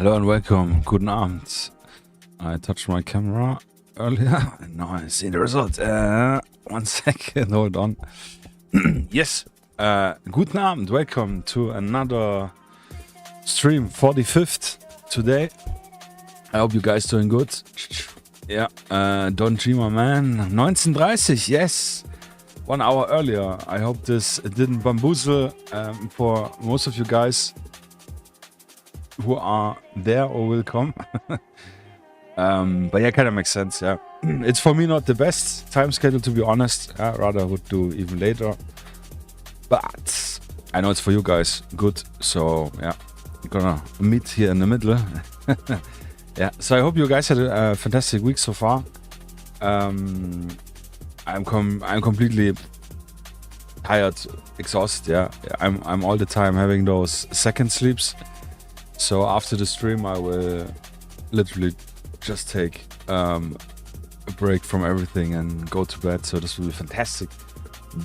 Hello and welcome. Guten Abend. I touched my camera earlier and now I see the result. 1 second, hold on. Yes, guten Abend. Welcome to another stream, 45th today. I hope you guys doing good. Yeah, Don G, my man. 19:30, yes. 1 hour earlier. I hope this didn't bamboozle for most of you guys who are there or will come. But yeah, kind of makes sense, yeah. It's for me not the best time schedule, to be honest. I rather would do even later. But I know it's for you guys good. So yeah, we're gonna meet here in the middle. Yeah, so I hope you guys had a fantastic week so far. I'm completely tired, exhausted, yeah. I'm all the time having those second sleeps. So after the stream, I will literally just take a break from everything and go to bed. So this will be fantastic.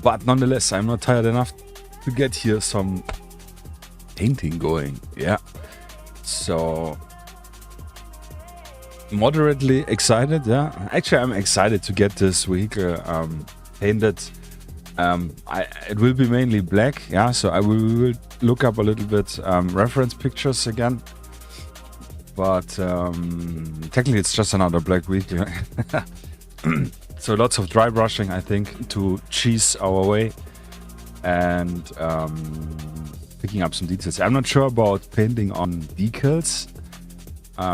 But nonetheless, I'm not tired enough to get here some painting going. Yeah. So moderately excited. Yeah. Actually, I'm excited to get this vehicle painted. It will be mainly black, yeah, so I will look up a little bit reference pictures again, but technically it's just another black vehicle. So lots of dry brushing, I think, to cheese our way and picking up some details. I'm not sure about painting on decals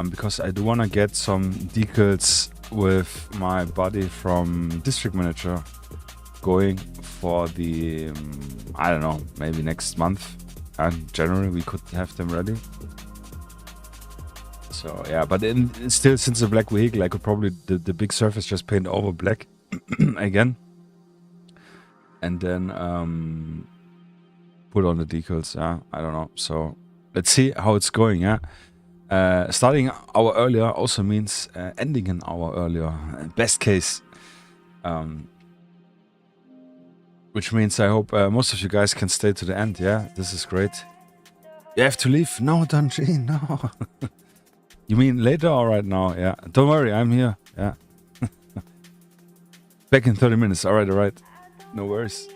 because I do want to get some decals with my buddy from District Manager going for the I don't know, maybe next month and January we could have them ready. So yeah, but still, since a black vehicle, I could probably the big surface just paint over black again and then put on the decals. Yeah, I don't know, so let's see how it's going. Yeah, starting an hour earlier also means ending an hour earlier, best case. Which means I hope most of you guys can stay to the end. Yeah, this is great. You have to leave? No, Dungy, no. You mean later or right now? Yeah, don't worry, I'm here. Yeah. Back in 30 minutes. All right. No worries.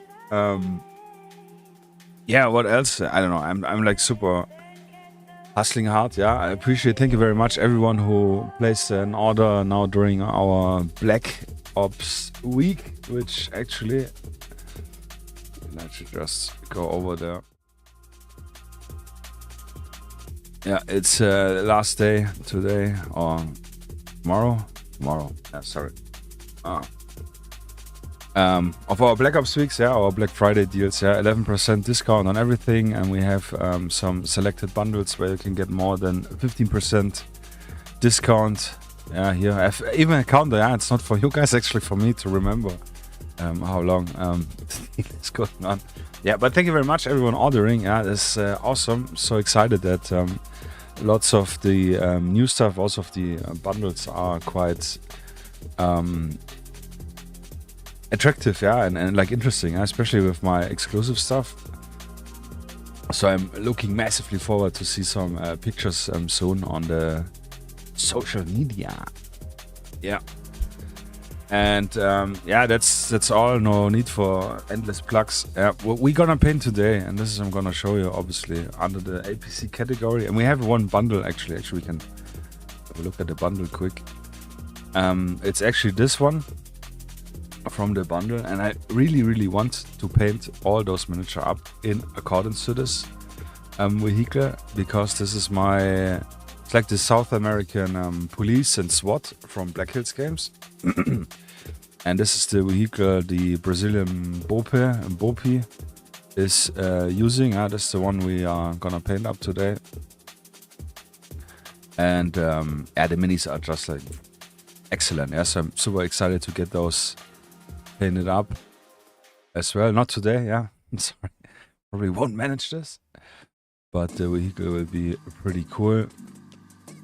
Yeah, what else? I don't know. I'm like super hustling hard. Yeah, I appreciate. Thank you very much, everyone who placed an order now during our Black Ops week, which actually, I should just go over there. Yeah, it's last day today or tomorrow. Yeah, sorry. Of our Black Ops weeks, yeah, our Black Friday deals, yeah, 11% discount on everything, and we have some selected bundles where you can get more than 15% discount. Yeah, here I have even a counter. Yeah, it's not for you guys, actually for me to remember how long the deal is going on. Yeah, but thank you very much, everyone ordering. Yeah, it's awesome. So excited that lots of the new stuff, also of the bundles, are quite attractive, yeah, and like interesting, yeah, especially with my exclusive stuff. So I'm looking massively forward to see some pictures soon on the social media. Yeah. And yeah, that's all. No need for endless plugs. Yeah, what we're gonna paint today, and this is I'm gonna show you, obviously, under the APC category. And we have one bundle actually. Actually, we can have a look at the bundle quick. It's actually this one from the bundle, and I really want to paint all those miniatures up in accordance to this vehicle, because this is my. It's like the South American police and SWAT from Black Hills games. And this is the vehicle the Brazilian Bope is using. This is the one we are gonna paint up today. And yeah, the minis are just like excellent. Yeah, so I'm super excited to get those painted up as well. Not today, yeah. I'm sorry. Probably won't manage this. But the vehicle will be pretty cool.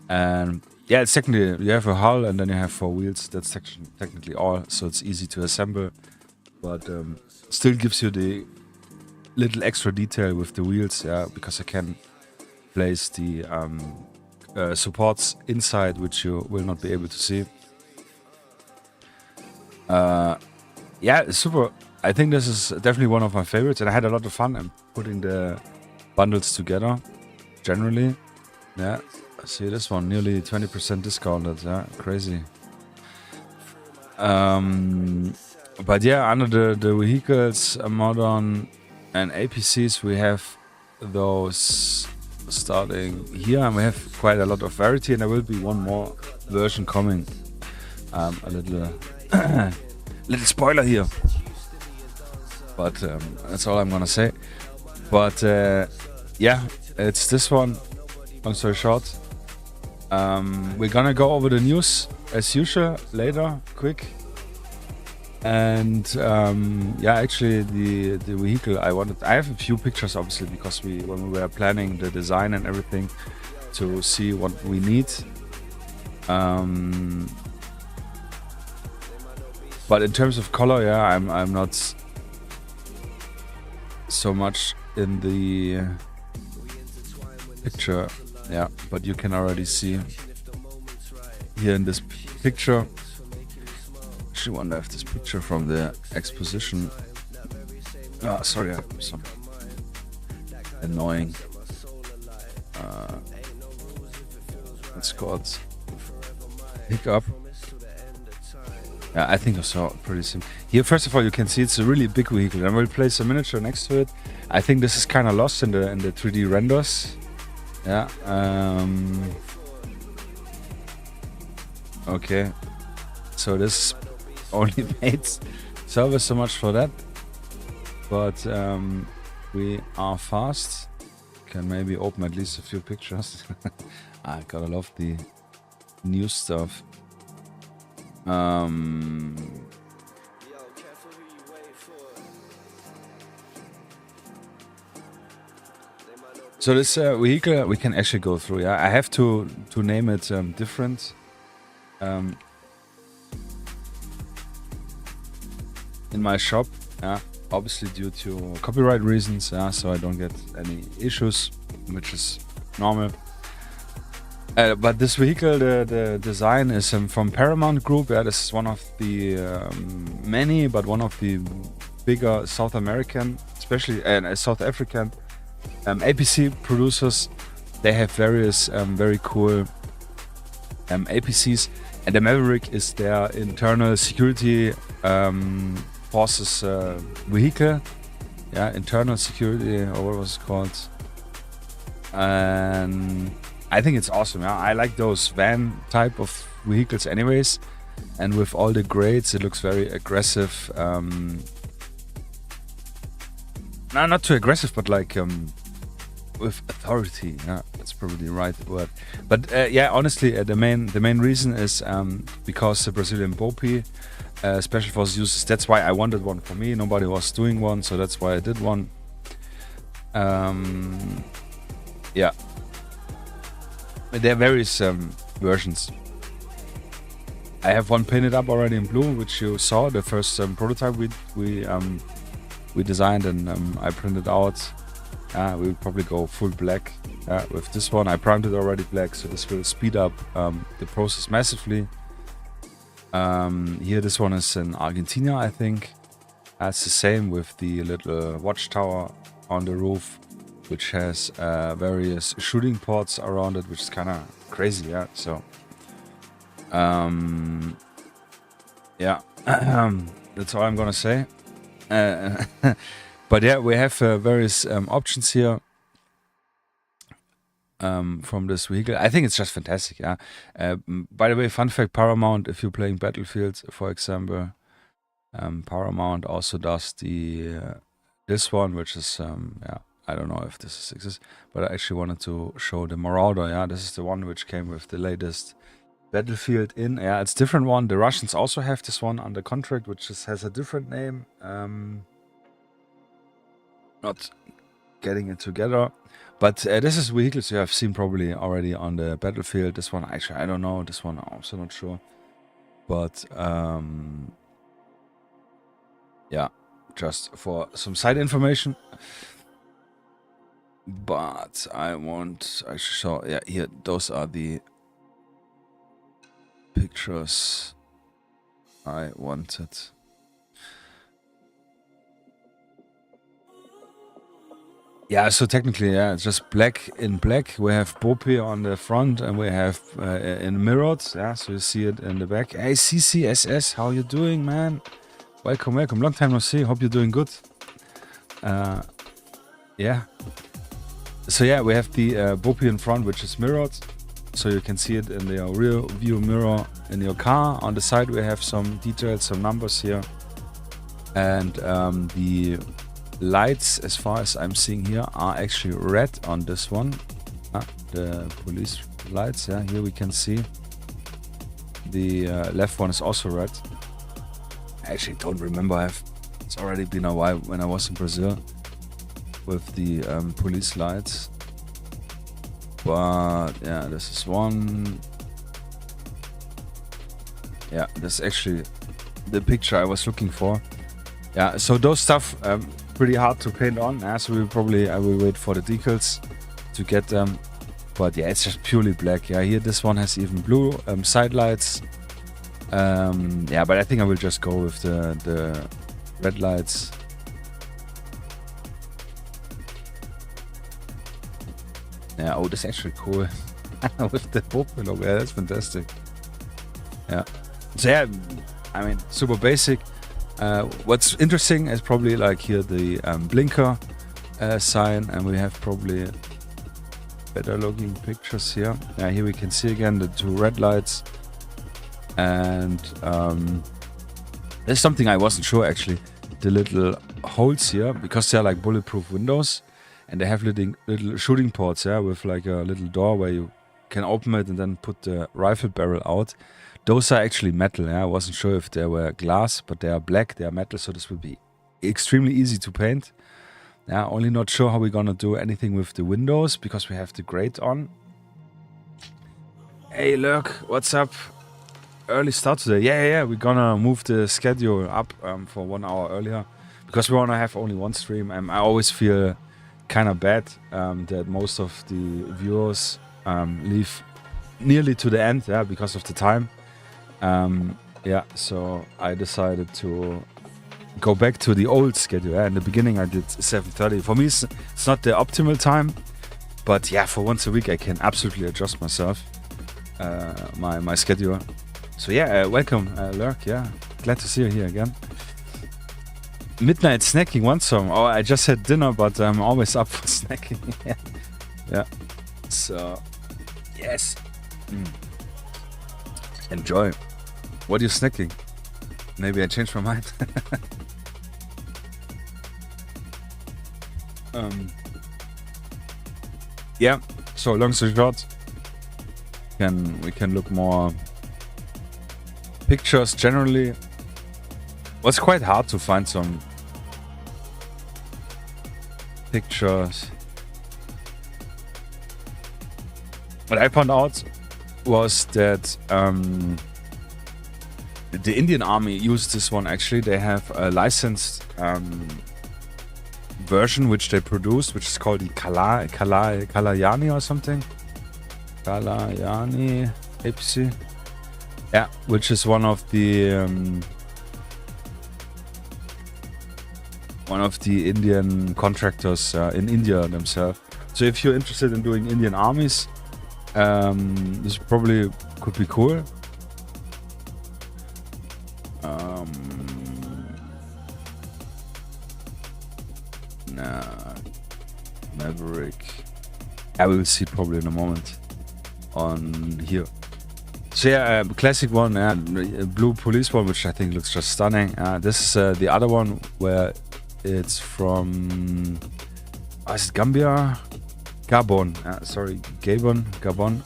And yeah, it's technically, you have a hull and then you have 4 wheels. That's technically all, so it's easy to assemble. But still gives you the little extra detail with the wheels, yeah, because I can place the supports inside, which you will not be able to see. Yeah, super. I think this is definitely one of my favorites, and I had a lot of fun putting the bundles together. Generally, yeah. See this one, nearly 20% discounted. Yeah, crazy. But yeah, under the vehicles, modern and APCs, we have those starting here, and we have quite a lot of variety, and there will be one more version coming. A little little spoiler here, but that's all I'm gonna say. But yeah, it's this one. Long story short, we're gonna go over the news as usual later, quick. And yeah, actually the vehicle I have a few pictures, obviously, because when we were planning the design and everything to see what we need. But in terms of color, yeah, I'm not so much in the picture, yeah, but you can already see here in this picture. I wonder if this picture from the exposition. Oh, sorry, I have some annoying. It's called hiccup. Yeah, I think I saw pretty simple. Here, first of all, you can see it's a really big vehicle, and we'll place a miniature next to it. I think this is kind of lost in the 3D renders. Yeah. Okay. So this only made service, so much for that. But we are fast. Can maybe open at least a few pictures. I gotta love the new stuff. So this vehicle we can actually go through. Yeah, I have to name it different. In my shop, yeah, obviously due to copyright reasons, yeah, so I don't get any issues, which is normal. But this vehicle, the design is from Paramount Group. Yeah, this is one of the many, but one of the bigger South American, especially South African APC producers. They have various very cool APCs, and the Maverikk is their internal security forces vehicle. Yeah, internal security, or what was it called? And I think it's awesome. Yeah, I like those van type of vehicles, anyways. And with all the grades, it looks very aggressive. No, not too aggressive, but like with authority. Yeah, that's probably the right word. But yeah, honestly, the main reason is because the Brazilian Bope Special Forces uses. That's why I wanted one for me. Nobody was doing one, so that's why I did one. Yeah, there are various versions. I have one painted up already in blue, which you saw, the first prototype we designed, and I printed out. We'll probably go full black with this one. I primed it already black, so this will speed up the process massively. Here, this one is in Argentina, I think. It's the same with the little watchtower on the roof, which has various shooting ports around it, which is kind of crazy, yeah. So, yeah, that's all I'm gonna say. But yeah, we have various options here from this vehicle. I think it's just fantastic, yeah. By the way, fun fact, Paramount, if you're playing Battlefield, for example, Paramount also does the this one, which is, yeah, I don't know if this exists, but I actually wanted to show the Marauder, yeah. This is the one which came with the latest Battlefield in. Yeah, it's a different one. The Russians also have this one under contract, which has a different name. Not getting it together, but this is vehicles you have seen probably already on the Battlefield. This one, actually, I don't know. This one, I'm also not sure. But yeah, just for some side information. but I show, yeah, here, those are the pictures I wanted. Yeah, so technically, yeah, it's just black in black. We have Bope on the front, and we have in mirrored. Yeah, so you see it in the back. Hey, CCSS, how you doing, man? Welcome, welcome. Long time no see. Hope you're doing good. Yeah. So yeah, we have the Bope in front, which is mirrored, so you can see it in the rear view mirror in your car. On the side, we have some details, some numbers here, and the lights, as far as I'm seeing here, are actually red on this one. The police lights, yeah, here we can see the left one is also red. I actually don't remember, it's already been a while when I was in Brazil with the police lights. But yeah, this is one. Yeah, this is actually the picture I was looking for. Yeah, so those stuff pretty hard to paint on. So I will wait for the decals to get them. But yeah, it's just purely black. Yeah, here this one has even blue side lights. Yeah, but I think I will just go with the red lights. Yeah, oh, that's actually cool. With the Bope logo, yeah, that's fantastic. Yeah. So yeah, I mean, super basic. What's interesting is probably like here the blinker sign, and we have probably better looking pictures here. Yeah, here we can see again the two red lights. And there's something I wasn't sure actually. The little holes here, because they're like bulletproof windows. And they have little shooting ports, yeah, with like a little door where you can open it and then put the rifle barrel out. Those are actually metal, yeah. I wasn't sure if they were glass, but they are black, they are metal, so this will be extremely easy to paint. Yeah, only not sure how we're gonna do anything with the windows, because we have the grate on. Hey, Lurk, what's up? Early start today. Yeah, we're gonna move the schedule up for 1 hour earlier, because we wanna have only one stream. I always feel kind of bad that most of the viewers leave nearly to the end, yeah, because of the time. Yeah, so I decided to go back to the old schedule. Yeah. In the beginning I did 7:30. For me it's not the optimal time, but yeah, for once a week I can absolutely adjust myself, my schedule. So yeah, welcome Lurk, yeah, glad to see you here again. Midnight snacking, one song. Oh, I just had dinner, but I'm always up for snacking. Yeah. So, yes. Enjoy. What are you snacking? Maybe I changed my mind. Yeah. So long story short, we can look more pictures generally. Well, it's quite hard to find some pictures. What I found out was that the Indian Army used this one actually. They have a licensed version which they produced, which is called the Kalayani or something. Kalayani APC. Yeah, which is one of the Indian contractors in India themselves. So if you're interested in doing Indian armies, this probably could be cool. Maverick. I will see it probably in a moment on here. So yeah, classic one, blue police one, which I think looks just stunning. This is the other one where it's from, is it Gambia? Gabon, sorry, Gabon.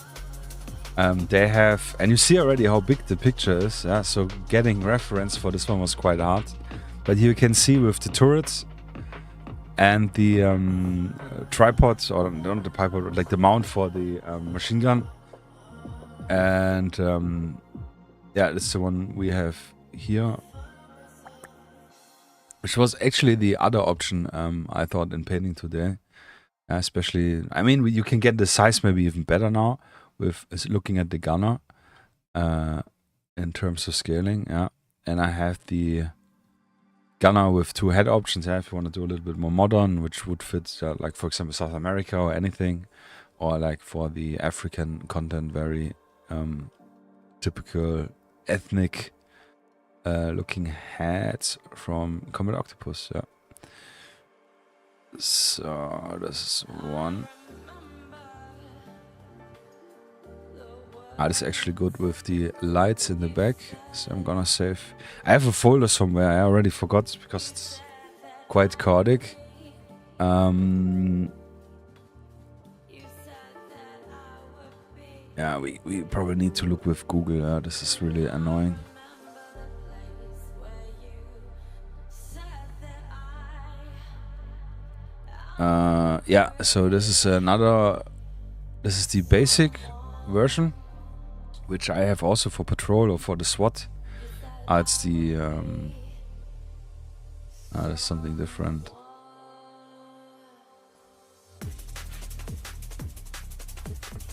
They have, and you see already how big the picture is, so getting reference for this one was quite hard. But here you can see with the turrets and the tripod, or not the tripod, like the mount for the machine gun. And yeah, that's the one we have here, which was actually the other option I thought in painting today. Especially, I mean, you can get the size maybe even better now with looking at the gunner in terms of scaling. Yeah, and I have the gunner with 2 head options. Yeah, if you want to do a little bit more modern, which would fit, like for example, South America or anything, or like for the African content, very typical ethnic looking heads from Combat Octopus. Yeah. So this is one. This is actually good with the lights in the back. So I'm gonna save. I have a folder somewhere. I already forgot because it's quite chaotic. Yeah, we probably need to look with Google. This is really annoying. Yeah, so this is another. This is the basic version, which I have also for patrol or for the SWAT. It's the there's something different.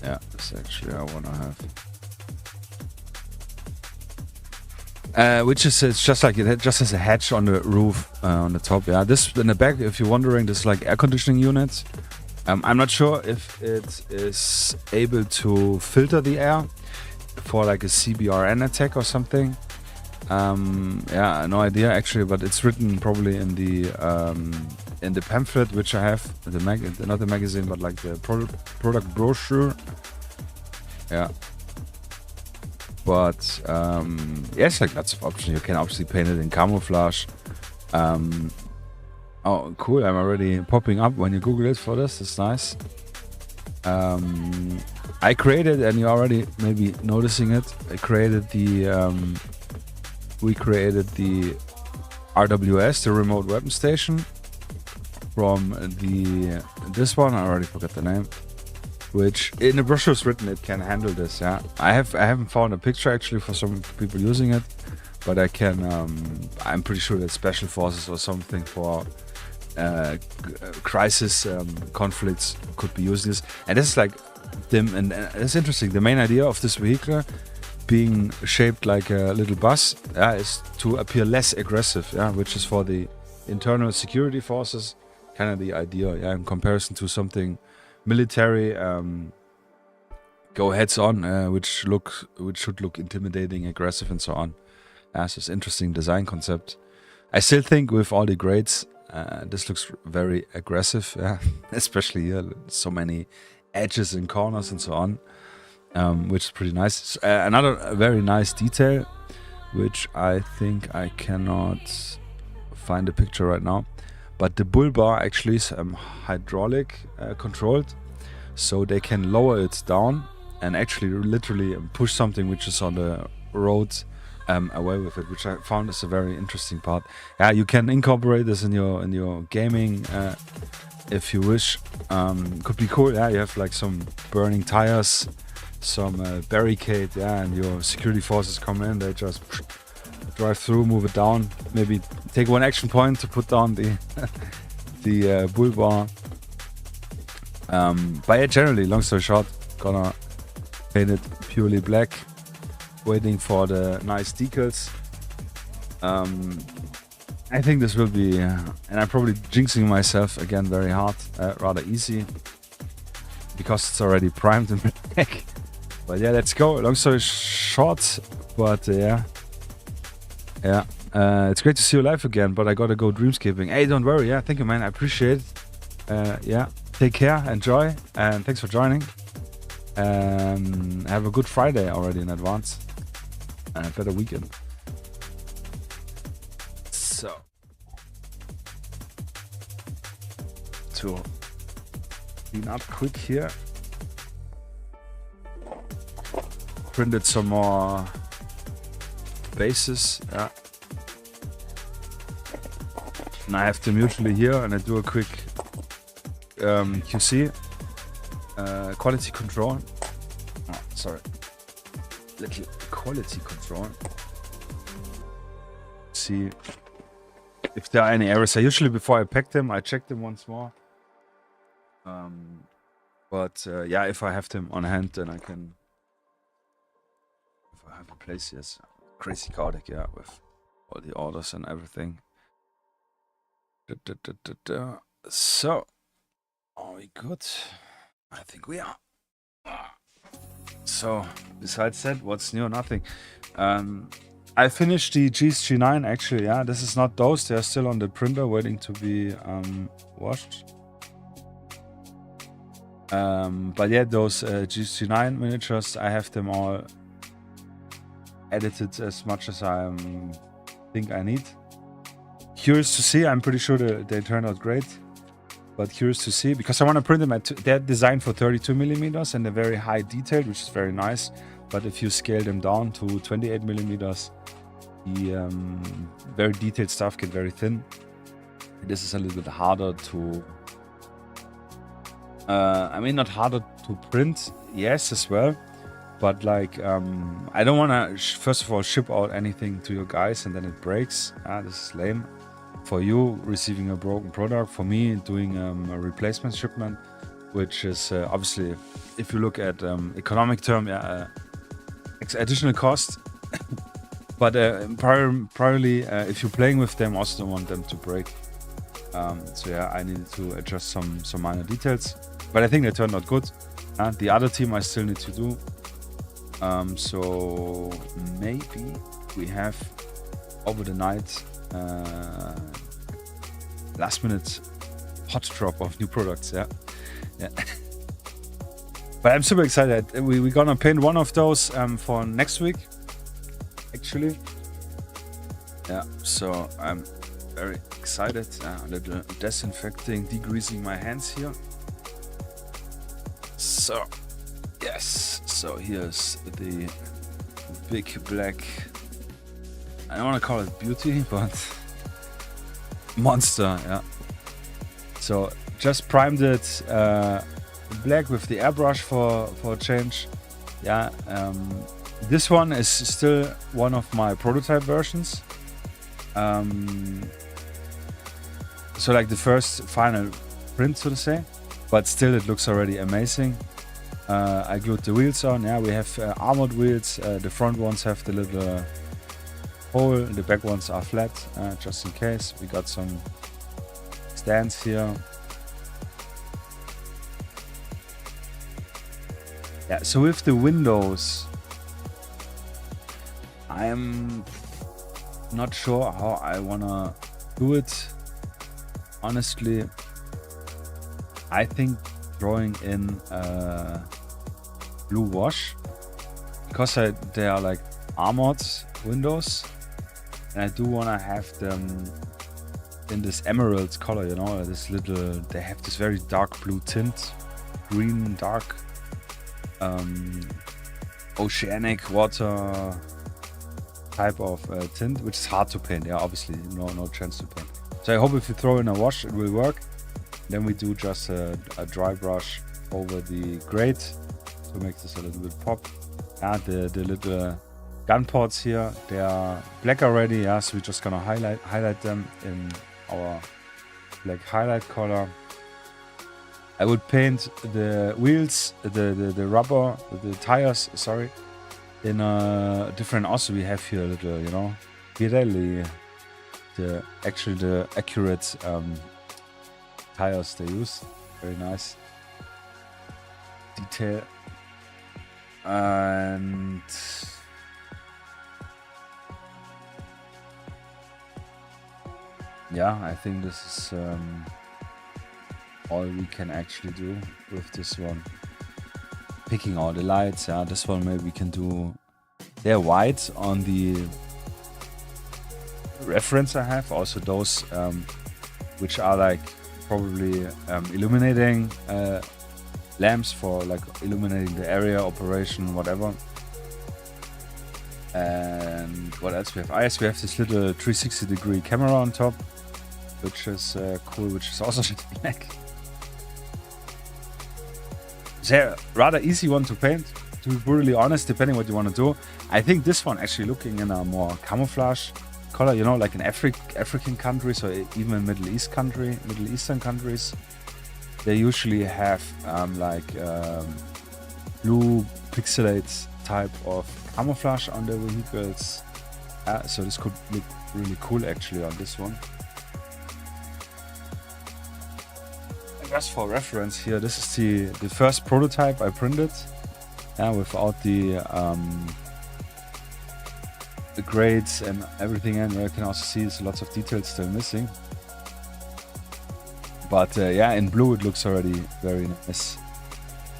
Yeah, this actually I wanna have. Which is, it's just like it just has a hatch on the roof on the top. Yeah, this in the back, if you're wondering, this is like air conditioning units. I'm not sure if it is able to filter the air for like a CBRN attack or something. Yeah, no idea actually, but it's written probably in the pamphlet which I have, not the magazine, but like the product brochure. Yeah. But yes, like lots of options. You can obviously paint it in camouflage. Oh, cool! I'm already popping up when you Google it for this. It's nice. I created, and you're already maybe noticing it. I created the. We created the RWS, the remote weapon station, from this one. I already forgot the name. Which in the brochure is written it can handle this. Yeah, I haven't found a picture actually for some people using it, but I can. I'm pretty sure that special forces or something for crisis conflicts could be using this. And this is like and it's interesting. The main idea of this vehicle being shaped like a little bus, is to appear less aggressive. Yeah, which is for the internal security forces kind of the idea. Yeah, in comparison to something military, go heads on, which should look intimidating, aggressive, and so on. So it's interesting design concept. I still think with all the grades, this looks very aggressive. Yeah, especially here, so many edges and corners and so on, which is pretty nice. Another very nice detail, which I think I cannot find a picture right now. But the bull bar actually is hydraulic controlled, so they can lower it down and actually literally push something which is on the road away with it, which I found is a very interesting part. Yeah, you can incorporate this in your gaming if you wish. Could be cool. Yeah, you have like some burning tires, some barricade. Yeah, and your security forces come in. They just drive through, move it down, maybe take one action point to put down the bull bar. But yeah, generally, long story short, gonna paint it purely black, waiting for the nice decals. I think this will be, and I'm probably jinxing myself again very hard, rather easy, because it's already primed in black. But yeah, let's go. Long story short, but yeah. It's great to see you live again, but I gotta go dreamscaping. Hey, don't worry. Yeah, thank you, man. I appreciate it. Yeah, take care, enjoy, and thanks for joining. Have a good Friday already in advance, and a better weekend. So, to clean up quick here, printed some more bases. Yeah. And I have them usually here, and I do a quick QC, quality control. Oh, sorry, little quality control. See if there are any errors. I usually, before I pack them, I check them once more. But yeah, if I have them on hand, then I can. If I have a place, yes, crazy chaotic, yeah, with all the orders and everything. So, are we good? I think we are. So, besides that, what's new? Nothing. I finished the GSG9 actually, yeah. This is not those, they're still on the printer waiting to be washed. But yeah, those GSG9 miniatures, I have them all edited as much as I think I need. Curious to see, I'm pretty sure they turned out great. But curious to see, because I want to print them at, they're designed for 32mm and they're very high detailed, which is very nice. But if you scale them down to 28mm, the very detailed stuff get very thin. This is a little bit harder to, I mean, not harder to print, yes, as well. But like, I don't want to, first of all, ship out anything to you guys and then it breaks. This is lame. For you, receiving a broken product. For me, doing a replacement shipment, which is obviously, if you look at economic term, yeah, additional cost. But primarily, if you're playing with them, also don't want them to break. So yeah, I needed to adjust some minor details. But I think they turned out good. The other team I still need to do. So maybe we have over the night last minute hot drop of new products, yeah. But I'm super excited. We're gonna paint one of those for next week, actually. Yeah, so I'm very excited. A little disinfecting, degreasing my hands here. So, yes. So here's the big black, I don't want to call it beauty, but monster, yeah. So just primed it black with the airbrush for a change. Yeah, this one is still one of my prototype versions. So like the first final print, so to say, but still it looks already amazing. I glued the wheels on. Yeah, we have armored wheels. The front ones have the little hole, the back ones are flat, just in case. We got some stands here. Yeah, so with the windows, I am not sure how I wanna do it. Honestly, I think throwing in blue wash, because they are like armored windows, and I do want to have them in this emerald color, you know, this little, they have this very dark blue tint, green dark, oceanic water type of tint, which is hard to paint. Yeah, obviously no chance to paint. So I hope if you throw in a wash it will work. Then we do just a dry brush over the grate to make this a little bit pop. Yeah, the little gun ports here, they are black already. Yeah, so we're just gonna highlight them in our black highlight color. I would paint the wheels, the rubber, the tires, sorry, in a different. Also, we have here a little, you know, Pirelli, the accurate tires they use. Very nice detail. And yeah, I think this is all we can actually do with this one. Picking all the lights, yeah, this one maybe we can do. They're white on the reference I have. Also those which are like probably illuminating lamps for like illuminating the area, operation, whatever. And what else we have? Yes, we have this little 360-degree camera on top, which is cool, which is also black. It's a rather easy one to paint, to be brutally honest, depending what you want to do. I think this one actually looking in a more camouflage color, you know, like in African countries or even Middle Eastern countries. they usually have blue pixelate type of camouflage on the vehicles. So this could look really cool actually on this one. And just for reference here, this is the first prototype I printed. Without the grades and everything, and you can also see there's lots of details still missing. But yeah, in blue it looks already very nice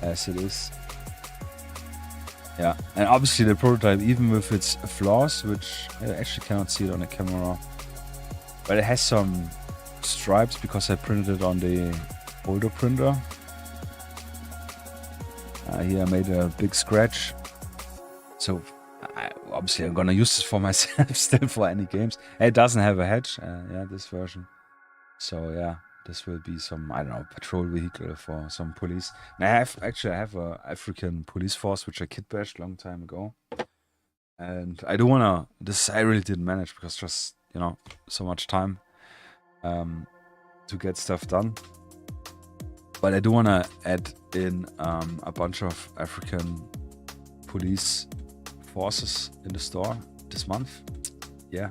as it is. Yeah, and obviously the prototype, even with its flaws, which I actually cannot see it on the camera, but it has some stripes because I printed it on the older printer. Here I made a big scratch, so obviously I'm gonna use this for myself still for any games. It doesn't have a hatch, yeah, this version. So yeah, this will be some, I don't know, patrol vehicle for some police. And I have a African police force which I kit bashed long time ago, and I do wanna. This I really didn't manage because just, you know, so much time to get stuff done. But I do want to add in a bunch of African police forces in the store this month. Yeah.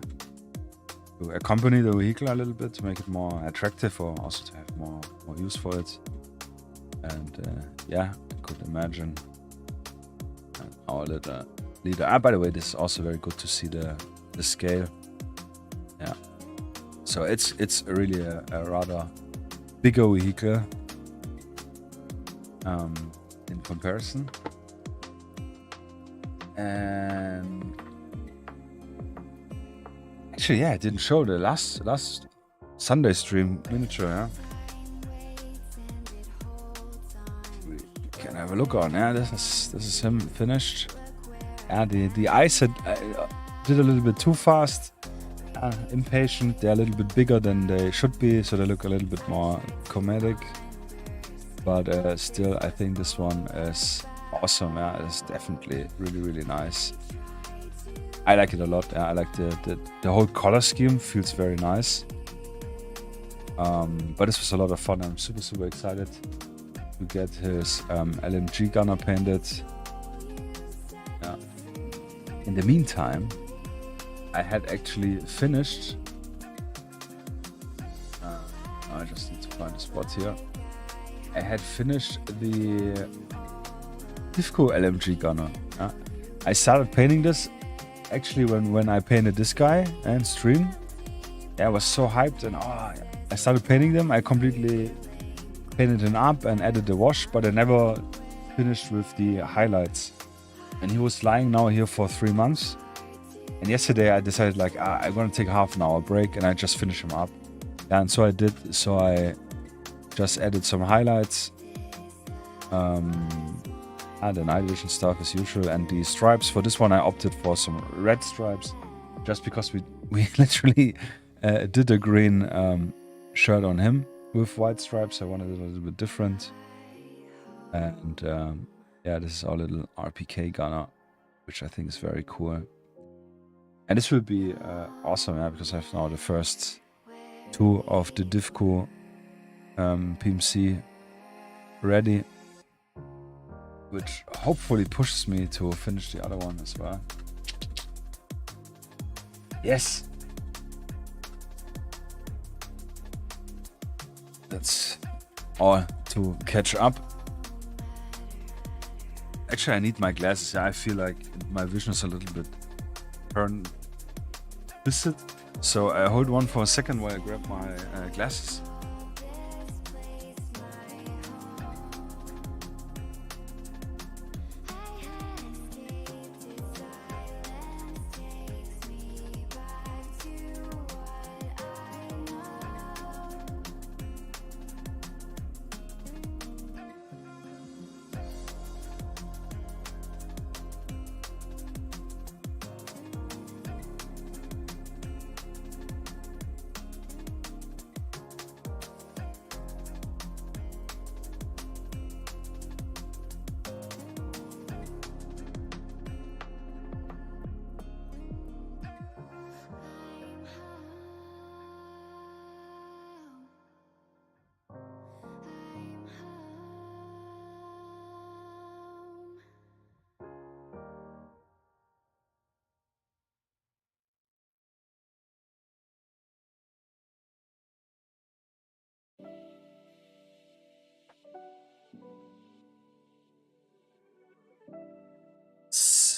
To accompany the vehicle a little bit, to make it more attractive, or also to have more use for it. And yeah, I could imagine our little leader. By the way, this is also very good to see the scale. Yeah. So it's really a rather bigger vehicle. In comparison, and actually, yeah, I didn't show the last Sunday stream miniature. Yeah, we can have a look on. Yeah, this is him finished. Yeah, the eyes did a little bit too fast. Impatient. They're a little bit bigger than they should be, so they look a little bit more comedic. But still, I think this one is awesome. Yeah, it's definitely really nice. I like it a lot. Yeah, I like the whole color scheme. Feels very nice. But this was a lot of fun. I'm super excited to get his LMG gunner painted. Yeah. In the meantime, I had actually finished. I just need to find a spot here. I had finished the Divco LMG gunner. I started painting this actually when I painted this guy and stream. Yeah, I was so hyped, and I started painting them. I completely painted him up and added the wash, but I never finished with the highlights. And he was lying now here for 3 months. And yesterday I decided like I'm gonna take half an hour break and I just finish him up. Yeah, and so I did. So I just added some highlights, the night vision stuff as usual, and the stripes. For this one I opted for some red stripes, just because we literally did a green shirt on him with white stripes. I wanted it a little bit different. And yeah, this is our little RPK gunner, which I think is very cool. And this will be awesome, yeah, because I have now the first 2 of the Divco PMC ready, which hopefully pushes me to finish the other one as well. Yes! That's all to catch up. Actually, I need my glasses. Yeah, I feel like my vision is a little bit twisted. So I hold one for a second while I grab my glasses.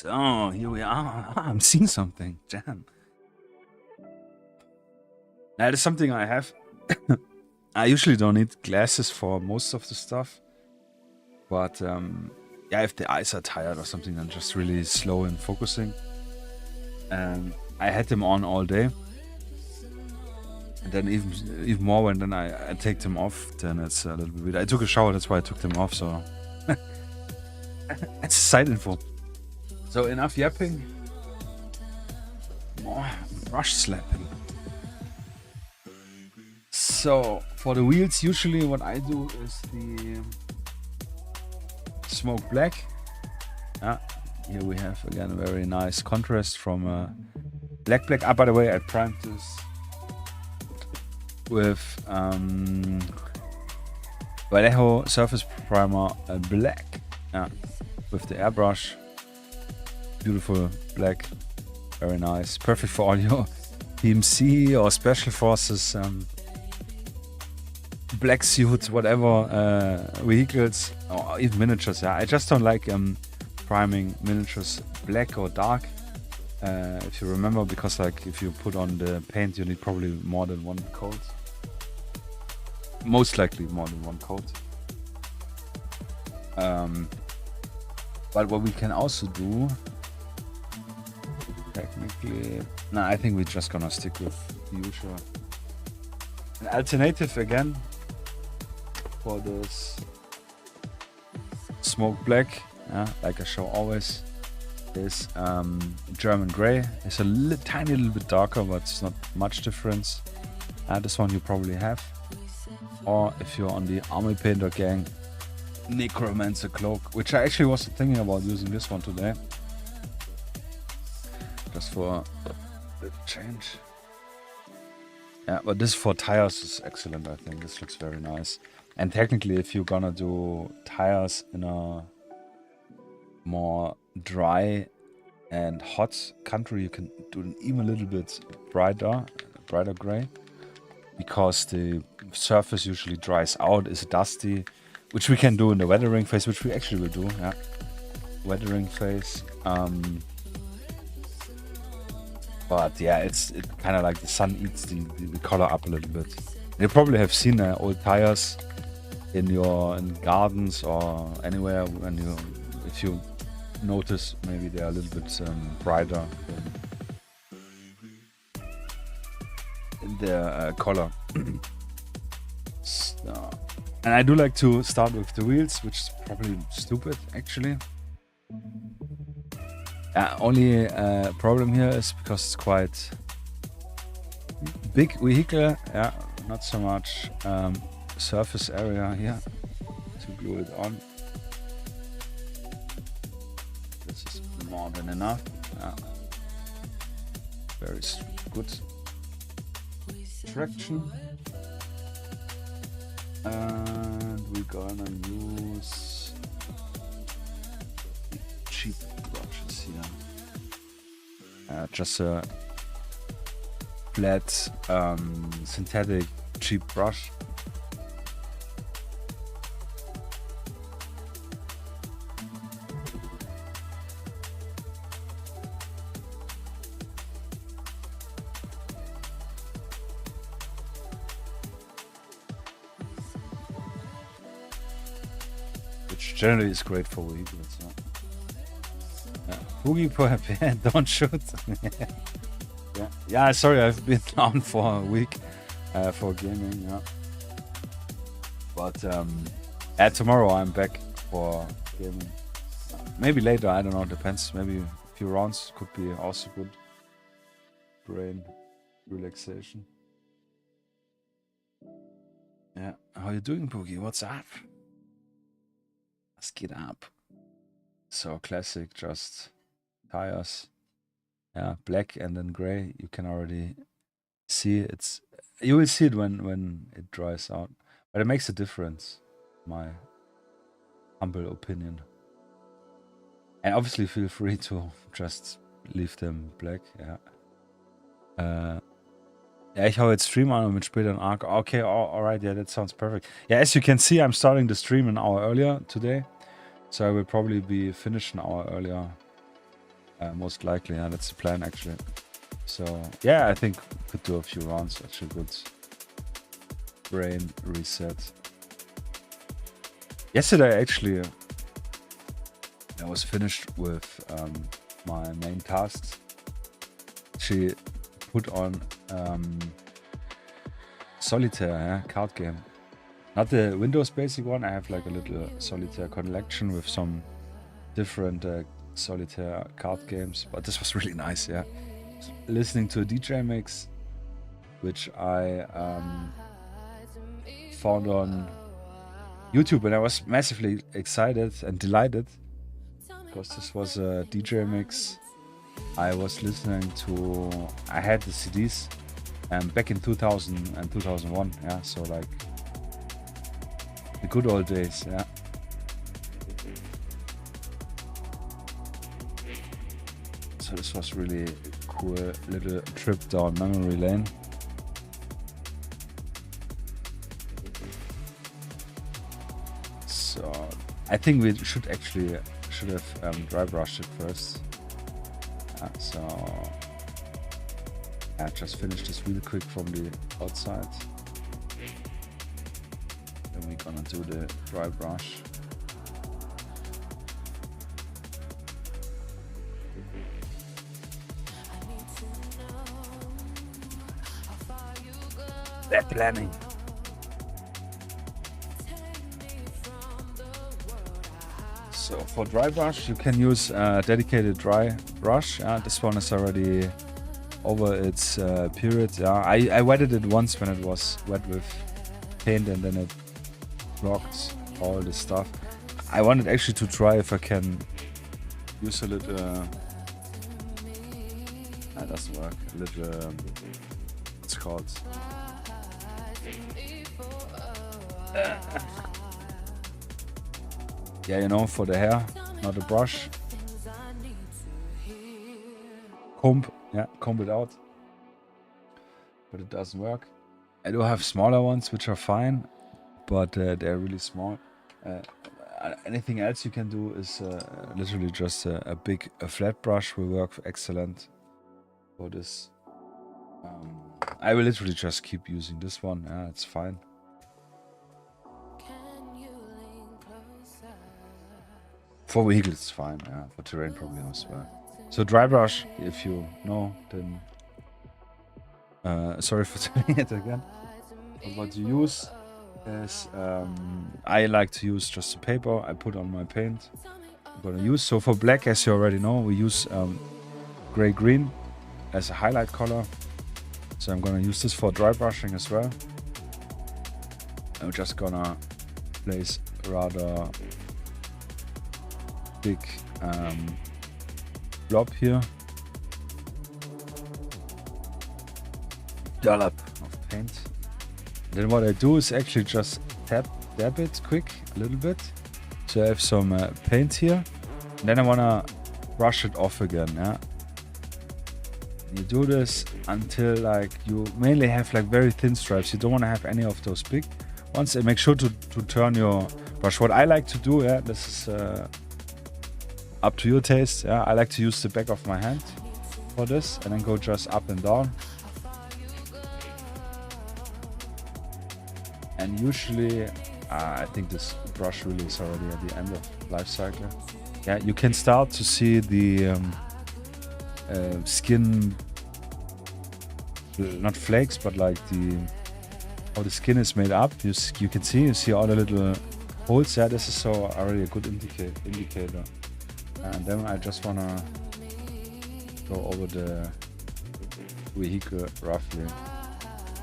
So, here we are. I'm seeing something. Damn. That is something I have. I usually don't need glasses for most of the stuff. But, yeah, if the eyes are tired or something, I'm just really slow in focusing. And I had them on all day. And then even more when then I take them off, then it's a little bit weird. I took a shower, that's why I took them off, so... That's side info. So enough yapping. More brush slapping. So for the wheels, usually what I do is the smoke black. Here we have again a very nice contrast from black. Ah, by the way, I primed this with Vallejo surface primer black. With the airbrush. Beautiful black, very nice, perfect for all your PMC or special forces, black suits, whatever vehicles or even miniatures. Yeah, I just don't like priming miniatures black or dark. If you remember, because like if you put on the paint, you need probably more than one coat. Most likely more than one coat. But what we can also do. Technically, no, I think we're just gonna stick with the usual. An alternative again for this smoke black, like I show always, is German grey. It's a tiny little bit darker, but it's not much difference. This one you probably have. Or if you're on the army painter gang, necromancer cloak, which I actually was thinking about using this one today. Just for the change. Yeah, but this for tires is excellent, I think. This looks very nice. And technically, if you're gonna do tires in a more dry and hot country, you can do it even a little bit brighter gray. Because the surface usually dries out, is dusty. Which we can do in the weathering phase, which we actually will do, yeah. Weathering phase. But yeah, it kind of like the sun eats the color up a little bit. You probably have seen old tires in gardens or anywhere when if you notice, maybe they are a little bit brighter in their color. So, and I do like to start with the wheels, which is probably stupid actually. Only problem here is because it's quite big vehicle. Yeah, not so much surface area here to glue it on. This is more than enough. Very good traction. And we're gonna use cheap brushes here. Just a flat synthetic cheap brush. Which generally is great for vehicles. Boogie Bope, don't shoot. Yeah, sorry, I've been down for a week for gaming. Yeah. But tomorrow I'm back for gaming. Maybe later, I don't know, depends. Maybe a few rounds could be also good. Brain relaxation. Yeah, how you doing, Boogie? What's up? Let's get up. So classic, just tires. Yeah, black and then gray. You can already see it's. You will see it when it dries out, but it makes a difference. My humble opinion. And obviously, feel free to just leave them black. Ja. Ja, ich hau jetzt Stream an und mit späteren Arc. Okay, alright, yeah, that sounds perfect. Yeah, as you can see, I'm starting the stream an hour earlier today. So I will probably be finished an hour earlier most likely. Yeah, that's the plan actually. So yeah, I think we could do a few rounds. Actually, good brain reset. Yesterday, actually, I was finished with my main tasks. She put on solitaire card game. Not the Windows basic one. I have like a little solitaire collection with some different solitaire card games. But this was really nice, yeah. Listening to a DJ mix, which I found on YouTube, and I was massively excited and delighted because this was a DJ mix I was listening to. I had the CDs back in 2000 and 2001, yeah, so like the good old days, yeah. So this was really a cool little trip down memory lane. So I think we should have dry brushed it first. So I just finished this really quick from the outside. Then we're gonna do the dry brush. That planning. So for dry brush, you can use a dedicated dry brush. This one is already over its period. I wetted it once when it was wet with paint, and then it blocked all the stuff. I wanted actually to try if I can use a little. That doesn't work. A little. What's it called? Yeah, you know, for the hair, not a brush. Comb it out. But it doesn't work. I do have smaller ones, which are fine, but they're really small. Anything else you can do is literally just a flat brush will work excellent for this. I will literally just keep using this one. Yeah, it's fine. For vehicles, it's fine. Yeah, for terrain, probably as well. So dry brush, if you know, then sorry for telling it again. But what you use is I like to use just the paper I put on my paint. I'm gonna use, so for black, as you already know, we use gray green as a highlight color. So I'm gonna use this for dry brushing as well. I'm just gonna place rather big blob here. Dollop of paint. Then what I do is actually just dab it quick a little bit. So I have some paint here. And then I wanna brush it off again. Yeah. You do this until like you mainly have like very thin stripes. You don't want to have any of those big ones. And make sure to turn your brush. What I like to do, yeah, this is up to your taste. Yeah, I like to use the back of my hand for this and then go just up and down. And usually, I think this brush really is already at the end of life cycle. Yeah, you can start to see the skin, not flakes, but like how the skin is made up. You can see all the little holes. Yeah, this is so already a good indicator. And then I just wanna go over the vehicle roughly.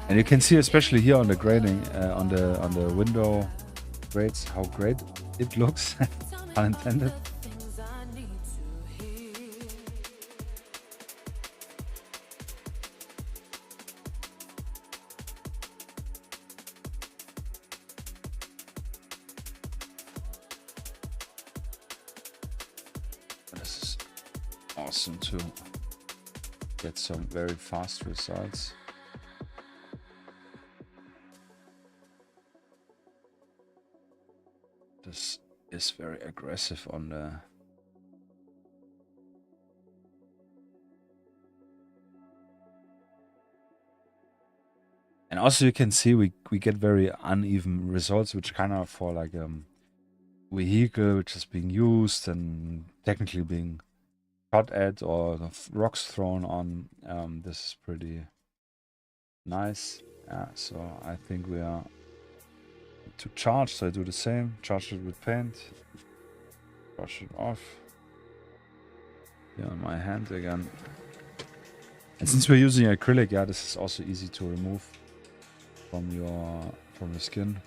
And you can see, especially here on the grading, on the window grades, how great it looks. Unintended. This is awesome to get some very fast results. This is very aggressive on the And also you can see we get very uneven results, which kind of for like vehicle which is being used and technically being shot at or the rocks thrown on. This is pretty nice. Yeah, so I think we are to charge, so I do the same. Charge it with paint. Brush it off. Here on my hand again. And since we're using acrylic, yeah, this is also easy to remove from your skin.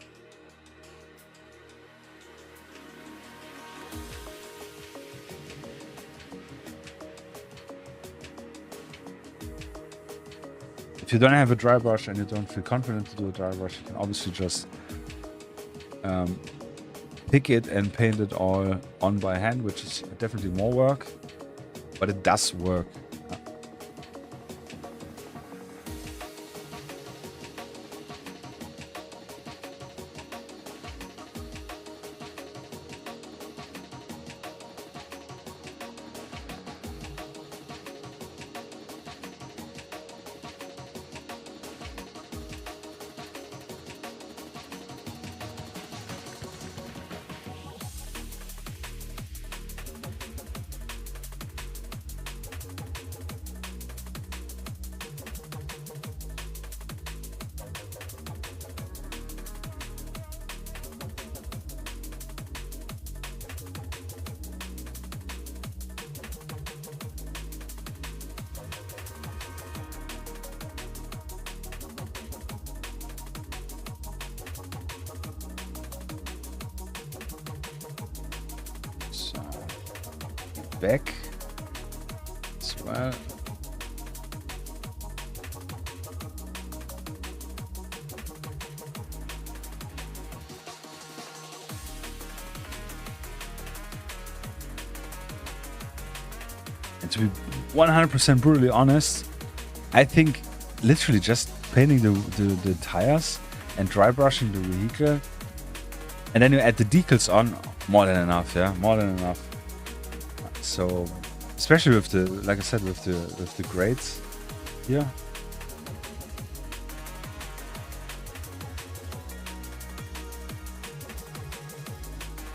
If you don't have a dry brush and you don't feel confident to do a dry brush, you can obviously just pick it and paint it all on by hand, which is definitely more work, but it does work. Back as well. And to be 100% brutally honest, I think literally just painting the tires and dry brushing the vehicle, and then you add the decals on, more than enough. Yeah, more than enough. So, especially with the, like I said, with the grades here.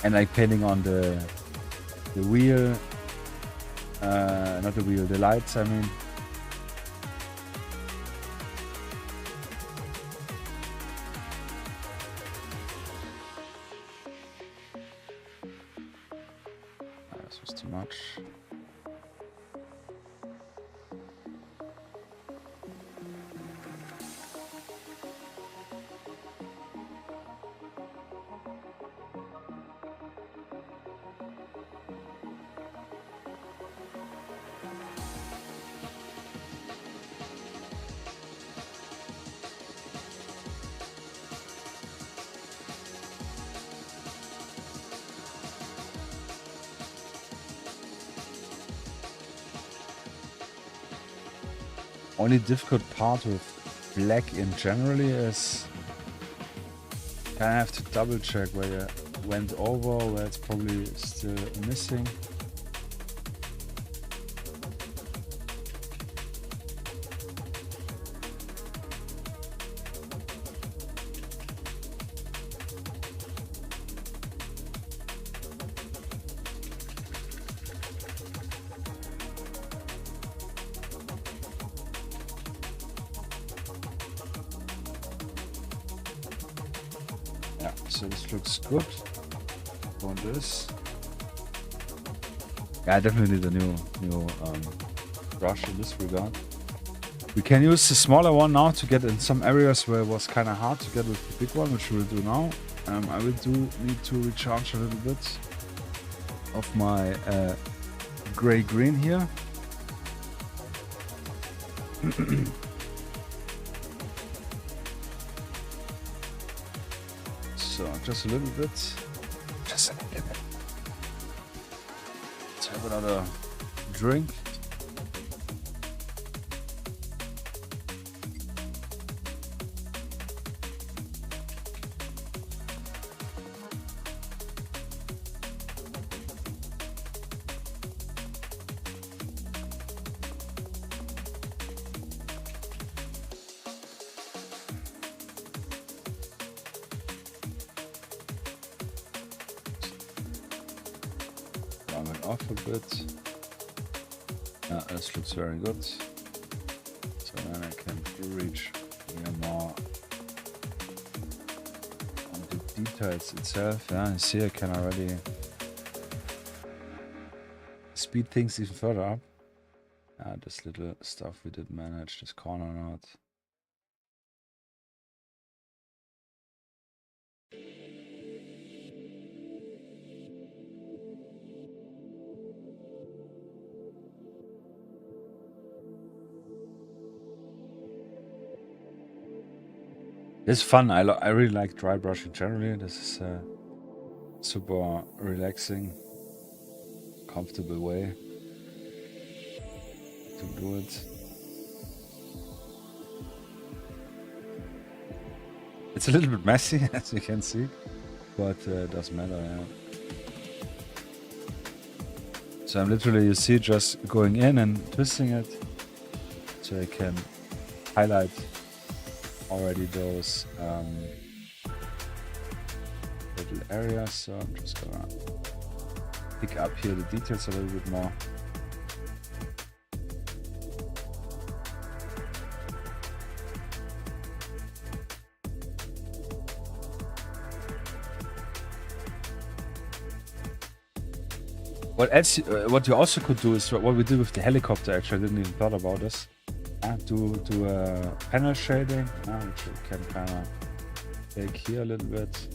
And like painting on the wheel, not the wheel, the lights, I mean. This was too much. Only difficult part with black in generally is kind of have to double check where you went over, where it's probably still missing. Yeah, so this looks good. On this. Yeah, I definitely need a new brush in this regard. We can use the smaller one now to get in some areas where it was kind of hard to get with the big one, which we'll do now. I will need to recharge a little bit of my gray-green here. So just a little bit. Just a little bit. Let's have another drink. off a bit. Yeah, this looks very good. So then I can reach here more on the details itself. Yeah, you see I can already speed things even further up. This little stuff we did manage, this corner knot. It's fun. I really like dry brushing generally. This is a super relaxing, comfortable way to do it. It's a little bit messy, as you can see, but it doesn't matter. Yeah. So I'm literally, you see, just going in and twisting it, so I can highlight already those little areas. So I'm just gonna pick up here the details a little bit more. What you also could do is what we did with the helicopter. Actually, I didn't even thought about this. Do panel shading, which we can kind of take here a little bit.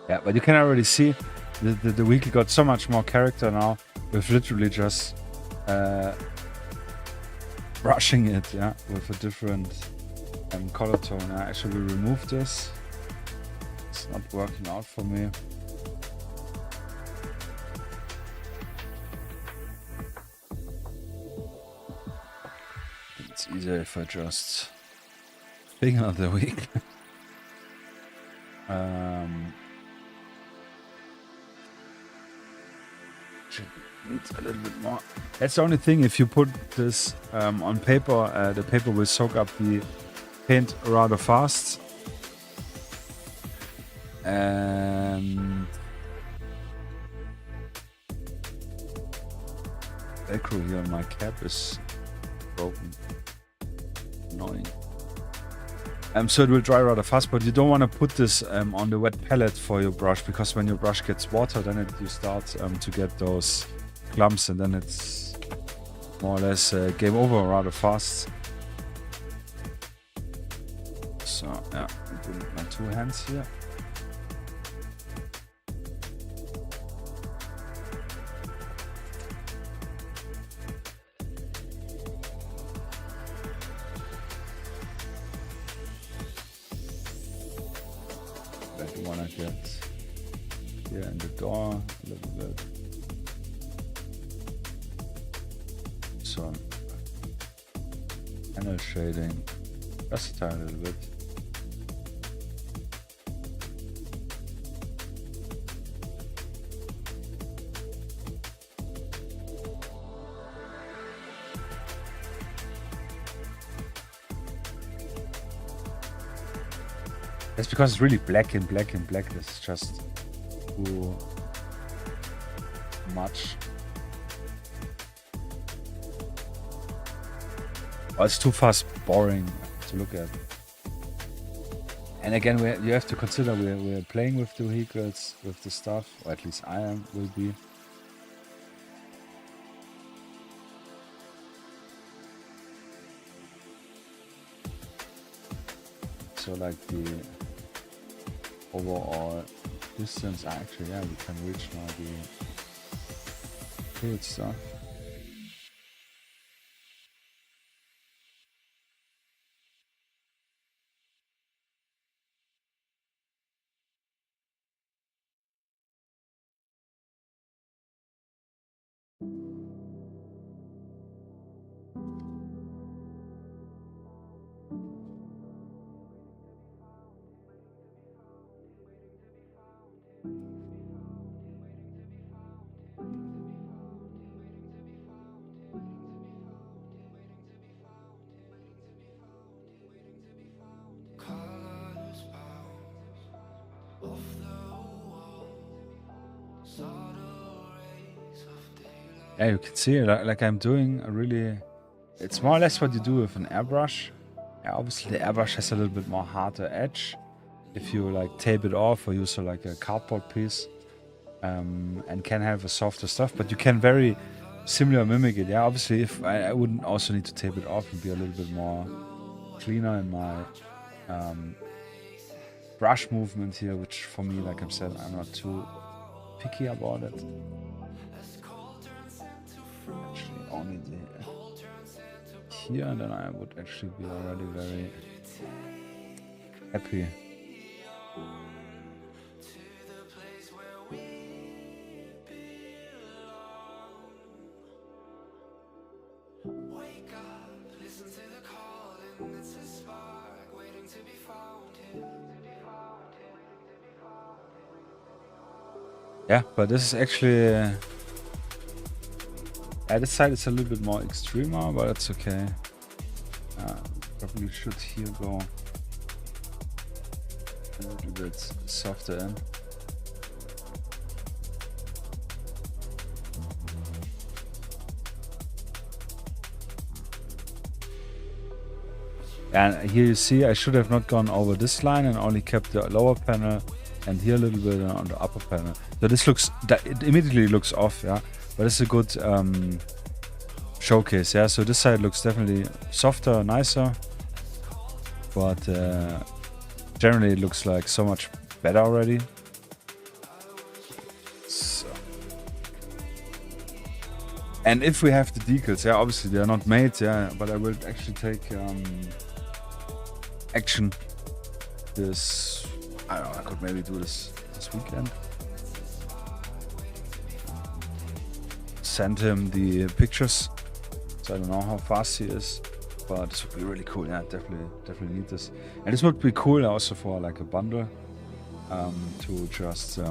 Yeah, but you can already see the vehicle got so much more character now with literally just brushing it, yeah, with a different color tone. I actually removed this. It's not working out for me. It's easier if I just finger the week. Needs a little bit more. That's the only thing. If you put this on paper, the paper will soak up the paint rather fast. And velcro here on my cap is broken. Annoying. So it will dry rather fast, but you don't want to put this on the wet palette for your brush, because when your brush gets water, then you start to get those clumps, and then it's more or less game over rather fast. So yeah, I'm doing my two hands here. That you wanna get here in the door a little bit. So panel shading, just a little bit. That's because it's really black and black and black. This is just too much. Oh, it's too fast, boring to look at. And again, you have to consider we're playing with the vehicles, with the stuff, or at least will be. So like the overall distance, actually, yeah, we can reach now the field stuff. Yeah, you can see like I'm doing a really... It's more or less what you do with an airbrush. Yeah, obviously the airbrush has a little bit more harder edge if you like tape it off or use like a cardboard piece, and can have a softer stuff, but you can very similar mimic it. Yeah, obviously if I wouldn't also need to tape it off and be a little bit more cleaner in my brush movement here, which for me, like I said, I'm not too picky about it. Actually only here, and then I would actually be already very happy. Yeah, but this is actually... this side is a little bit more extremer, but it's okay. Probably should here go a little bit softer in. And here you see I should have not gone over this line and only kept the lower panel and here a little bit on the upper panel. So this looks, it immediately looks off, yeah. But it's a good showcase, yeah. So this side looks definitely softer, nicer. But generally it looks like so much better already. So. And if we have the decals, yeah, obviously they are not made, yeah, but I will actually take action this... I don't know, I could maybe do this weekend. Send him the pictures. So I don't know how fast he is, but this would be really cool. Yeah, definitely need this. And this would be cool also for like a bundle, to just you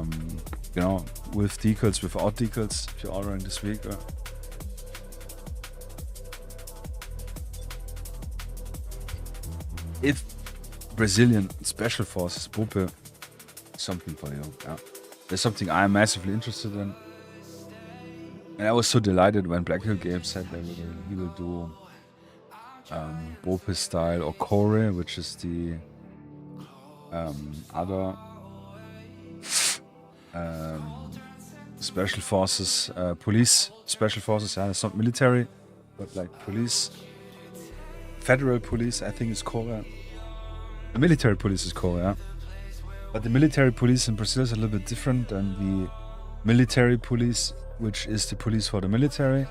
know, with decals, without decals, if you're ordering this week. If Brazilian Special Forces Bope, something for you. Yeah, there's something I'm massively interested in. And I was so delighted when Black Hill Games said he will do Bope style or Core, which is the other special forces, police special forces. Yeah, it's not military, but like police, federal police. I think it's Core. The military police is Core, yeah. But the military police in Brazil is a little bit different than the military police, which is the police for the military.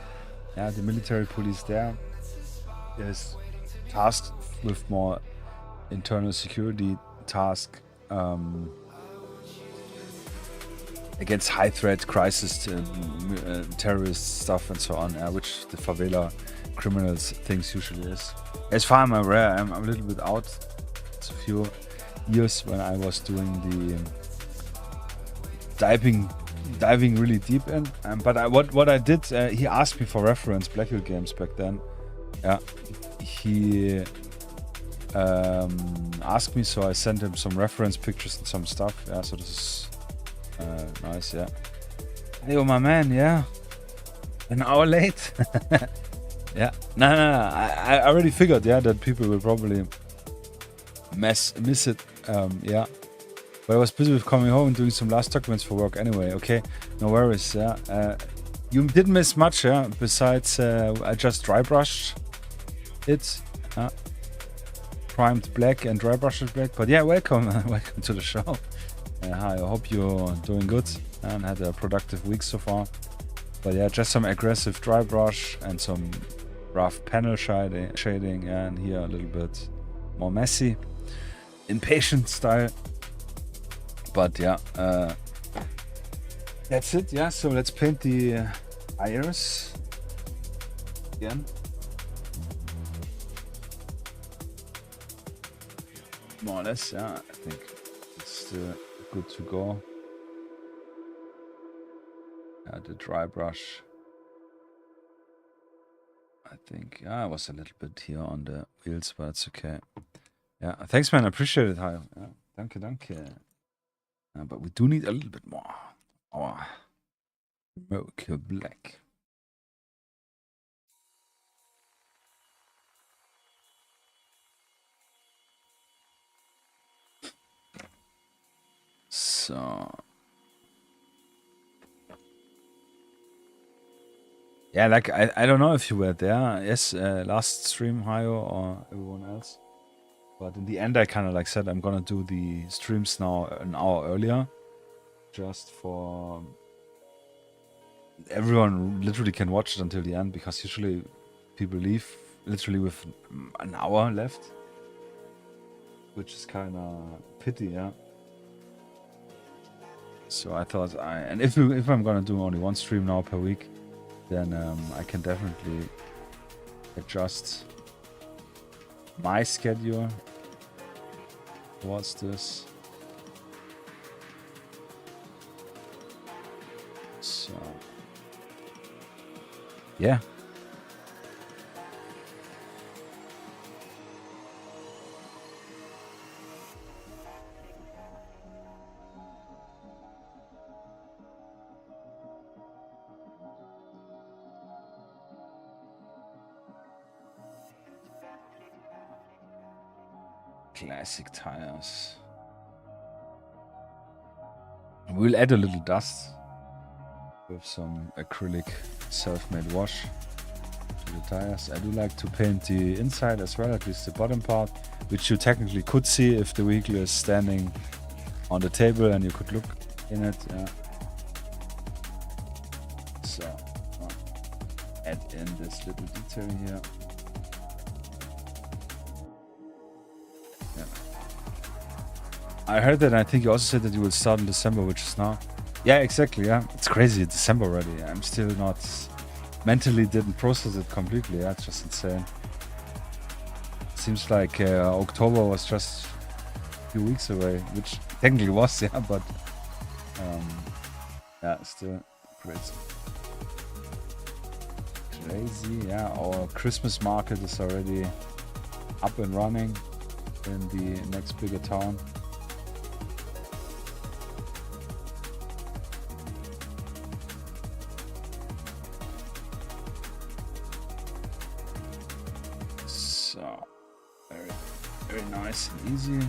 Yeah, the military police there is tasked with more internal security task against high threat, crisis, terrorist stuff and so on, which the Favela criminals things usually is. As far as I'm aware, I'm a little bit out. It's a few years when I was doing the diving really deep in. But what I did, he asked me for reference Black Hill Games back then. Yeah, he asked me, so I sent him some reference pictures and some stuff. Yeah, so this is nice. Yeah. Hey, oh my man. Yeah, an hour late. Yeah. No. I already figured. Yeah, that people will probably miss it. Yeah. But I was busy with coming home and doing some last documents for work anyway. Okay, no worries. Yeah, you didn't miss much. Yeah, besides I just dry brushed it, primed black and dry brushed black. But yeah, welcome, welcome to the show. Hi, I hope you're doing good and had a productive week so far. But yeah, just some aggressive dry brush and some rough panel shading, and here a little bit more messy, impatient style. But yeah, that's it. Yeah, so let's paint the iris again. More or less, yeah, I think it's good to go. Yeah, the dry brush. I think, yeah, I was a little bit here on the wheels, but it's okay. Yeah, thanks, man. I appreciate it, Hayo. Yeah, danke. But we do need a little bit more. Mocha black. So yeah, like I don't know if you were there. Yes, last stream, Hayo, or everyone else. But in the end, I kind of like said I'm gonna do the streams now an hour earlier, just for everyone literally can watch it until the end, because usually people leave literally with an hour left, which is kind of pity, yeah. So I thought if I'm gonna do only one stream now per week, then I can definitely adjust my schedule towards this. So yeah. Classic tires. We'll add a little dust with some acrylic self-made wash to the tires. I do like to paint the inside as well, at least the bottom part, which you technically could see if the vehicle is standing on the table and you could look in it. Yeah. So add in this little detail here. I heard that. I think you also said that you will start in December, which is now. Yeah, exactly. Yeah, it's crazy. It's December already. I'm still not mentally didn't process it completely. Yeah, it's just insane. Seems like October was just a few weeks away, which technically was, yeah, but yeah, still crazy. Crazy. Yeah, our Christmas market is already up and running in the next bigger town. Nice and easy.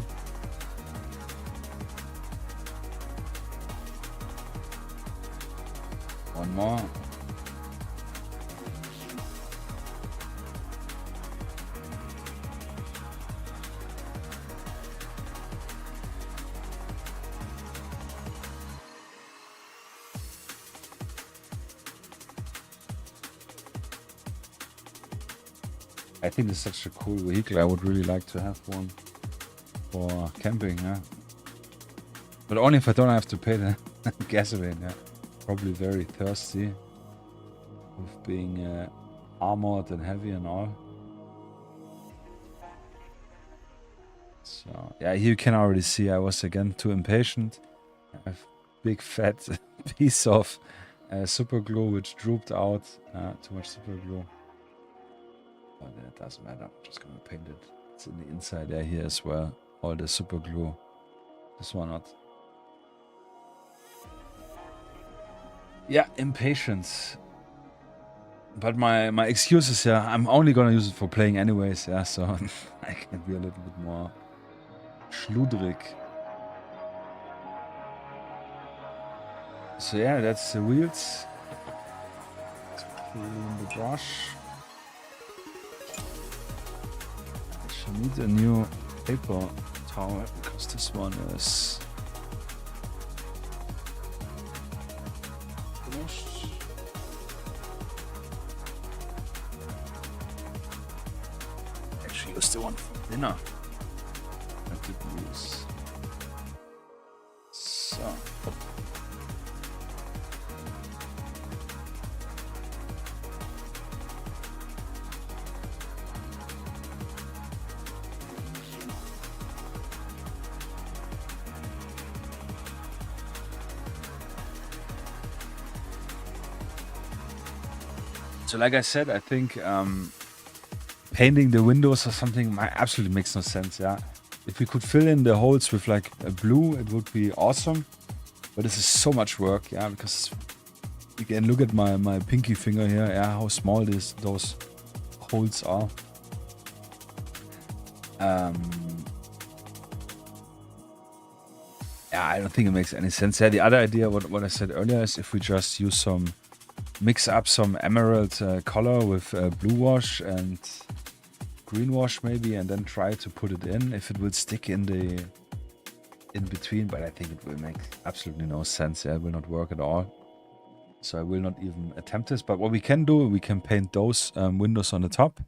One more. I think it's such a cool vehicle. I would really like to have one for camping, yeah. But only if I don't have to pay the gasoline, yeah. Probably very thirsty with being armored and heavy and all. So yeah, here you can already see I was again too impatient. I have big fat piece of super glue which drooped out. Too much super glue. But it doesn't matter. I'm just gonna paint it. It's in the inside there here as well. All the super glue. This one not. Yeah, impatience. But my excuse is, yeah, I'm only gonna use it for playing anyways, yeah, so I can be a little bit more schludrig. So yeah, that's the wheels. Let's clean the brush. I shall need a new paper towel because this one is finished. Actually, use the one for dinner. I didn't use. So. So like I said, I think painting the windows or something absolutely makes no sense, yeah. If we could fill in the holes with like a blue, it would be awesome. But this is so much work, yeah, because You can look at my pinky finger here, yeah, how small those holes are. Yeah, I don't think it makes any sense. Yeah, the other idea, what I said earlier, is if we just use mix up some emerald color with blue wash and green wash maybe, and then try to put it in. If it will stick in between, but I think it will make absolutely no sense. Yeah, it will not work at all. So I will not even attempt this. But what we can do, we can paint those windows on the top,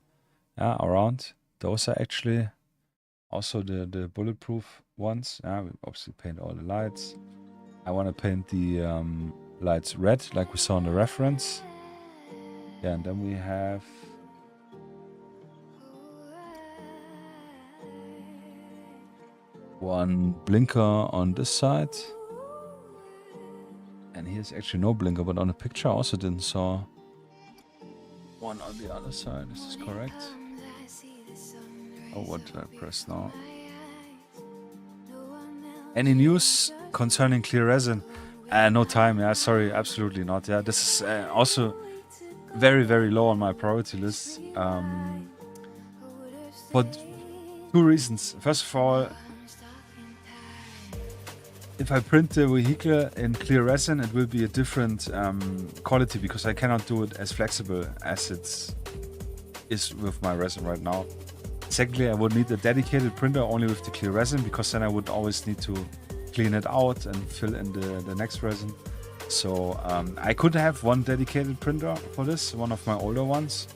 yeah, around. Those are actually also the bulletproof ones. Yeah, we obviously paint all the lights. I want to paint the lights red, like we saw in the reference. Yeah, and then we have one blinker on this side. And here's actually no blinker, but on the picture I also didn't saw one on the other side. Is this correct? Oh, what did I press now? Any news concerning clear resin? No time. Yeah, sorry, absolutely not. Yeah, this is also very, very low on my priority list. For 2 reasons. First of all, if I print the vehicle in clear resin, it will be a different quality because I cannot do it as flexible as it is with my resin right now. Secondly, I would need a dedicated printer only with the clear resin, because then I would always need to clean it out and fill in the next resin. So I could have one dedicated printer for this, one of my older ones.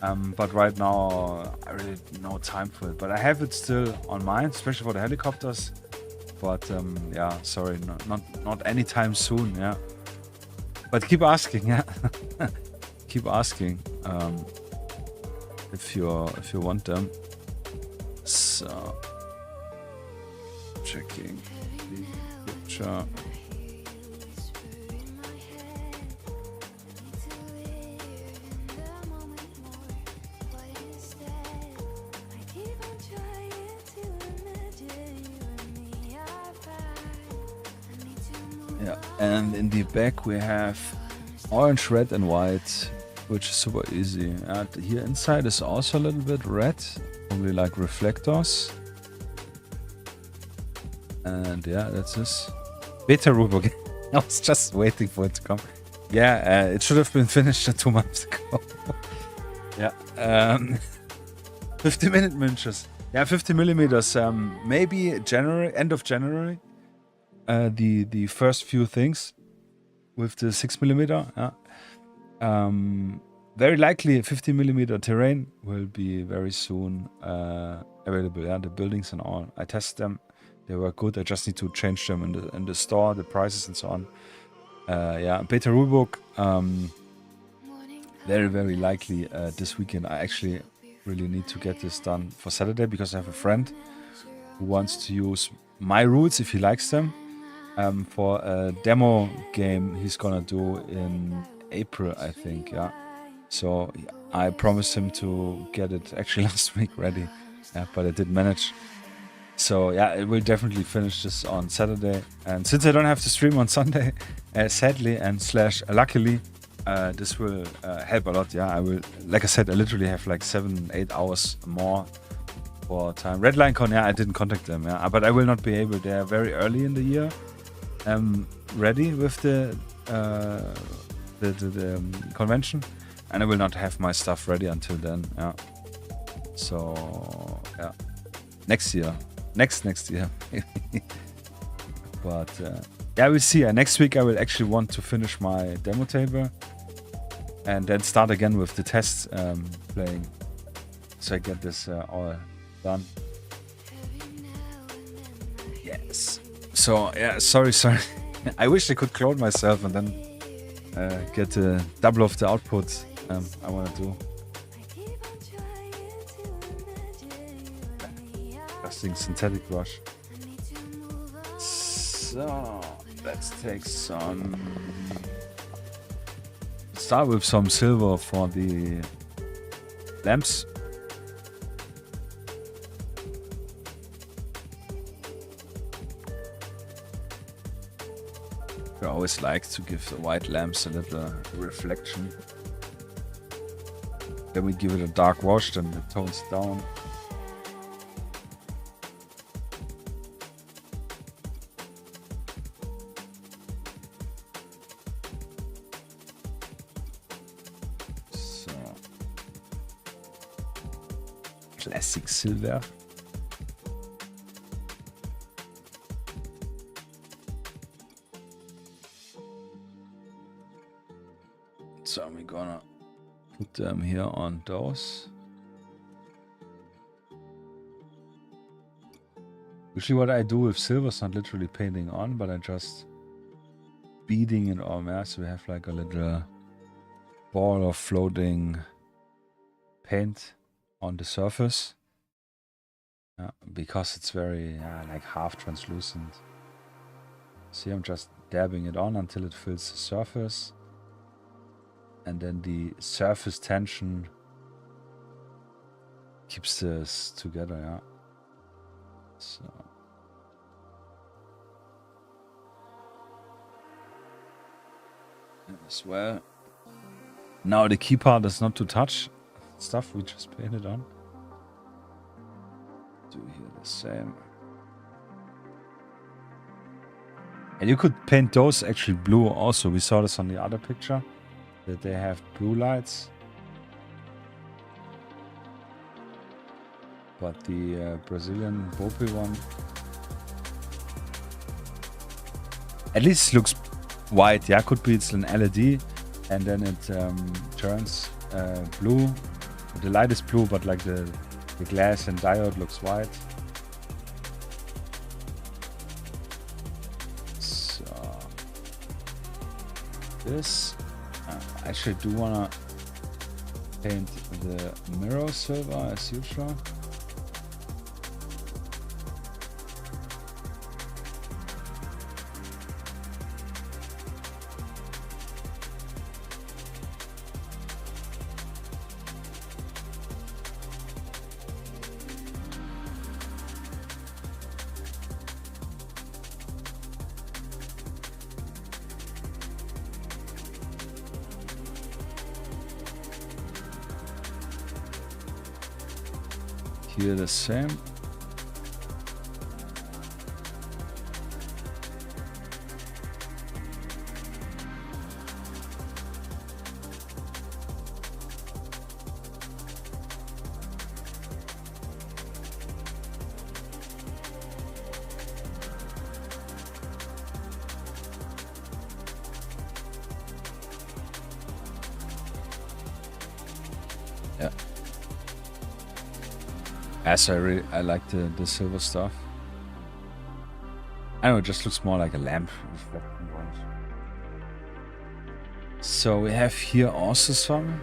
But right now I really have no time for it. But I have it still on mind, especially for the helicopters. But yeah, sorry, not anytime soon. Yeah, but keep asking. Yeah, keep asking if you want them. So checking the picture. Yeah, and in the back we have orange, red and white, which is super easy. And here inside is also a little bit red, probably like reflectors. And yeah, that's this. Beta rulebook. I was just waiting for it to come. Yeah, it should have been finished 2 months ago. Yeah, 50-minute miniatures. Yeah, 50 millimeters. Maybe January, end of January. The first few things with the 6mm. Yeah. Very likely 50mm terrain will be very soon available. Yeah, the buildings and all. I tested them; they were good. I just need to change them in the store, the prices and so on. Yeah, beta rulebook. Very likely this weekend. I actually really need to get this done for Saturday, because I have a friend who wants to use my rules if he likes them. For a demo game he's gonna do in April, I think. Yeah, so I promised him to get it actually last week ready, yeah, but I didn't manage. So yeah, it will definitely finish this on Saturday. And since I don't have to stream on Sunday, sadly and / luckily, this will help a lot. Yeah, I will, like I said, I literally have like 7-8 hours more for time. Redline.con, yeah, I didn't contact them, yeah, but I will not be able. They are very early in the year. Ready with the convention, and I will not have my stuff ready until then. Yeah. So yeah, next year, next year. But yeah, we'll see. Next week I will actually want to finish my demo table, and then start again with the test playing, so I get this all done. Yes. So yeah, sorry. I wish I could clone myself and then get double of the output I want to do. Casting synthetic brush. So let's take some. Start with some silver for the lamps. I always like to give the white lamps a little reflection. Then we give it a dark wash, then it tones down. So. Classic silver. So we're gonna put them here on those. Usually what I do with silver is not literally painting on, but I just beading it on there, so we have like a little ball of floating paint on the surface. Because it's very like half translucent. See, I'm just dabbing it on until it fills the surface. And then the surface tension keeps this together, yeah. So. And as well. Now the key part is not to touch stuff we just painted on. Do here the same. And you could paint those actually blue also. We saw this on the other picture. That they have blue lights, but the Brazilian Bope one at least looks white. Yeah, could be it's an LED, and then it turns blue. The light is blue, but like the glass and diode looks white. So this. I actually do wanna paint the mirror silver as usual. Here the same. Yeah. As I like the silver stuff. I know it just looks more like a lamp reflecting ones. So we have here also some,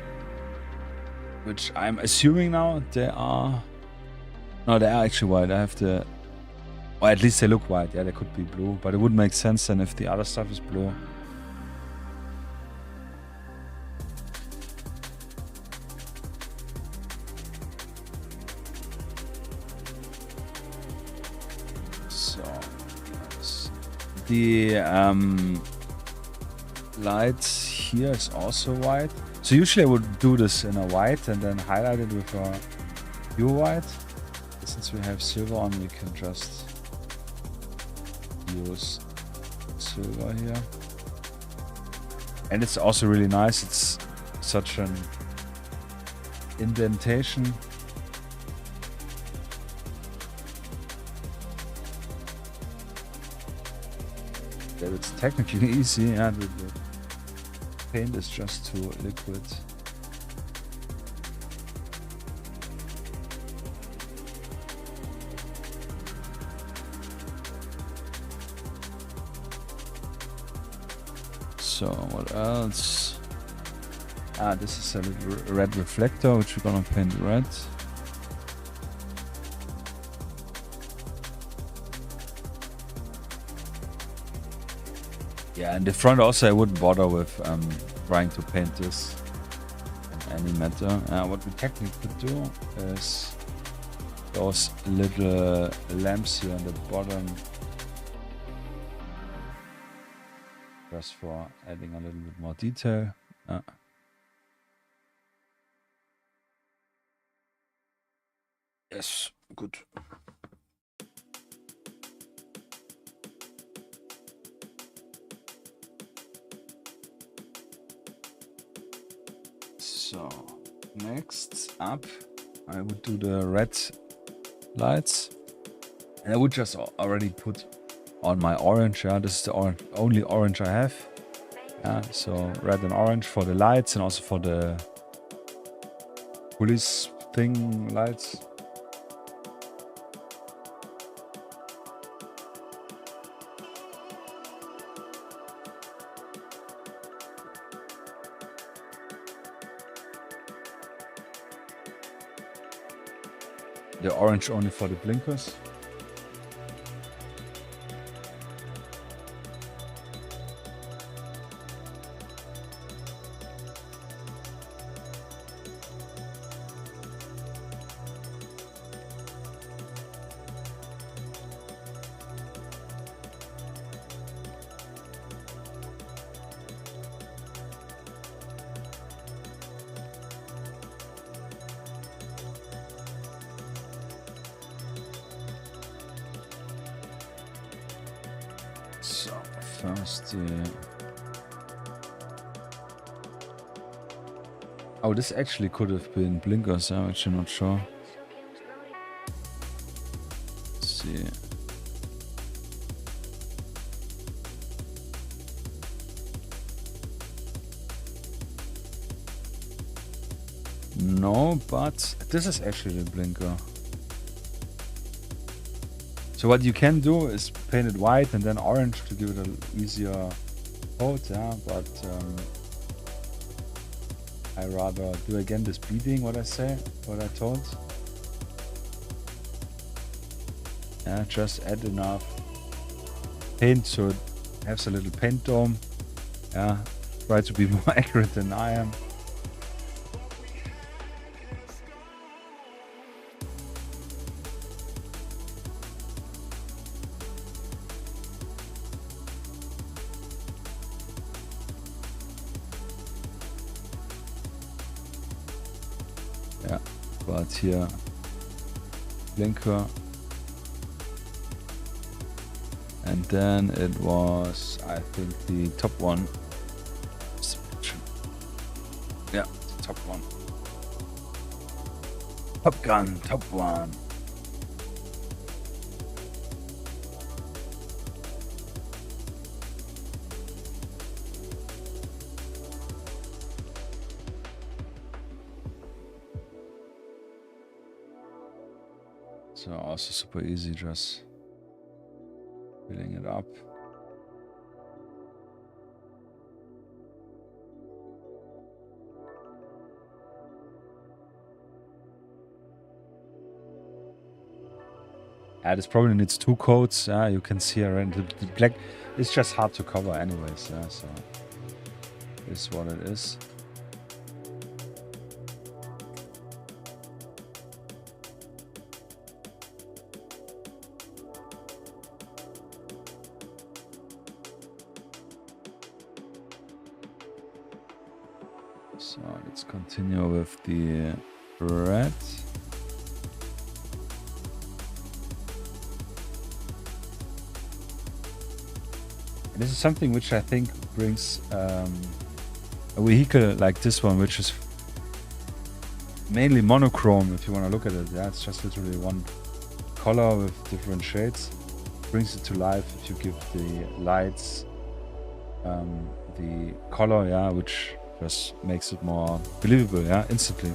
which I'm assuming now they are. No, they are actually white. I have the, or at least they look white. Yeah, they could be blue, but it would make sense then if the other stuff is blue. The light here is also white. So usually I would do this in a white and then highlight it with a pure white. Since we have silver on, we can just use silver here. And it's also really nice. It's such an indentation. That it's technically easy, and the paint is just too liquid. So what else? This is a little red reflector, which we're gonna paint red. Yeah, and the front also I wouldn't bother with trying to paint this in any matter. What we technically could do is those little lamps here on the bottom. just for adding a little bit more detail. Yes, good. So, next up, I would do the red lights. And I would just already put on my orange. Yeah, this is the only orange I have. Yeah, so red and orange for the lights and also for the police thing lights. The orange only for the blinkers. So first, oh, this actually could have been blinkers. I'm actually not sure. Let's see. No, but this is actually the blinker. So what you can do is paint it white and then orange to give it an easier coat, yeah, but I rather do again this bleeding, what I told. Yeah, just add enough paint so it has a little paint dome. Yeah, try to be more accurate than I am. Yeah, but here blinker, and then it was, I think, the top one. Yeah, the top one. Top gun, top one. So also super easy, just filling it up. Yeah, this probably needs 2 coats. Yeah, you can see around the black. It's just hard to cover anyways. Yeah, so this is what it is. So let's continue with the red. And this is something which I think brings a vehicle like this one, which is mainly monochrome if you want to look at it. Yeah, it's just literally one color with different shades. Brings it to life if you give the lights the color, yeah, which just makes it more believable, yeah, instantly.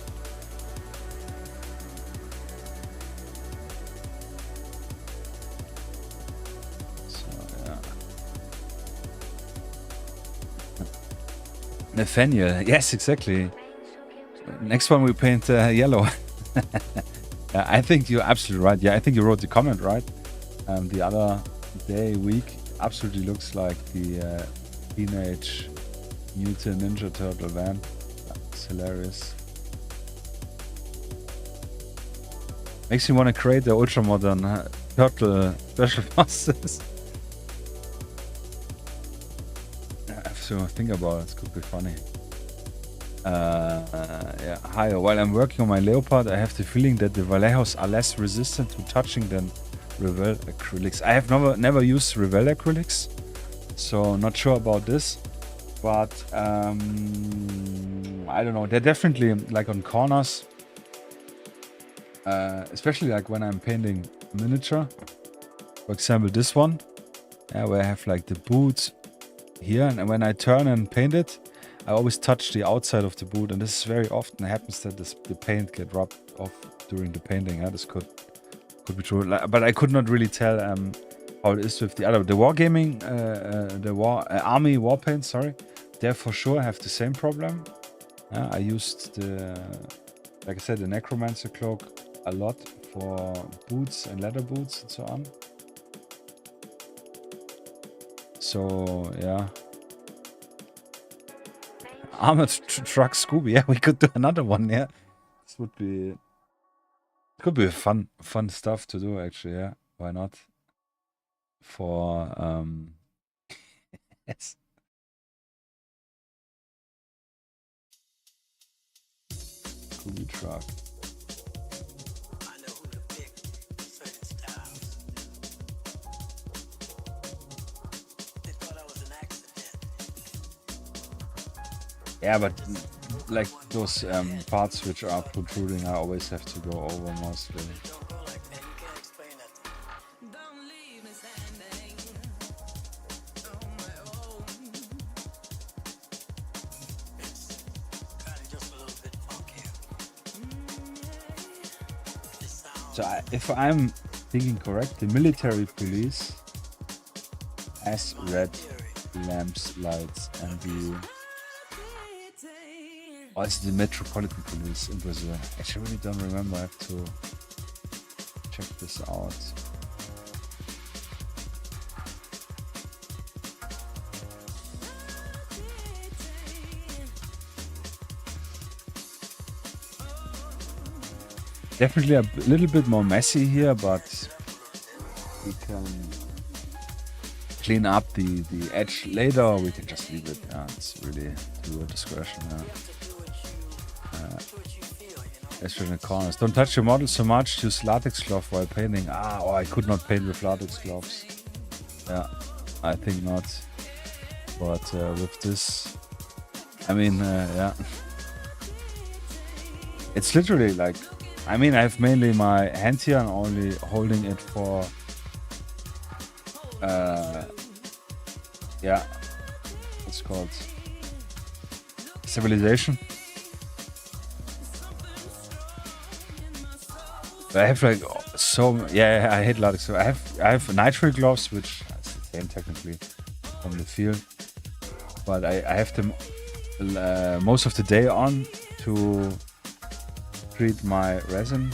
So, yeah. Nathaniel, yes, exactly. Next one we paint yellow. Yeah, I think you're absolutely right. Yeah, I think you wrote the comment right. The other week, absolutely looks like the Teenage Mutant Ninja Turtle van. It's hilarious. Makes me want to create the Ultramodern turtle special forces. to think about it. It could be funny. Yeah. Hi. While I'm working on my Leopard, I have the feeling that the Vallejos are less resistant to touching than Revell acrylics. I have never used Revell acrylics, so not sure about this. But I don't know. They're definitely like on corners, especially like when I'm painting miniature. For example, this one, where I have like the boots here, and when I turn and paint it, I always touch the outside of the boot, and this is very often happens that the paint get rubbed off during the painting. This could be true, but I could not really tell how it is with the other. The Wargaming, the Army war paint, sorry, they for sure have the same problem. I used like I said, the Necromancer cloak a lot for boots and leather boots and so on. So yeah. Armored truck Scooby, yeah, we could do another one, yeah. This could be fun stuff to do actually, yeah. Why not? For yes. Scooby truck. Yeah, but like those parts which are protruding, I always have to go over mostly. So if I'm thinking correct, the military police has red lamps, lights, and the it's the Metropolitan Police in Brazil. Actually, I really don't remember. I have to check this out. Definitely a little bit more messy here, but we can clean up the edge later, or we can just leave it. It's really to your discretion. Especially in the corners. Don't touch your model so much. Use latex glove while painting. I could not paint with latex gloves. Yeah, I think not. But with this, I mean, yeah. It's literally like, I mean, I have mainly my hand here and only holding it for, yeah, what's it called? Stabilization. I have like yeah, I hate latex. So I have nitrile gloves, which is the same technically from the field, but I have them most of the day on to treat my resin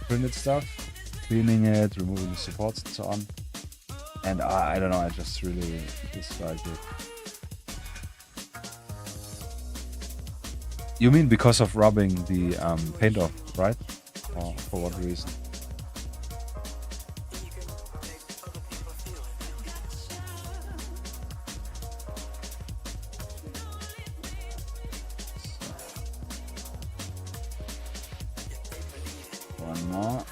printed stuff, cleaning it, removing the supports and so on. And I don't know, I just really dislike it. You mean because of rubbing the paint off, right? Or for what reason? One more.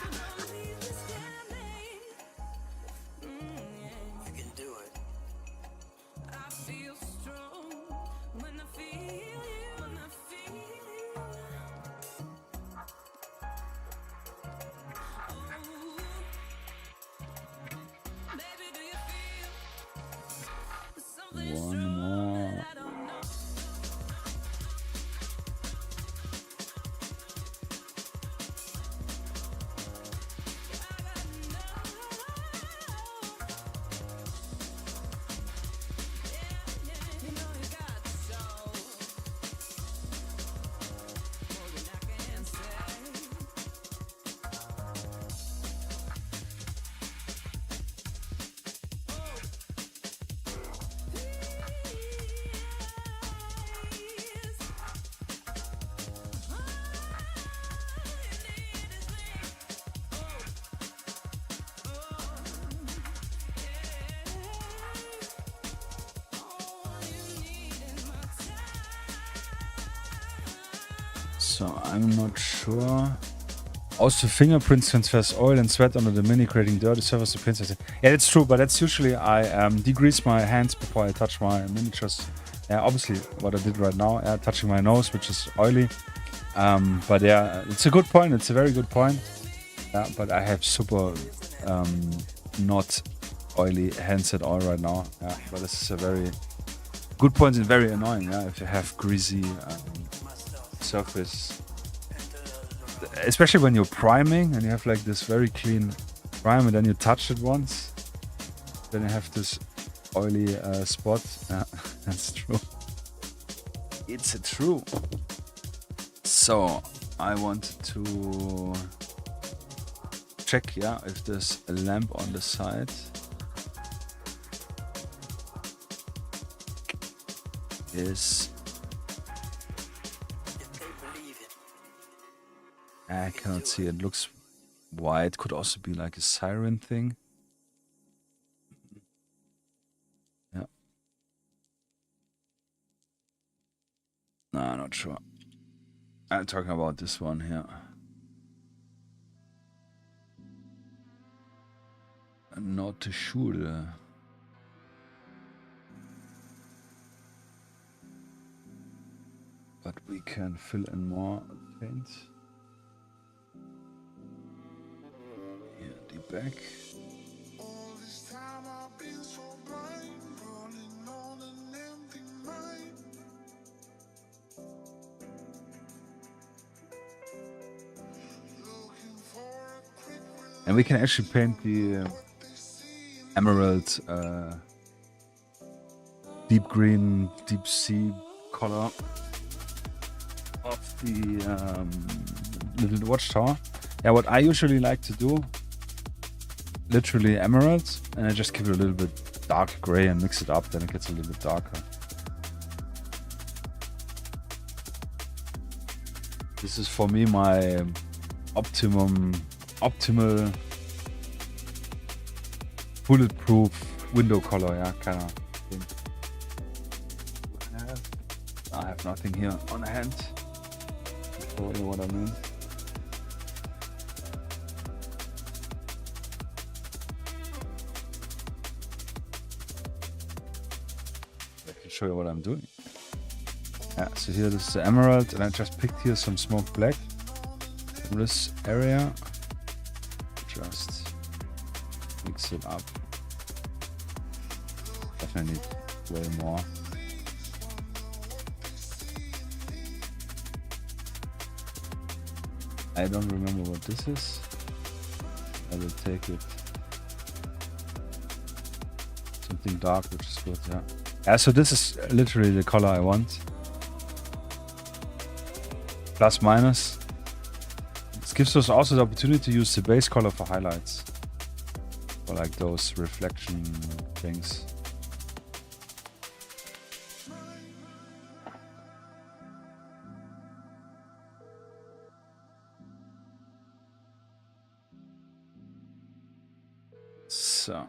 So I'm not sure. Also, fingerprints transfers oil and sweat onto the mini, creating dirty surface to pins. Yeah, that's true, but that's usually I degrease my hands before I touch my miniatures. Yeah, obviously what I did right now, touching my nose, which is oily. But yeah, it's a good point. It's a very good point. Yeah, but I have super not oily hands at all right now. Yeah, but this is a very good point and very annoying. Yeah, if you have greasy surface. Especially when you're priming and you have like this very clean prime and then you touch it once, then you have this oily spot. Yeah, that's true. It's true. So I wanted to check, yeah, if there's a lamp on the side. Is I cannot see. It looks white. Could also be like a siren thing. Yeah. No, I'm not sure. I'm talking about this one here. Not sure. But we can fill in more paint. Back. And we can actually paint the emerald deep green, deep sea color of the little watchtower. Yeah, what I usually like to do, literally emeralds, and I just give it a little bit dark gray and mix it up, then it gets a little bit darker. This is for me my optimal bulletproof window color, yeah, kind of thing. I have nothing here on hand. Show you what I mean. Show you what I'm doing. Yeah, so here this is the emerald, and I just picked here some smoked black from this area. Just mix it up. Definitely need way more. I don't remember what this is. I will take it. Something dark, which is good, yeah. Yeah, so this is literally the color I want. Plus minus. This gives us also the opportunity to use the base color for highlights. Or like those reflection things. So.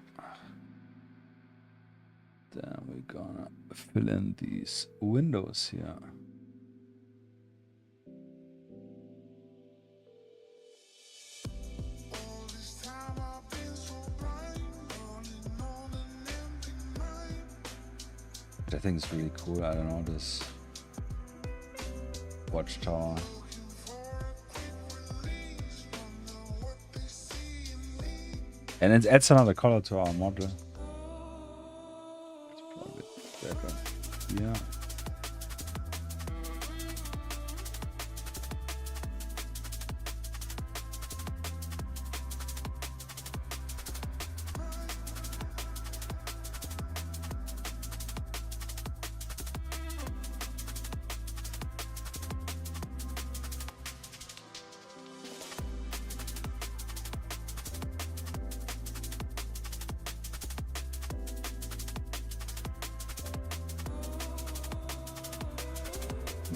Then we're gonna fill in these windows here. I think it's really cool. I don't know, this watchtower. And it adds another color to our model. Yeah.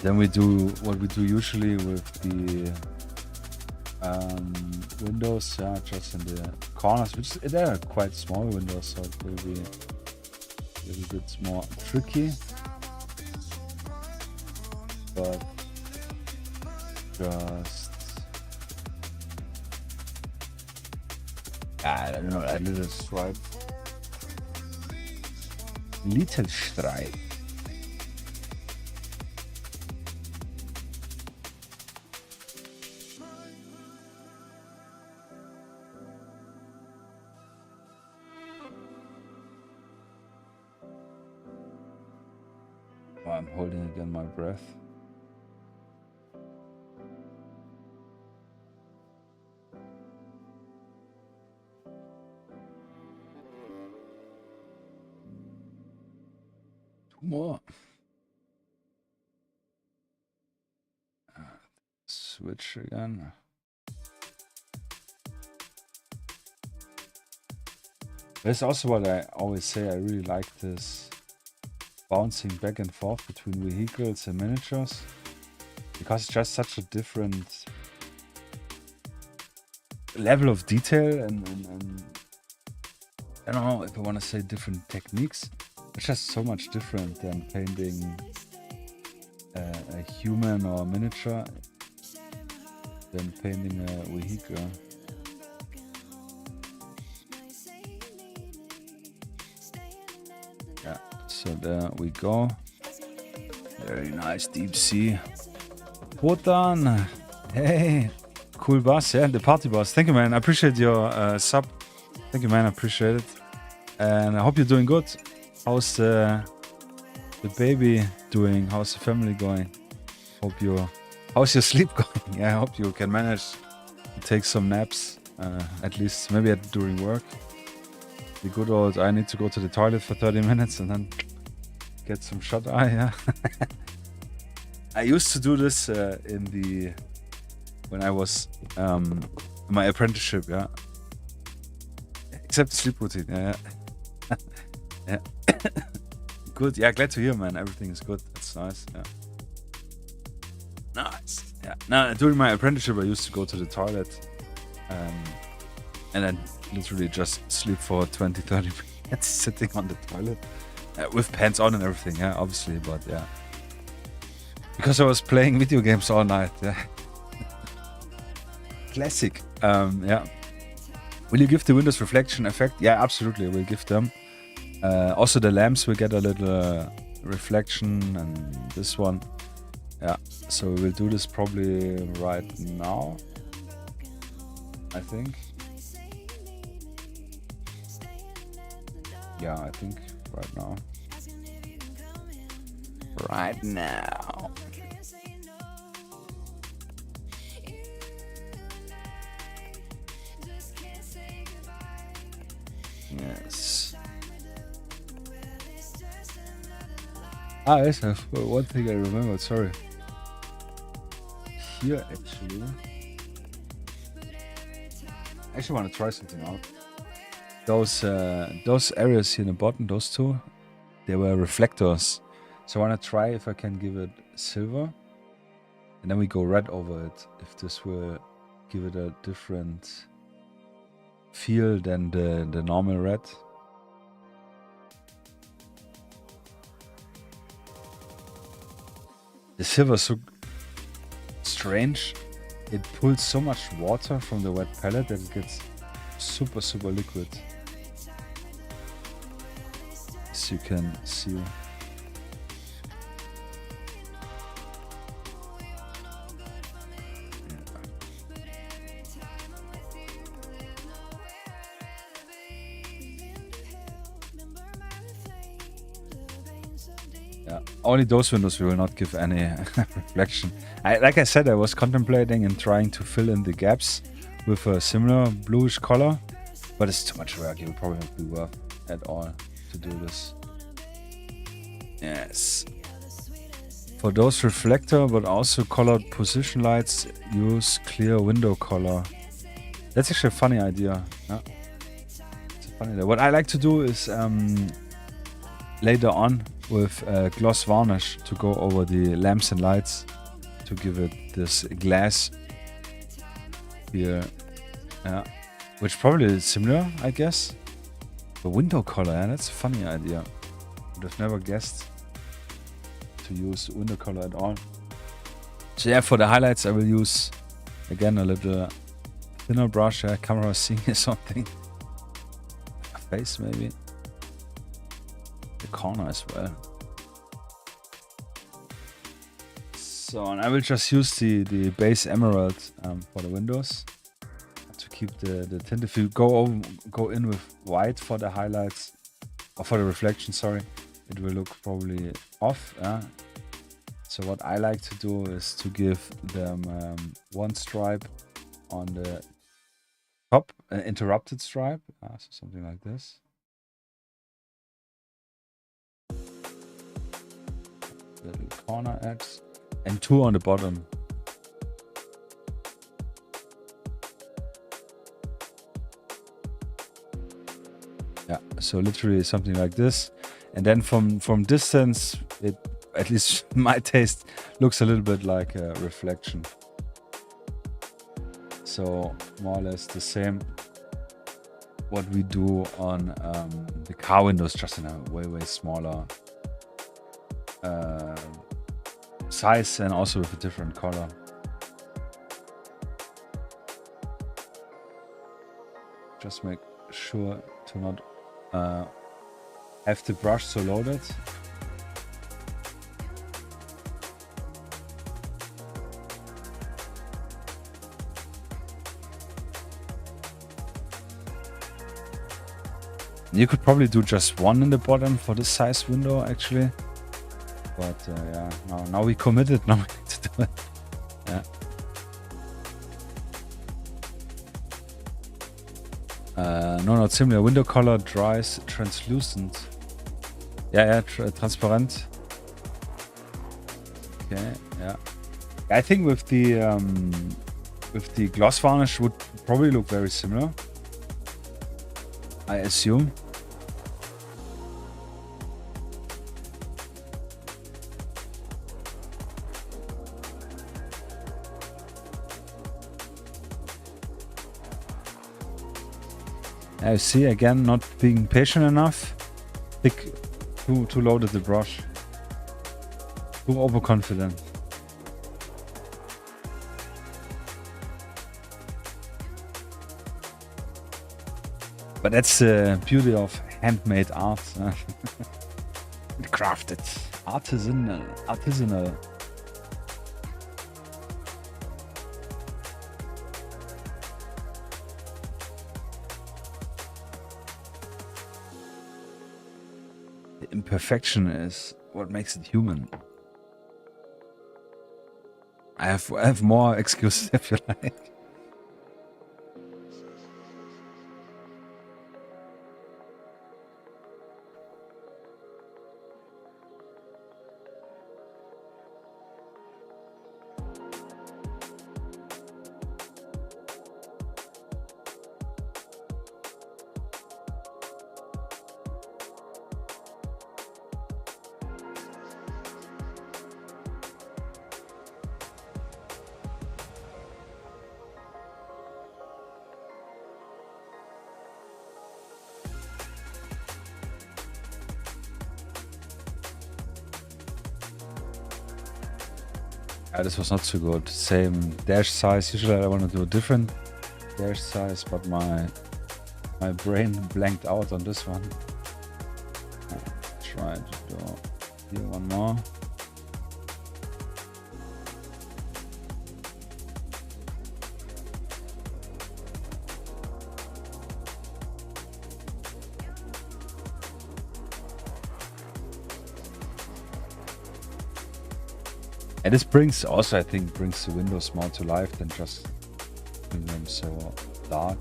Then we do what we do usually with the windows, yeah, just in the corners, which they're quite small windows, so it will be a little bit more tricky. But just I don't know, a little stripe. Little stripe. Oh, I'm holding again my breath. More. Switch again. That's also what I always say. I really like this bouncing back and forth between vehicles and miniatures, because it's just such a different level of detail and I don't know if I want to say different techniques. It's just so much different than painting a human or a miniature than painting a vehicle. Yeah, so there we go. Very nice deep sea. Wotan, hey, cool boss, yeah, the party boss. Thank you, man. I appreciate your sub. Thank you, man. I appreciate it, and I hope you're doing good. How's the baby doing? How's the family going? How's your sleep going? Yeah, I hope you can manage to take some naps, at least maybe during work. The good old, I need to go to the toilet for 30 minutes and then get some shut eye, yeah. I used to do this when I was in my apprenticeship, yeah. Except the sleep routine, yeah. Yeah. Good, yeah, glad to hear, man. Everything is good. That's nice, yeah. Nice, yeah. Now, during my apprenticeship, I used to go to the toilet and then literally just sleep for 20-30 minutes sitting on the toilet with pants on and everything, yeah, obviously, but yeah. Because I was playing video games all night, yeah. Classic, yeah. Will you give the windows reflection effect? Yeah, absolutely, I will give them. Also the lamps will get a little reflection, and this one, yeah. So we will do this probably right now, I think. Yeah, I think right now. Right now. Yes. Yes, one thing I remembered, sorry. Here, actually. I actually want to try something out. Those areas here in the bottom, those two, they were reflectors. So I want to try if I can give it silver. And then we go red over it. If this will give it a different feel than the normal red. The silver is so strange. It pulls so much water from the wet palette that it gets super, super liquid. As you can see. Yeah, only those windows we will not give any reflection. Like I said, I was contemplating and trying to fill in the gaps with a similar bluish color, but it's too much work. It will probably not be worth at all to do this. Yes. For those reflector but also colored position lights, use clear window color. That's actually a funny idea. Yeah. It's a funny idea. What I like to do is later on with gloss varnish to go over the lamps and lights to give it this glass here, yeah, which probably is similar, I guess. The window color, yeah, that's a funny idea. Would have never guessed to use window color at all. So yeah, for the highlights I will use again a little thinner brush. Camera seeing something. A face maybe. The corner as well. So and I will just use the base emerald for the windows to keep the tint. If you go in with white for the highlights or for the reflection, sorry, it will look probably off. So what I like to do is to give them one stripe on the top, an interrupted stripe, so something like this. Little corner edge, and 2 on the bottom. Yeah, so literally something like this. And then from distance, it, at least my taste, looks a little bit like a reflection. So more or less the same what we do on the car windows, just in a way smaller size and also with a different color. Just make sure to not have the brush so loaded. You could probably do just one in the bottom for this size window actually, but yeah, now we committed, now we need to do it. Yeah. No, not similar. Window color dries translucent. Yeah, transparent. Okay, yeah. I think with the gloss varnish would probably look very similar, I assume. I see, again, not being patient enough. Too loaded the brush. Too overconfident. But that's the beauty of handmade art. Crafted. Artisanal. The imperfection is what makes it human. I have more excuses if you like. This was not so good. Same dash size. Usually I want to do a different dash size, but my brain blanked out on this one. Try to do here one more. And this brings also, I think, brings the windows more to life than just making them so dark.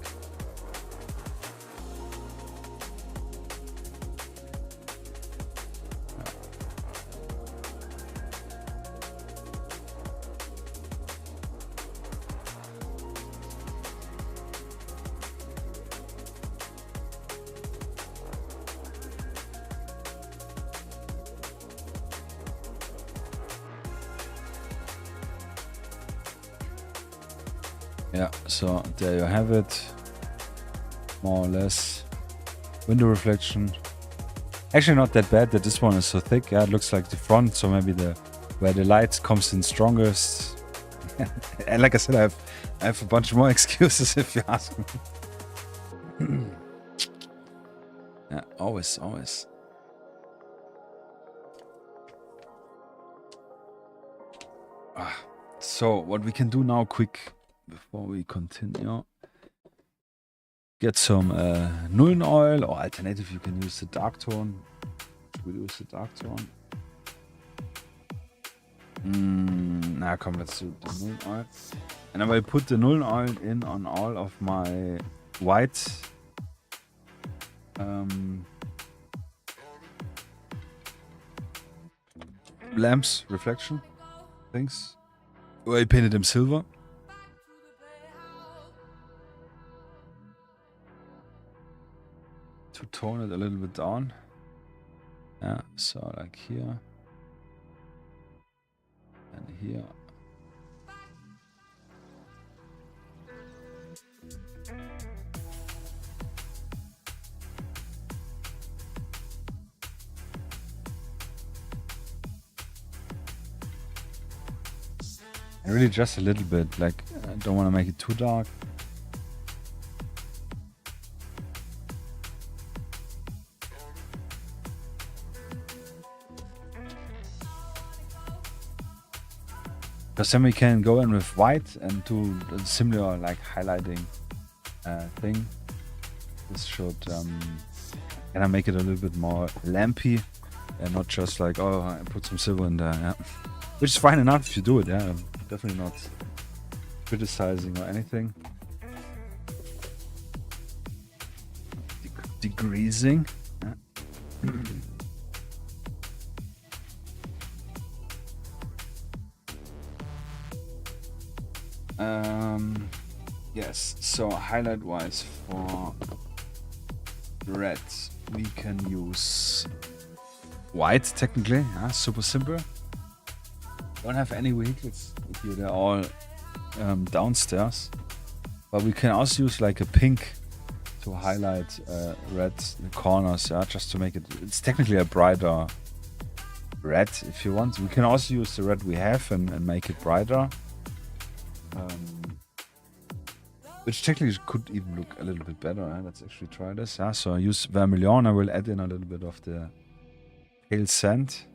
Yeah, so there you have it, more or less. Window reflection. Actually not that bad that this one is so thick. Yeah, it looks like the front, so maybe where the light comes in strongest And like I said, I have a bunch more excuses if you ask me. Yeah, always. So what we can do now, quick, before we continue, get some Nullen oil, or alternative, you can use the dark tone. We'll use the dark tone. Now come, let's do the Nullen oil. And I will put the Nullen oil in on all of my white lamps, reflection things. I painted them silver. To tone it a little bit down. Yeah, so like here. And here. And really just a little bit, like I don't want to make it too dark. Because then we can go in with white and do a similar like highlighting thing. This should and I make it a little bit more lampy and not just like, oh, I put some silver in there, yeah. Which is fine enough if you do it, yeah. I'm definitely not criticizing or anything. Degreasing. Yeah. Yes, so highlight wise for red we can use white technically, yeah, super simple. Don't have any vehicles here, they're all downstairs, but we can also use like a pink to highlight red the corners, yeah, just to make it's technically a brighter red if you want. We can also use the red we have and make it brighter. Which technically could even look a little bit better. Let's actually try this. Yeah, so I use vermilion. I will add in a little bit of the pale sand.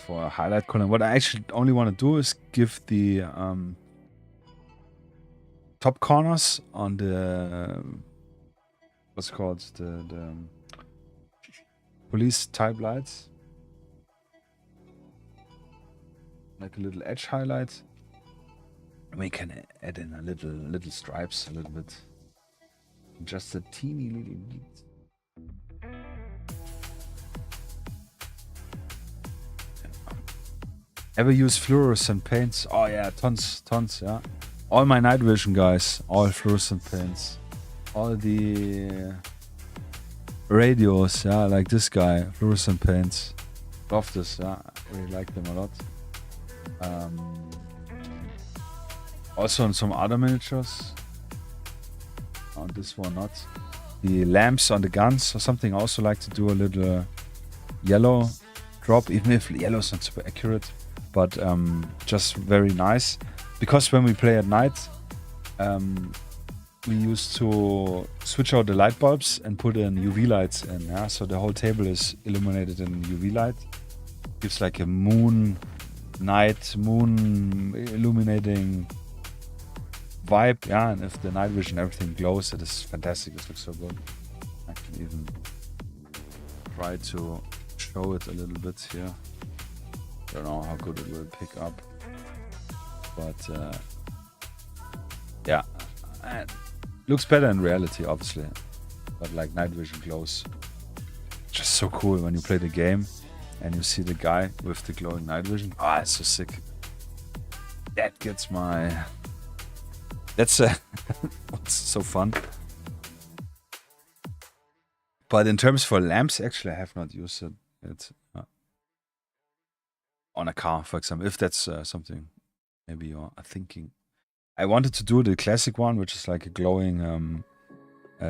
For a highlight color. What I actually only want to do is give the top corners on the what's called the police type lights, like a little edge highlight. We can add in a little stripes, a little bit, just a teeny little bit. Ever use fluorescent paints? Oh yeah, tons, yeah. All my night vision guys, all fluorescent paints. All the radios, yeah, like this guy, fluorescent paints. Love this, yeah, I really like them a lot. Also on some other miniatures. On this one not. The lamps on the guns or something, I also like to do a little yellow drop, even if yellow is not super accurate, but just very nice. Because when we play at night, we used to switch out the light bulbs and put in UV lights in, yeah? So the whole table is illuminated in UV light. Gives like a moon illuminating vibe, yeah, and if the night vision everything glows, it is fantastic. It looks so good. I can even try to show it a little bit here. I don't know how good it will pick up, but yeah, looks better in reality, obviously, but like night vision glows. Just so cool when you play the game and you see the guy with the glowing night vision. Ah, it's so sick. That gets my... That's what's so fun. But in terms for lamps, actually, I have not used it on a car, for example. If that's something maybe you're thinking. I wanted to do the classic one, which is like a glowing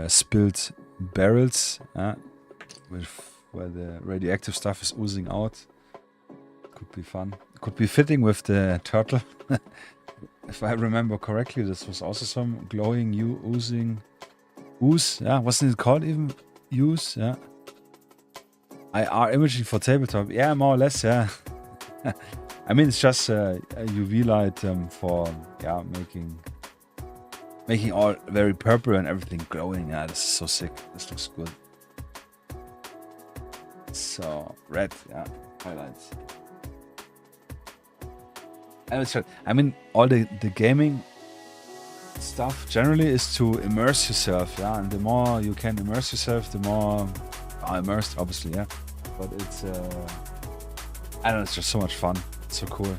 spilled barrels, where the radioactive stuff is oozing out. Could be fun. Could be fitting with the turtle. If I remember correctly, this was also some glowing, oozing ooze. Yeah, wasn't it called even ooze? Yeah. IR imaging for tabletop. Yeah, more or less. Yeah. I mean, it's just a UV light for making all very purple and everything glowing. Yeah, this is so sick. This looks good. So red, yeah, highlights. I mean, all the gaming stuff generally is to immerse yourself, yeah. And the more you can immerse yourself, the more immersed, obviously, yeah. But it's I don't know, it's just so much fun. It's so cool.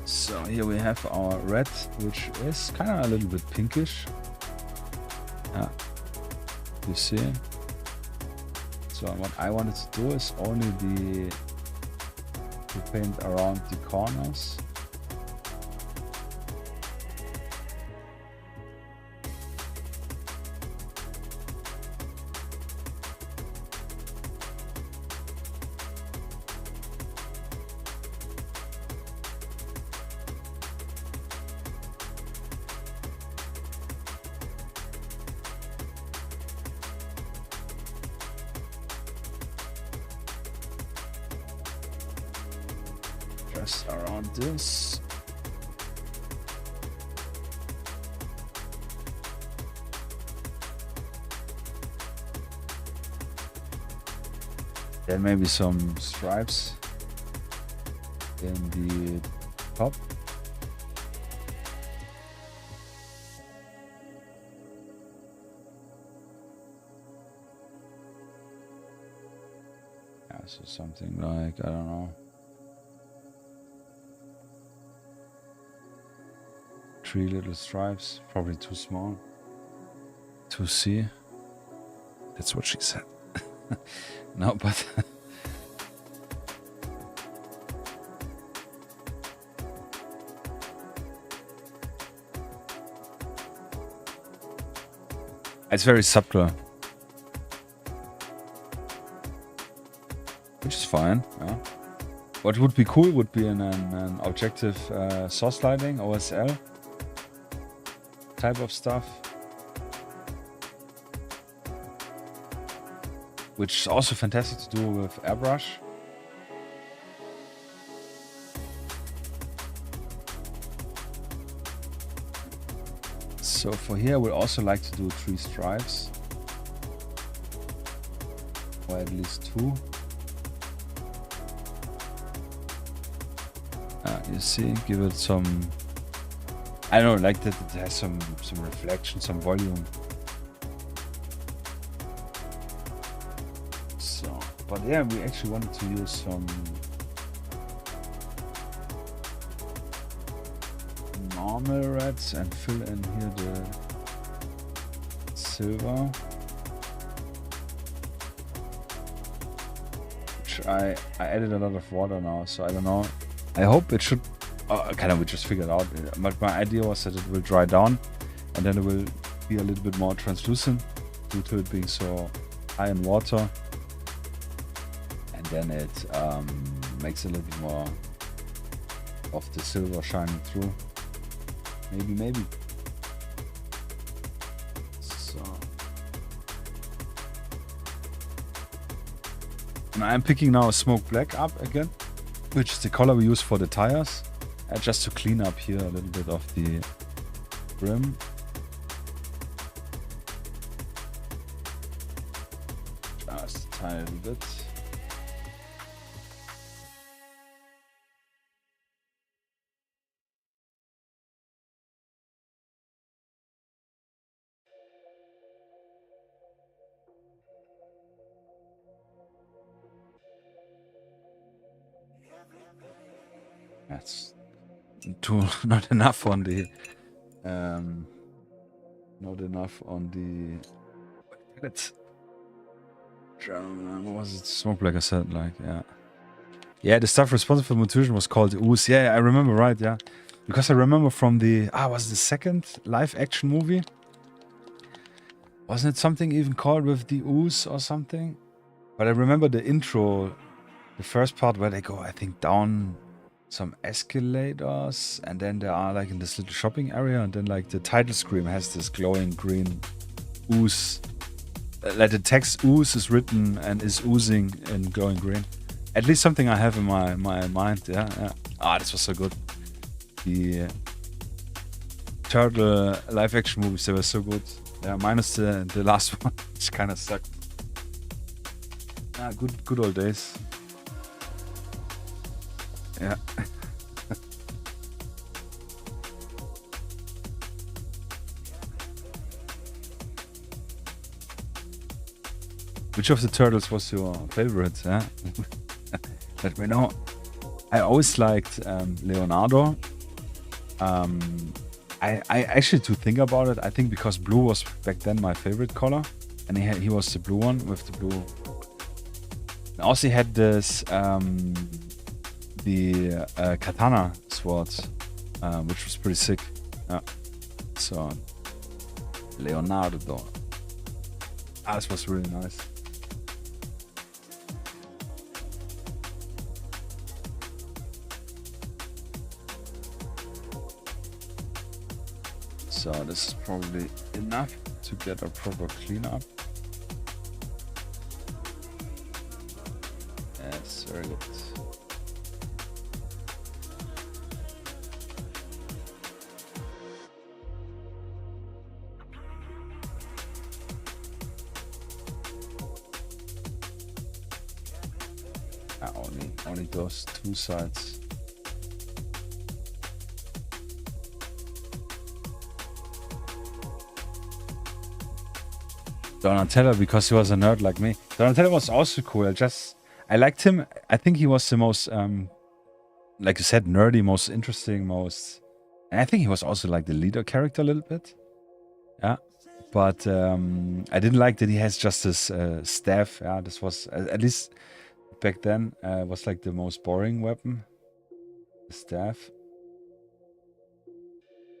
So here we have our red, which is kind of a little bit pinkish. Yeah, you see. So what I wanted to do is only to paint around the corners. Just around this. Then maybe some stripes in the top. Yeah, so something like, I don't know, 3 little stripes, probably too small to see. That's what she said. No, but it's very subtle, which is fine. Yeah. What would be cool would be an objective source lighting, OSL type of stuff, which is also fantastic to do with airbrush. So for here, I would also like to do 3 stripes, or at least 2. You see, give it some, I don't know, like that it has some reflection, some volume. So, but yeah, we actually wanted to use some normal reds and fill in here the silver, which I added a lot of water now, so I don't know. I hope it should, kind of we just figured out, but my idea was that it will dry down and then it will be a little bit more translucent due to it being so high in water, and then it makes a little bit more of the silver shining through. Maybe. So, and I'm picking now a smoke black up again, which is the color we use for the tires, just to clean up here a little bit of the brim. Just a tiny little bit. That's not enough on the pellets. What was it? Smoke, like I said, like, yeah. Yeah, the stuff responsible for mutation was called Ooze. Yeah, I remember, right, yeah. Because I remember from the, was it the second live action movie? Wasn't it something even called with the Ooze or something? But I remember the intro, the first part where they go, I think, down some escalators, and then they are like in this little shopping area, and then like the title screen has this glowing green ooze. Like the text ooze is written and is oozing in glowing green. At least something I have in my mind. Yeah, yeah. This was so good. The turtle live action movies, they were so good. Yeah, minus the last one, which kind of sucked. Good old days. Yeah. Which of the turtles was your favorite? Yeah? Let me know. I always liked Leonardo. I actually, to think about it, I think because blue was back then my favorite color, and he was the blue one with the blue. And also he had this the katana sword, which was pretty sick. Yeah. So Leonardo. This was really nice. So this is probably enough to get a proper cleanup. Yes, very good. Only those two sides. Donatello, because he was a nerd like me. Donatello was also cool. I liked him. I think he was the most, like you said, nerdy, most interesting, and I think he was also like the leader character a little bit. Yeah. But I didn't like that he has just this staff. Yeah, this was, at least back then, was like the most boring weapon. The staff.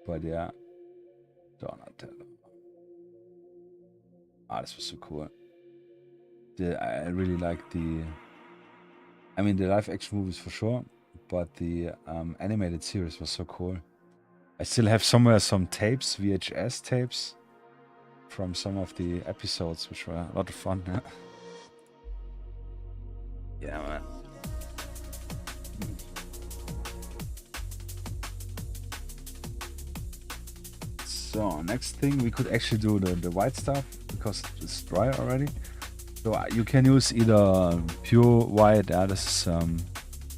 But yeah. Donatello. This was so cool. I really liked the live action movies for sure, but the animated series was so cool. I still have somewhere some tapes, VHS tapes, from some of the episodes, which were a lot of fun. Yeah, yeah, man. So next thing, we could actually do the white stuff because it's dry already. So you can use either pure white, this is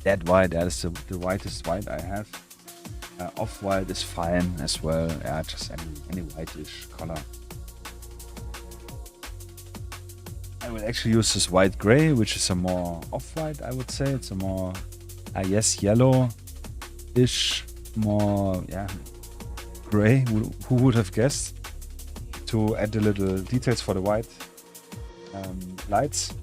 dead white, that is the whitest white I have. Off-white is fine as well, just any whitish color. I will actually use this white gray, which is a more off-white, I would say. It's a more, yes, yellow-ish, more, gray. Who would have guessed? To add the little details for the white lights.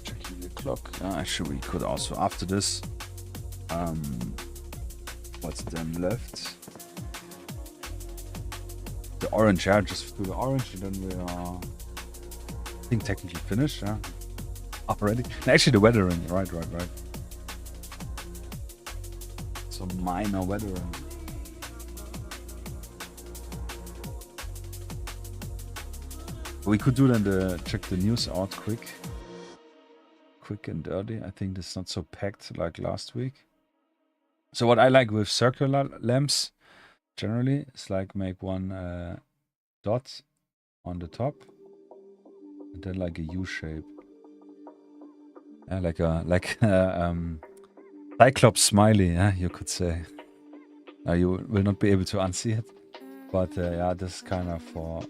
Checking the clock. Actually, we could also, after this, what's then left? The orange, just do the orange, and then we are, I think, technically finished, already. And actually, the weathering, right. Some minor weathering. We could do then check the news out quick and dirty. I think this is not so packed like last week. So what I like with circular lamps, generally, is like make one dot on the top, and then like a U shape. Like a Cyclops smiley, you could say. You will not be able to unsee it, but this is kind of for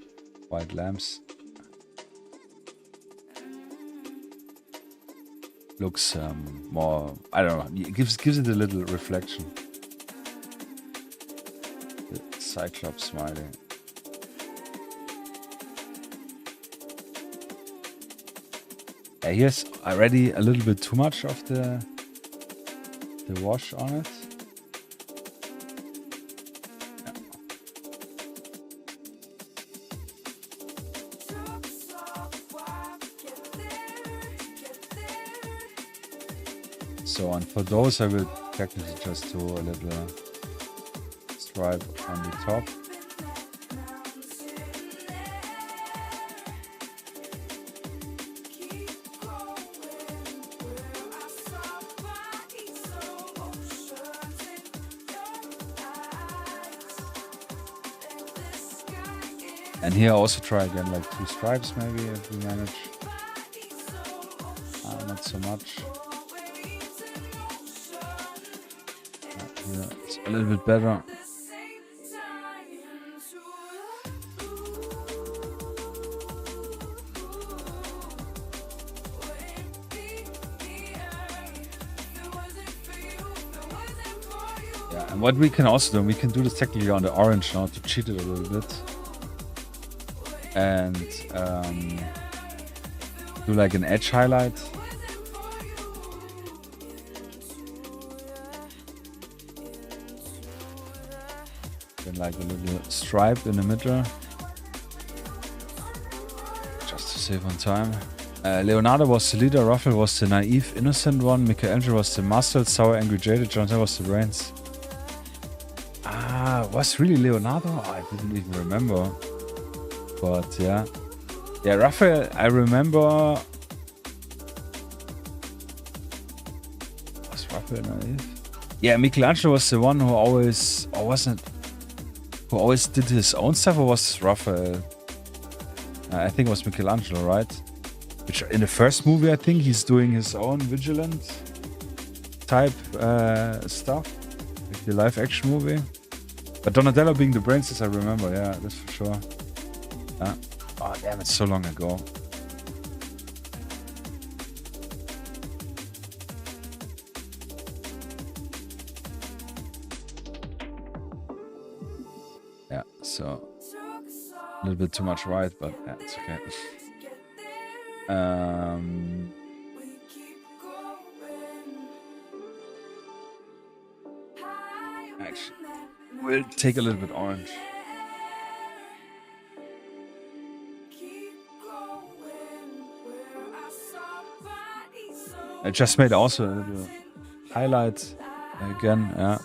white lamps. looks more, I don't know, it gives it a little reflection. The Cyclops smiling. Yeah, here's already a little bit too much of the wash on it. Yeah. So, and for those I will technically just do a little stripe on the top. And here also try again like 2 stripes maybe if we manage. Not so much. Here it's a little bit better. Yeah, and what we can also do, we can do this technically on the orange now to cheat it a little bit. And do like an edge highlight. Then like a little stripe in the middle. Just to save on time. Leonardo was the leader, Raphael was the naive, innocent one, Michelangelo was the muscle, sour, angry, jaded, Jonathan was the brains. Ah, was really Leonardo? Oh, I didn't even remember. But yeah. Yeah, Raphael, I remember. Was Raphael naive? Yeah, Michelangelo was the one who always, or wasn't, who always did his own stuff, or was Raphael? I think it was Michelangelo, right? Which in the first movie, I think he's doing his own vigilant type stuff. Like the live action movie. But Donatello being the brains, I remember, yeah, that's for sure. Oh damn, it's so long ago. Yeah, so a little bit too much white, but yeah, it's okay. Actually, we'll take a little bit orange. I just made also a little highlight again, yeah,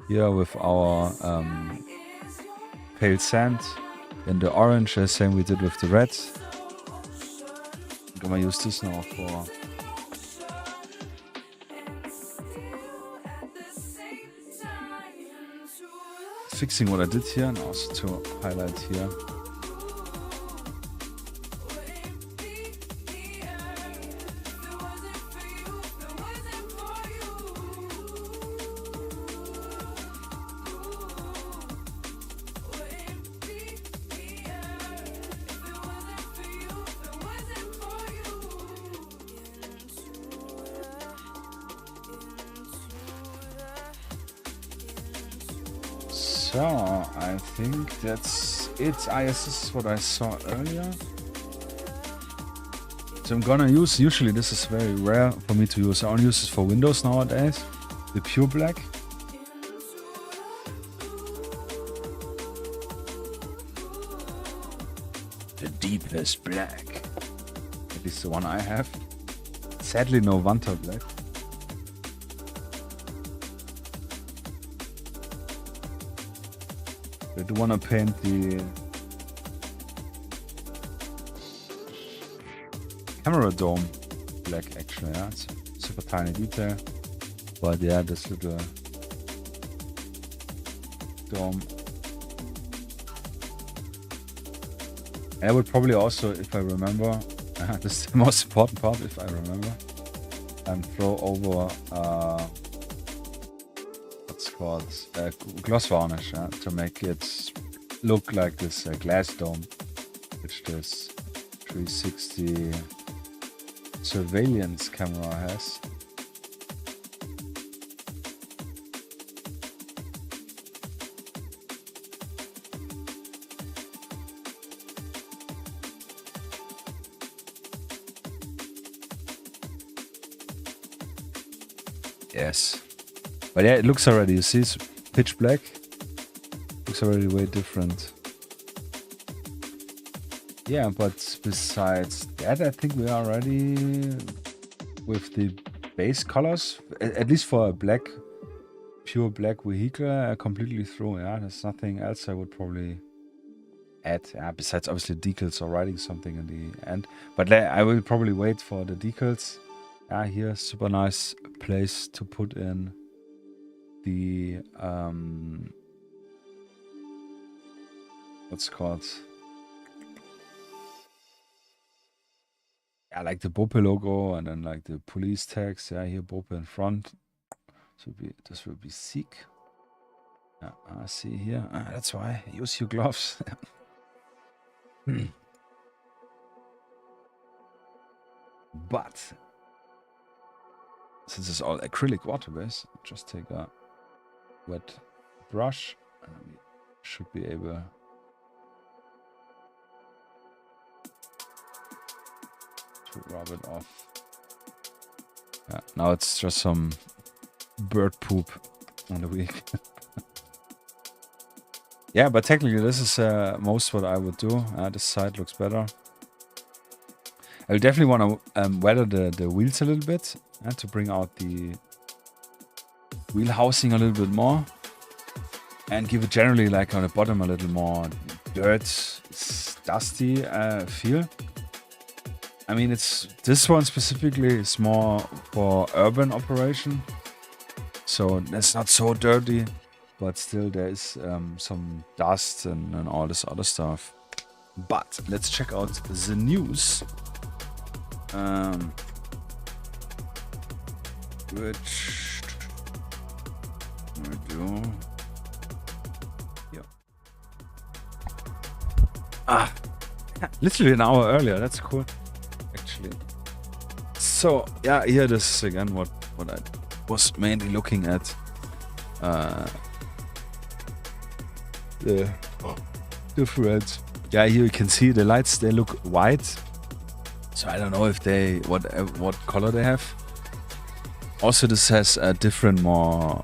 here with our pale sand in the orange, the same we did with the red. I'm gonna use this now for fixing what I did here and also to highlight here. So, I think that's it. This is what I saw earlier. So I'm gonna use, usually this is very rare for me to use. I only use this for Windows nowadays. The pure black. The deepest black. At least the one I have. Sadly no Vanta black. I do want to paint the camera dome black actually, yeah. It's a super tiny detail. But yeah, this little dome. I would probably also, if I remember, this is the most important part, if I remember, and throw over what's called gloss varnish, to make it look like this glass dome, which this 360 surveillance camera has. Yes. But yeah, it looks already, you see, it's pitch black. Looks already way different. Yeah, but besides that, I think we are ready with the base colors. At least for a black, pure black vehicle, completely through. Yeah, there's nothing else I would probably add. Besides, obviously, decals or writing something in the end. But I will probably wait for the decals. Yeah, here, super nice place to put in the what's it called? Yeah, like the Bope logo and then like the police tags. Yeah, here Bope in front. This will be sick. Yeah, I see here. That's why. Use your gloves. But since it's all acrylic water base, just take a wet brush and we should be able to rub it off. Yeah, now it's just some bird poop on the wig. Yeah, but technically this is most what I would do. This side looks better. I will definitely want to weather the wheels a little bit to bring out the wheel housing a little bit more and give it generally like on the bottom a little more dirt, dusty feel. I mean, this one specifically is more for urban operation, so it's not so dirty, but still there is some dust and all this other stuff. But let's check out the news. Which I do. Yeah. Literally an hour earlier. That's cool, actually. So yeah, here this is again what I was mainly looking at. The different. Yeah, here you can see the lights. They look white. So I don't know if they what color they have. Also, this has a different more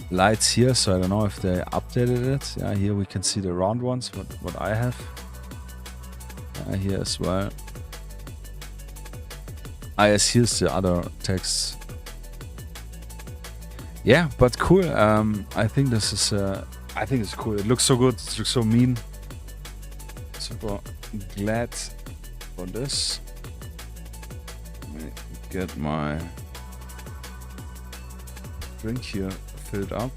lights here, so I don't know if they updated it. Yeah, here we can see the round ones, what I have. Here as well. Yes, here's the other text. Yeah, but cool. I think this is. I think it's cool. It looks so good. It looks so mean. Super glad for this. Let me get my drink here filled up.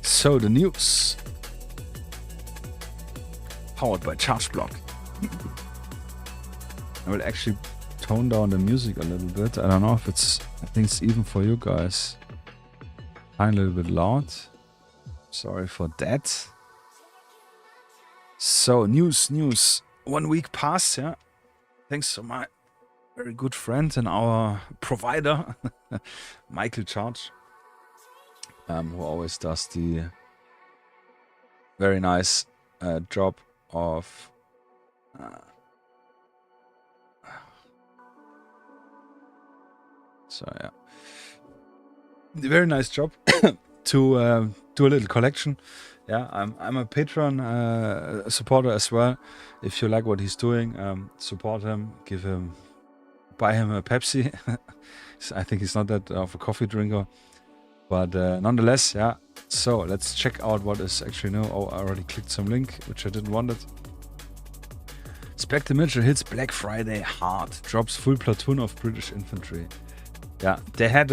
So the news, powered by Charge Block. I will actually tone down the music a little bit. I don't know if it's. I think it's even for you guys. I'm a little bit loud. Sorry for that. So news. 1 week passed, yeah. Thanks to my very good friend and our provider, Michael Charge, who always does the very nice job of so yeah, the very nice job to do a little collection. Yeah, I'm a Patreon supporter as well. If you like what he's doing, support him, buy him a Pepsi. I think he's not that of a coffee drinker, but nonetheless, yeah. So let's check out what is actually new. Oh, I already clicked some link, which I didn't want it. Spectre Mitchell hits Black Friday hard, drops full platoon of British infantry. Yeah, they had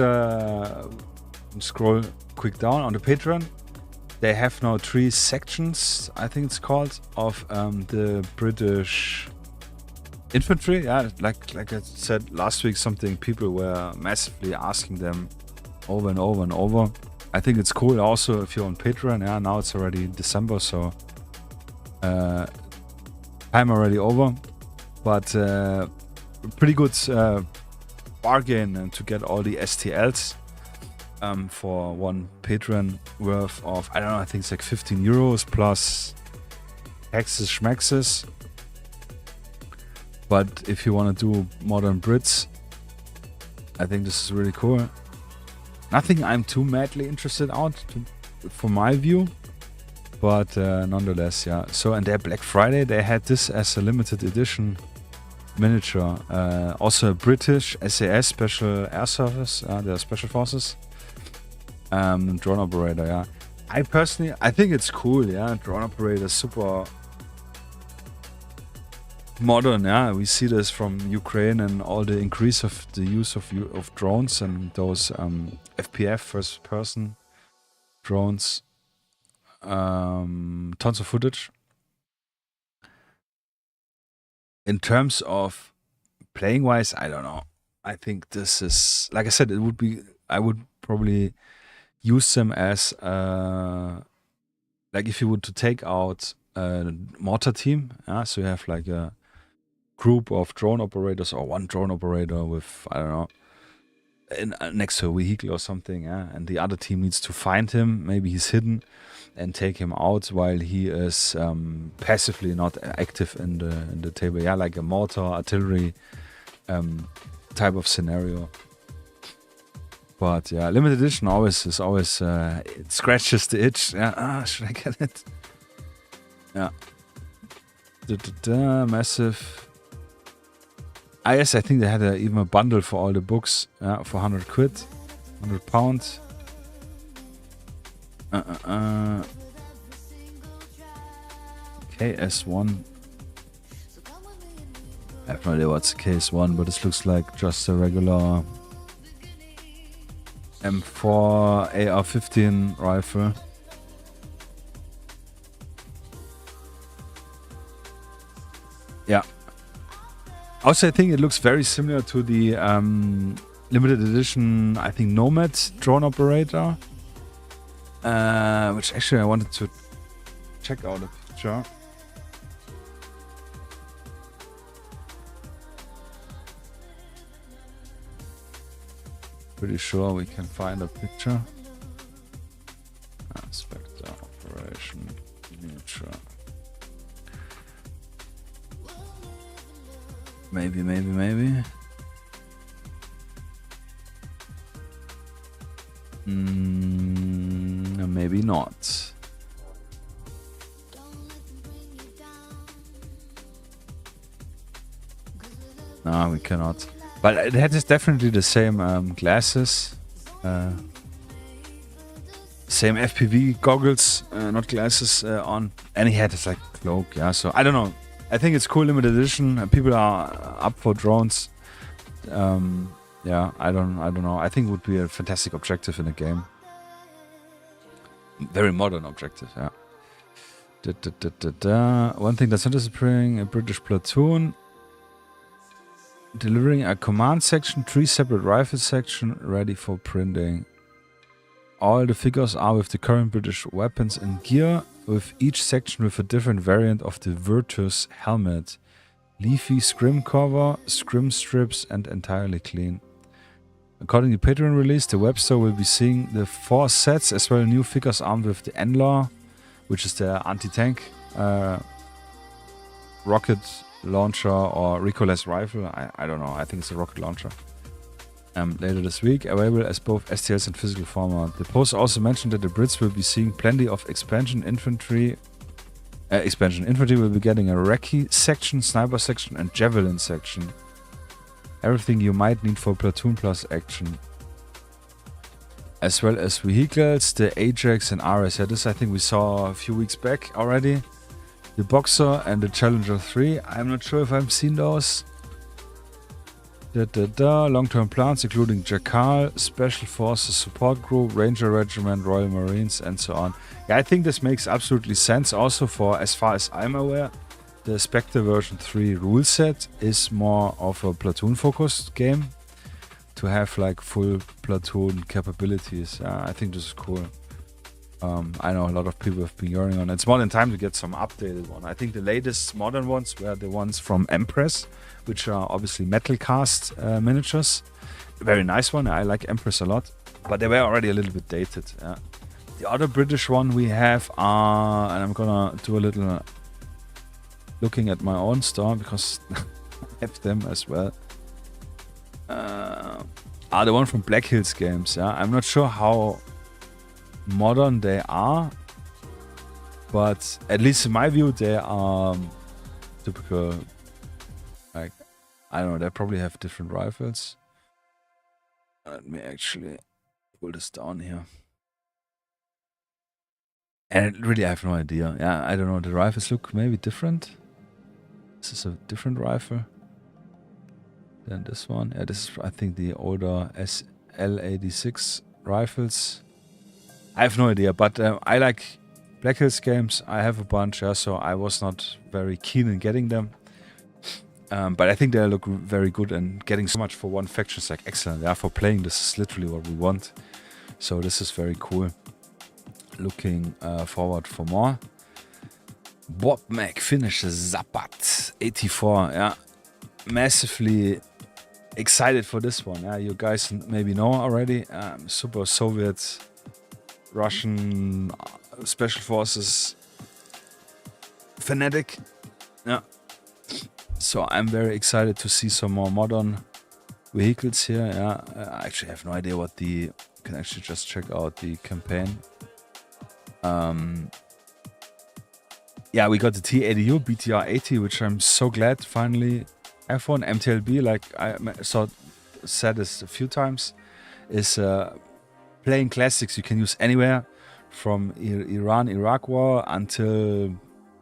scroll quick down on the Patreon. They have now 3 sections, I think it's called, of the British infantry. Yeah, like I said last week, something people were massively asking them over and over and over. I think it's cool also if you're on Patreon. Yeah, now it's already December, so time already over. but pretty good bargain to get all the STLs for one patron worth of, I don't know, I think it's like 15 euros plus taxes, schmaxes. But if you want to do modern Brits, I think this is really cool. Nothing I'm too madly interested out for my view, but nonetheless, yeah. So, and their Black Friday, they had this as a limited edition miniature. Also a British SAS Special Air Service, their Special Forces. Drone operator, yeah. I personally, I think it's cool, yeah. Drone operator, super modern, yeah. We see this from Ukraine and all the increase of the use of drones and those FPF, first person drones. Tons of footage. In terms of playing wise, I don't know. I think this is, like I said, it would be, I would probably use them as like if you would to take out a mortar team, yeah, so you have like a group of drone operators or one drone operator with, I don't know, next to a vehicle or something, yeah, and the other team needs to find him, maybe he's hidden, and take him out while he is passively not active in the table, yeah, like a mortar artillery type of scenario. But yeah, limited edition is always it scratches the itch. Yeah, should I get it? Yeah. Massive. Yes, I think they had even a bundle for all the books. Yeah, for 100 quid, 100 pounds. KS1. I have no idea what's KS1, but this looks like just a regular M4 AR-15 rifle. Yeah. Also, I think it looks very similar to the limited edition, I think, Nomad drone operator. Which actually I wanted to check out a picture. Pretty sure we can find a picture. Spectre operation miniature. Maybe. Maybe not. No, we cannot. But it has definitely the same glasses. Same FPV goggles, not glasses on. And he had this like cloak, yeah. So I don't know. I think it's cool, limited edition. People are up for drones. Yeah, I don't know. I think it would be a fantastic objective in a game. Very modern objective, yeah. One thing that's interesting, a British platoon delivering a command section, 3 separate rifle section ready for printing. All the figures are with the current British weapons and gear, with each section with a different variant of the Virtus helmet. Leafy scrim cover, scrim strips, and entirely clean. According to the Patreon release, the web store will be seeing the 4 sets as well as new figures armed with the Enlar, which is the anti-tank rocket launcher or recoilless rifle. I don't know. I think it's a rocket launcher. Later this week, available as both STLs and physical format. The post also mentioned that the Brits will be seeing plenty of expansion infantry. Infantry will be getting a recce section, sniper section, and javelin section. Everything you might need for platoon plus action. As well as vehicles, the Ajax and RS. Yeah, this I think we saw a few weeks back already. The Boxer and the Challenger 3. I'm not sure if I've seen those. Long-term plans including Jackal, Special Forces Support Group, Ranger Regiment, Royal Marines, and so on. Yeah, I think this makes absolutely sense. Also, for as far as I'm aware, the Spectre version 3 rule set is more of a platoon-focused game. To have like full platoon capabilities. I think this is cool. I know a lot of people have been yearning on it. It's more than time to get some updated one. I think the latest modern ones were the ones from Empress, which are obviously metal cast miniatures. Very nice one. I like Empress a lot, but they were already a little bit dated. Yeah. The other British one we have are, and I'm gonna do a little looking at my own store because I have them as well. Are the one from Black Hills Games. Yeah, I'm not sure how modern they are, but at least in my view they are typical. Like, I don't know, they probably have different rifles. Let me actually pull this down here. And really, I have no idea. Yeah, I don't know. The rifles look maybe different. This is a different rifle than this one. Yeah, this is, I think, the older SL86 rifles. I have no idea, but I like Black Hills Games. I have a bunch, yeah, so I was not very keen in getting them. But I think they look very good, and getting so much for one faction is like excellent. Yeah, for playing, this is literally what we want. So this is very cool. Looking forward for more. Bope finishes Zapat 84. Yeah, massively excited for this one. Yeah, you guys maybe know already. Super Soviet, Russian special forces fanatic. Yeah. So I'm very excited to see some more modern vehicles here. Yeah, I actually have no idea what the. You can actually just check out the campaign. Yeah, we got the T80U BTR 80, which I'm so glad finally have one. MTLB, like I said this a few times, is playing classics you can use anywhere, from Iran-Iraq war until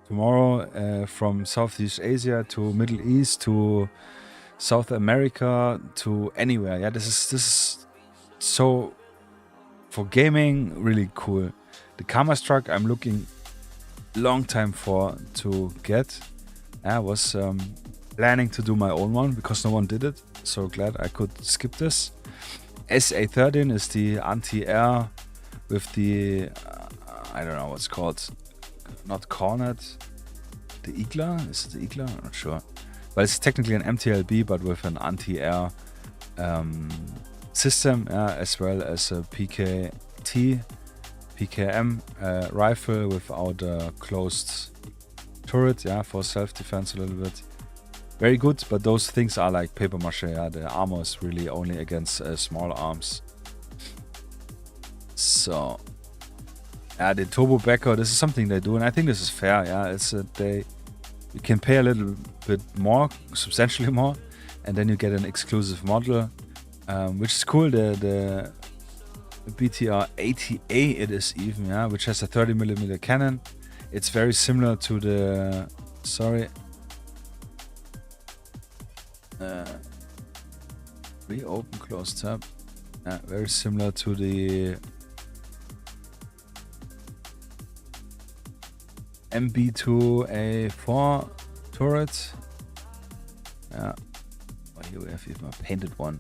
tomorrow, from Southeast Asia to Middle East to South America to anywhere. Yeah, this is so, for gaming, really cool. The Kamas truck I'm looking long time for to get. I was planning to do my own one because no one did it. So glad I could skip this. SA13 is the anti-air with the I don't know what's called, not Cornet, the Igla. Is it the Igla? I'm not sure, but it's technically an MTLB but with an anti-air system, as well as a PKM rifle without a closed turret, for self-defense a little bit. Very good, but those things are like paper mache. The armor is really only against small arms. So, the turbo backer, this is something they do, and I think this is fair. It's you can pay a little bit more, substantially more, and then you get an exclusive model, which is cool. The BTR 80A it is even, which has a 30mm cannon. It's very similar to the reopen close tab. Very similar to the MB2A4 turret. Here we have even a painted one.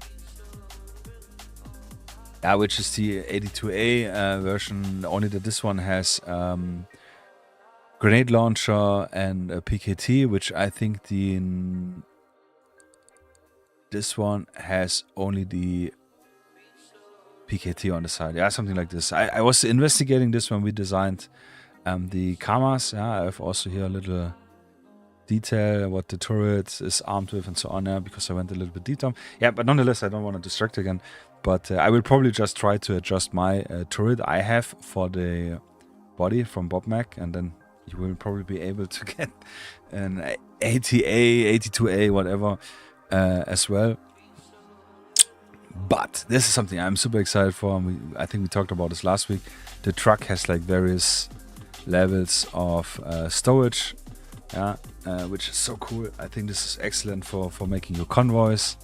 Which is the 82A version, only that this one has grenade launcher and a PKT, which I think this one has only the PKT on the side. Something like this. I was investigating this when we designed the Kamas. I have also here a little detail what the turret is armed with and so on, because I went a little bit deep down. But nonetheless, I don't want to distract again. But I will probably just try to adjust my turret I have for the body from Bope, and then you will probably be able to get an 80A, 82A, whatever, as well. But this is something I'm super excited for. I think we talked about this last week. The truck has like various levels of stowage, which is so cool. I think this is excellent for making your convoys,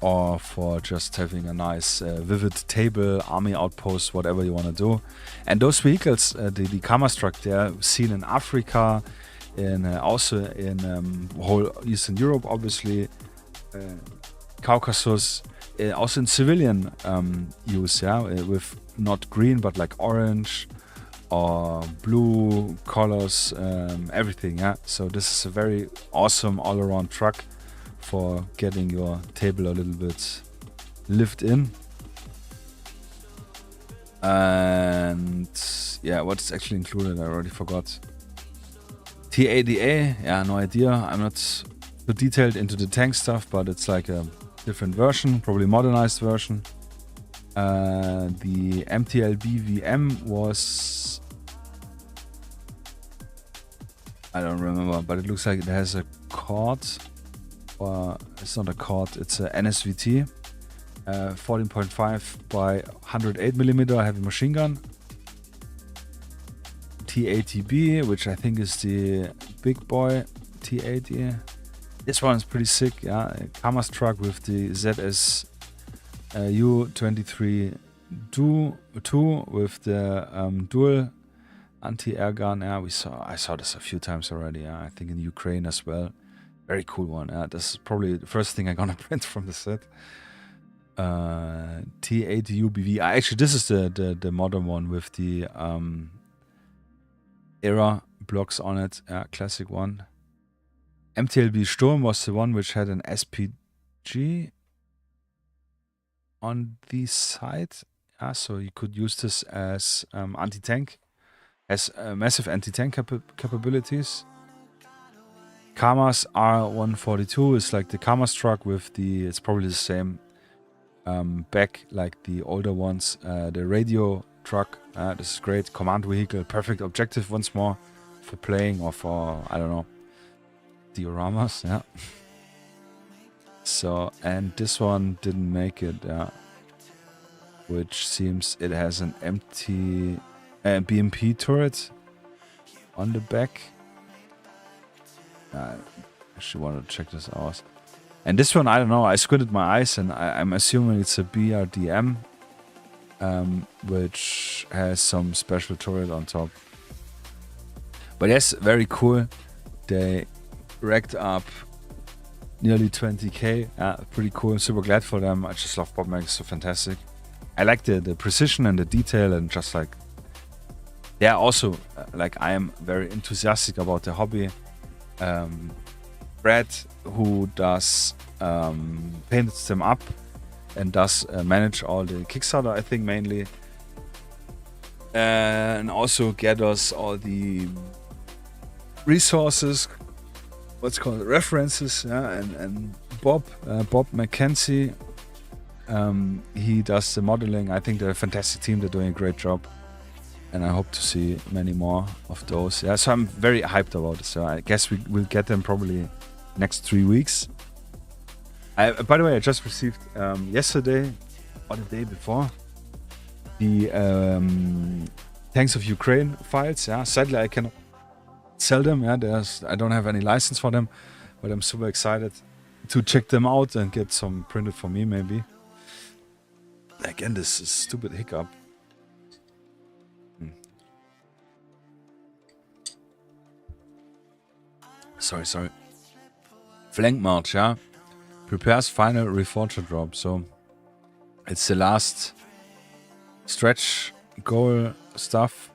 or for just having a nice vivid table, army outpost, whatever you want to do. And those vehicles, the Kamas truck, they are seen in Africa, also in whole Eastern Europe, obviously, Caucasus, also in civilian use, yeah, with not green but like orange or blue colors, everything, yeah. So this is a very awesome all-around truck for getting your table a little bit lived in. And yeah, what's actually included, I already forgot. TADA, yeah, no idea. I'm not too detailed into the tank stuff, but it's like a different version, probably modernized version. The MTLB VM was, I don't remember, but it looks like it has a cord, or it's not a cord, it's a NSVT, 14.5 by 108mm heavy machine gun. TATB, which I think is the big boy T80. This one is pretty sick, yeah. A Kamas truck with the ZS U23 2 with the dual anti-air gun. Yeah, I saw this a few times already. Yeah, I think in Ukraine as well. Very cool one. Yeah, this is probably the first thing I'm gonna print from the set. T80UBV. Actually, this is the modern one with the era blocks on it. Yeah, classic one. MTLB Sturm was the one which had an SPG on the side. Yeah, so you could use this as anti-tank. Has massive anti-tank capabilities. Kamas R142 is like the Kamas truck with the, it's probably the same back like the older ones. The radio truck, this is great. Command vehicle, perfect objective once more for playing or for, I don't know, dioramas, yeah. So, and this one didn't make it, yeah. Which seems it has an empty BMP turret on the back. I actually want to check this out. And this one, I don't know, I squinted my eyes and I'm assuming it's a BRDM, which has some special turret on top. But yes, very cool. They racked up nearly 20k. Pretty cool. I'm super glad for them. I just love Bope Mag, so fantastic. I like the precision and the detail and just like, yeah, also like I am very enthusiastic about the hobby. Brad, who does paints them up and does manage all the Kickstarter, I think mainly, and also gathers all the resources, what's called references, yeah, and Bob McKenzie, he does the modeling. I think they're a fantastic team. They're doing a great job, and I hope to see many more of those. Yeah, so I'm very hyped about it. So I guess we will get them probably next 3 weeks. By the way, I just received yesterday or the day before the Tanks of Ukraine files. Yeah, sadly I cannot sell them. Yeah, I don't have any license for them, but I'm super excited to check them out and get some printed for me maybe. Again, this is stupid hiccup. Sorry. Flank March, yeah. Prepares final reforger drop. So it's the last stretch goal stuff,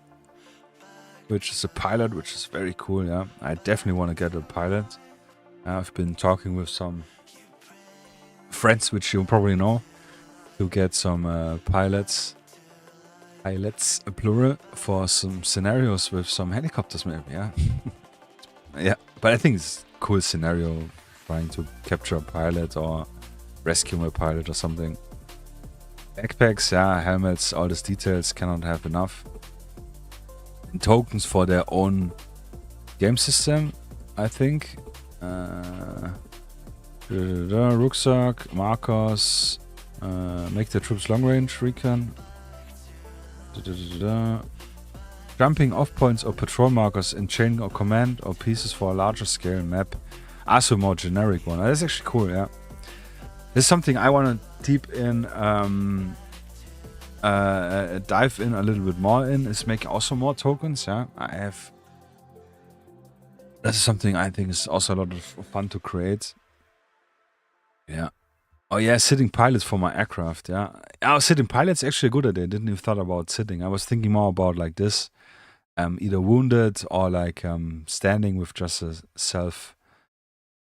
which is a pilot, which is very cool, yeah. I definitely want to get a pilot. I've been talking with some friends, which you probably know, to get some pilots, plural, for some scenarios with some helicopters maybe, yeah. Yeah, but I think it's a cool scenario, trying to capture a pilot or rescue a pilot or something. Backpacks, yeah, helmets, all these details, cannot have enough. And tokens for their own game system, I think. Rucksack, markers, make the troops long range recon. Jumping off points or patrol markers in chain or command or pieces for a larger scale map. Also more generic one. That's actually cool, yeah. This is something I want to deep in, dive in a little bit more in, is make also more tokens, yeah. This is something I think is also a lot of fun to create. Yeah. Oh yeah, sitting pilots for my aircraft. Yeah, oh, sitting pilots actually a good idea. Didn't even thought about sitting. I was thinking more about like this, either wounded or like standing with just a self,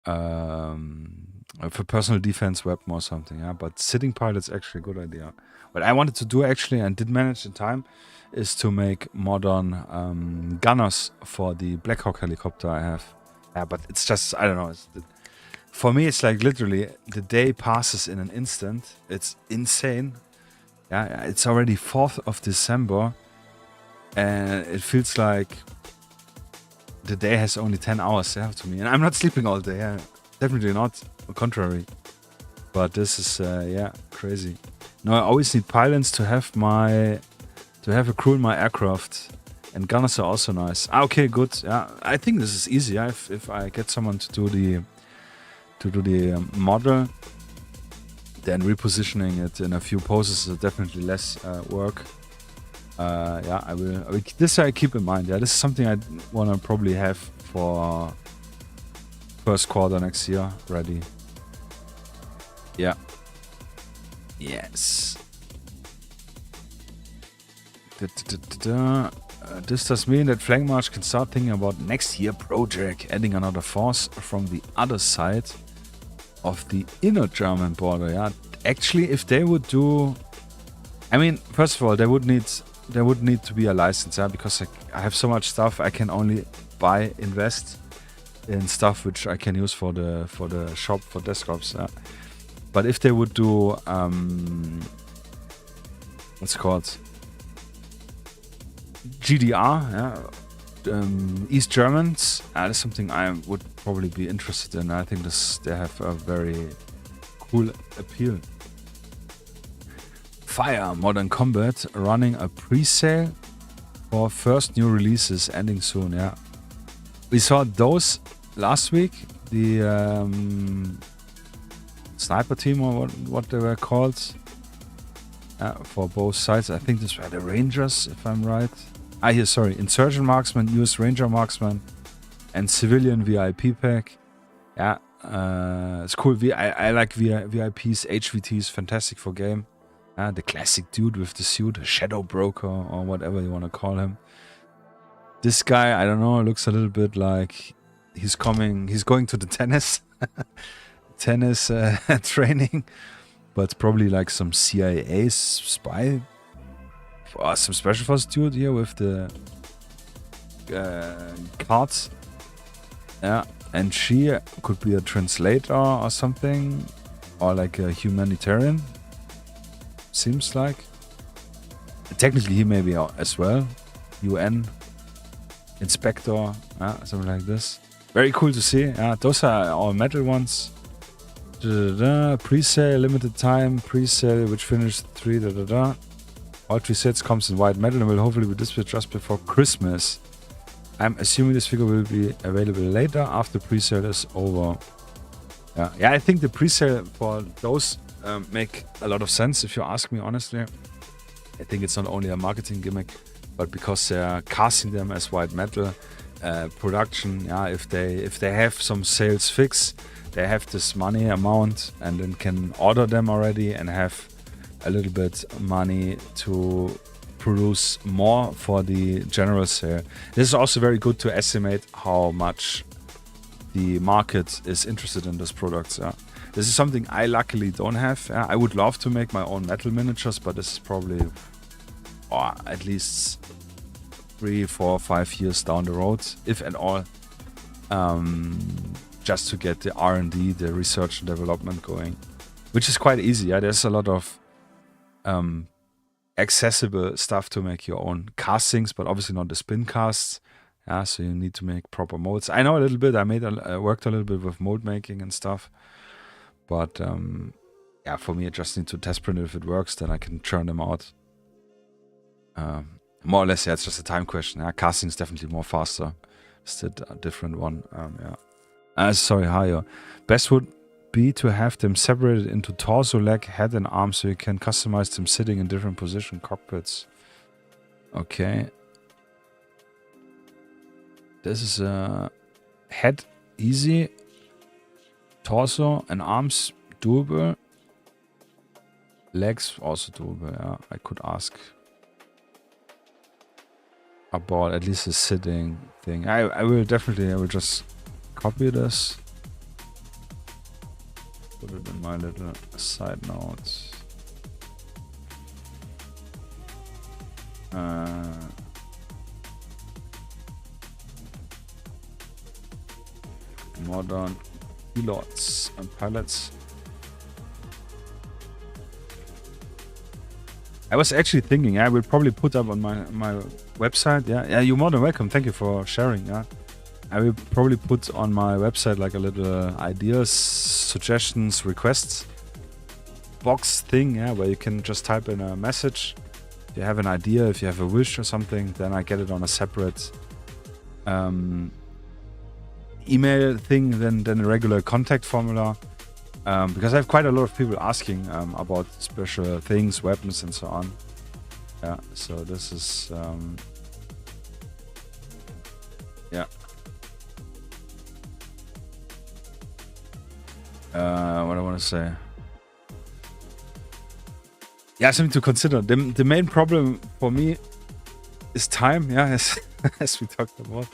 for personal defense weapon or something. Yeah, but sitting pilot's actually a good idea. What I wanted to do actually and did manage in time is to make modern gunners for the Black Hawk helicopter I have. Yeah, but it's just I don't know. For me, it's like literally the day passes in an instant. It's insane. Yeah, it's already 4th of December, and it feels like the day has only 10 hours to me. And I'm not sleeping all day. Yeah, definitely not. On the contrary. But this is yeah, crazy. No, I always need pilots to have a crew in my aircraft, and gunners are also nice. Ah, okay, good. Yeah, I think this is easy. Yeah? If I get someone to do the model, then repositioning it in a few poses is definitely less work. Yeah, I will. This I keep in mind. Yeah, this is something I wanna probably have for first quarter next year ready. Yeah. Yes. This does mean that Flank March can start thinking about next year project, adding another force from the other side of the inner German border. Yeah, actually, if they would do, I mean, first of all, there would need to be a license, yeah, because I have so much stuff I can only invest in stuff which I can use for the shop for desktops. Yeah. But if they would do what's it called GDR, yeah, East Germans, that's something I would probably be interested in. I think they have a very cool appeal. Fire Modern Combat running a pre-sale for first new releases ending soon. Yeah, we saw those last week. The sniper team, or what they were called, for both sides. I think this were the Rangers, if I'm right. Sorry, Insurgent Marksman, US Ranger Marksman, and Civilian VIP pack. Yeah, it's cool. I like VIPs, HVTs, fantastic for game. The classic dude with the suit, Shadow Broker, or whatever you want to call him. This guy, I don't know, looks a little bit like he's going to the tennis training, but probably like some CIA spy or some special force dude here with the cards. Yeah, and she could be a translator or something, or like a humanitarian. Seems like. Technically, he may be as well. UN inspector, something like this. Very cool to see. Those are all metal ones. Pre-sale, limited time pre-sale, which finished 3. All 3 sets comes in white metal and will hopefully be displayed just before Christmas. I'm assuming this figure will be available later after pre-sale is over. Yeah, I think the pre-sale for those make a lot of sense, if you ask me honestly. I think it's not only a marketing gimmick, but because they're casting them as white metal production. Yeah, if they have some sales fix, they have this money amount and then can order them already and have a little bit money to produce more for the general sale. This is also very good to estimate how much the market is interested in these products. Yeah. This is something I luckily don't have. I would love to make my own metal miniatures, but this is probably at least 3, 4, 5 years down the road, if at all. Just to get the R&D, the research and development going, which is quite easy. Yeah, there's a lot of accessible stuff to make your own castings, but obviously not the spin casts. Yeah, so you need to make proper molds. I know a little bit. I worked a little bit with mold making and stuff, but yeah, for me, I just need to test print it. If it works, then I can churn them out. More or less, yeah, it's just a time question. Yeah, casting is definitely more faster. It's a different one. Yeah. Sorry, higher. Best would be to have them separated into torso, leg, head, and arm, so you can customize them sitting in different position cockpits. Okay. This is head easy, torso and arms doable. Legs also doable, yeah. I could ask about at least a sitting thing. I will just copy this. Put it in my little side notes. Modern pilots and pilots. I was actually thinking, I will probably put up on my website. Yeah, you're more than welcome. Thank you for sharing. Yeah, I will probably put on my website like a little ideas, suggestions, requests box thing. Yeah, where you can just type in a message. If you have an idea, if you have a wish or something, then I get it on a separate email thing than a regular contact formula. Because I have quite a lot of people asking about special things, weapons, and so on. Yeah, so this is yeah. What I want to say. Yeah, something to consider. The main problem for me is time. Yeah, as we talked about.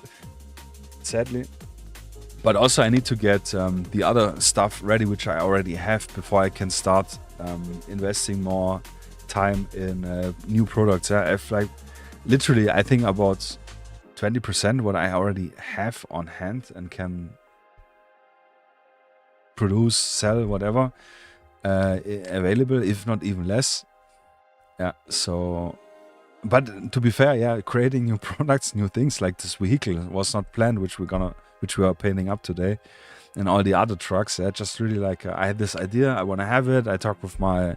Sadly. But also I need to get the other stuff ready, which I already have, before I can start investing more time in new products. I have like literally, I think about 20% what I already have on hand and can produce, sell, whatever, available, if not even less. Yeah, so... But to be fair, yeah, creating new products, new things like this vehicle was not planned, which we are painting up today, and all the other trucks. Yeah, just really like I had this idea, I want to have it. I talked with my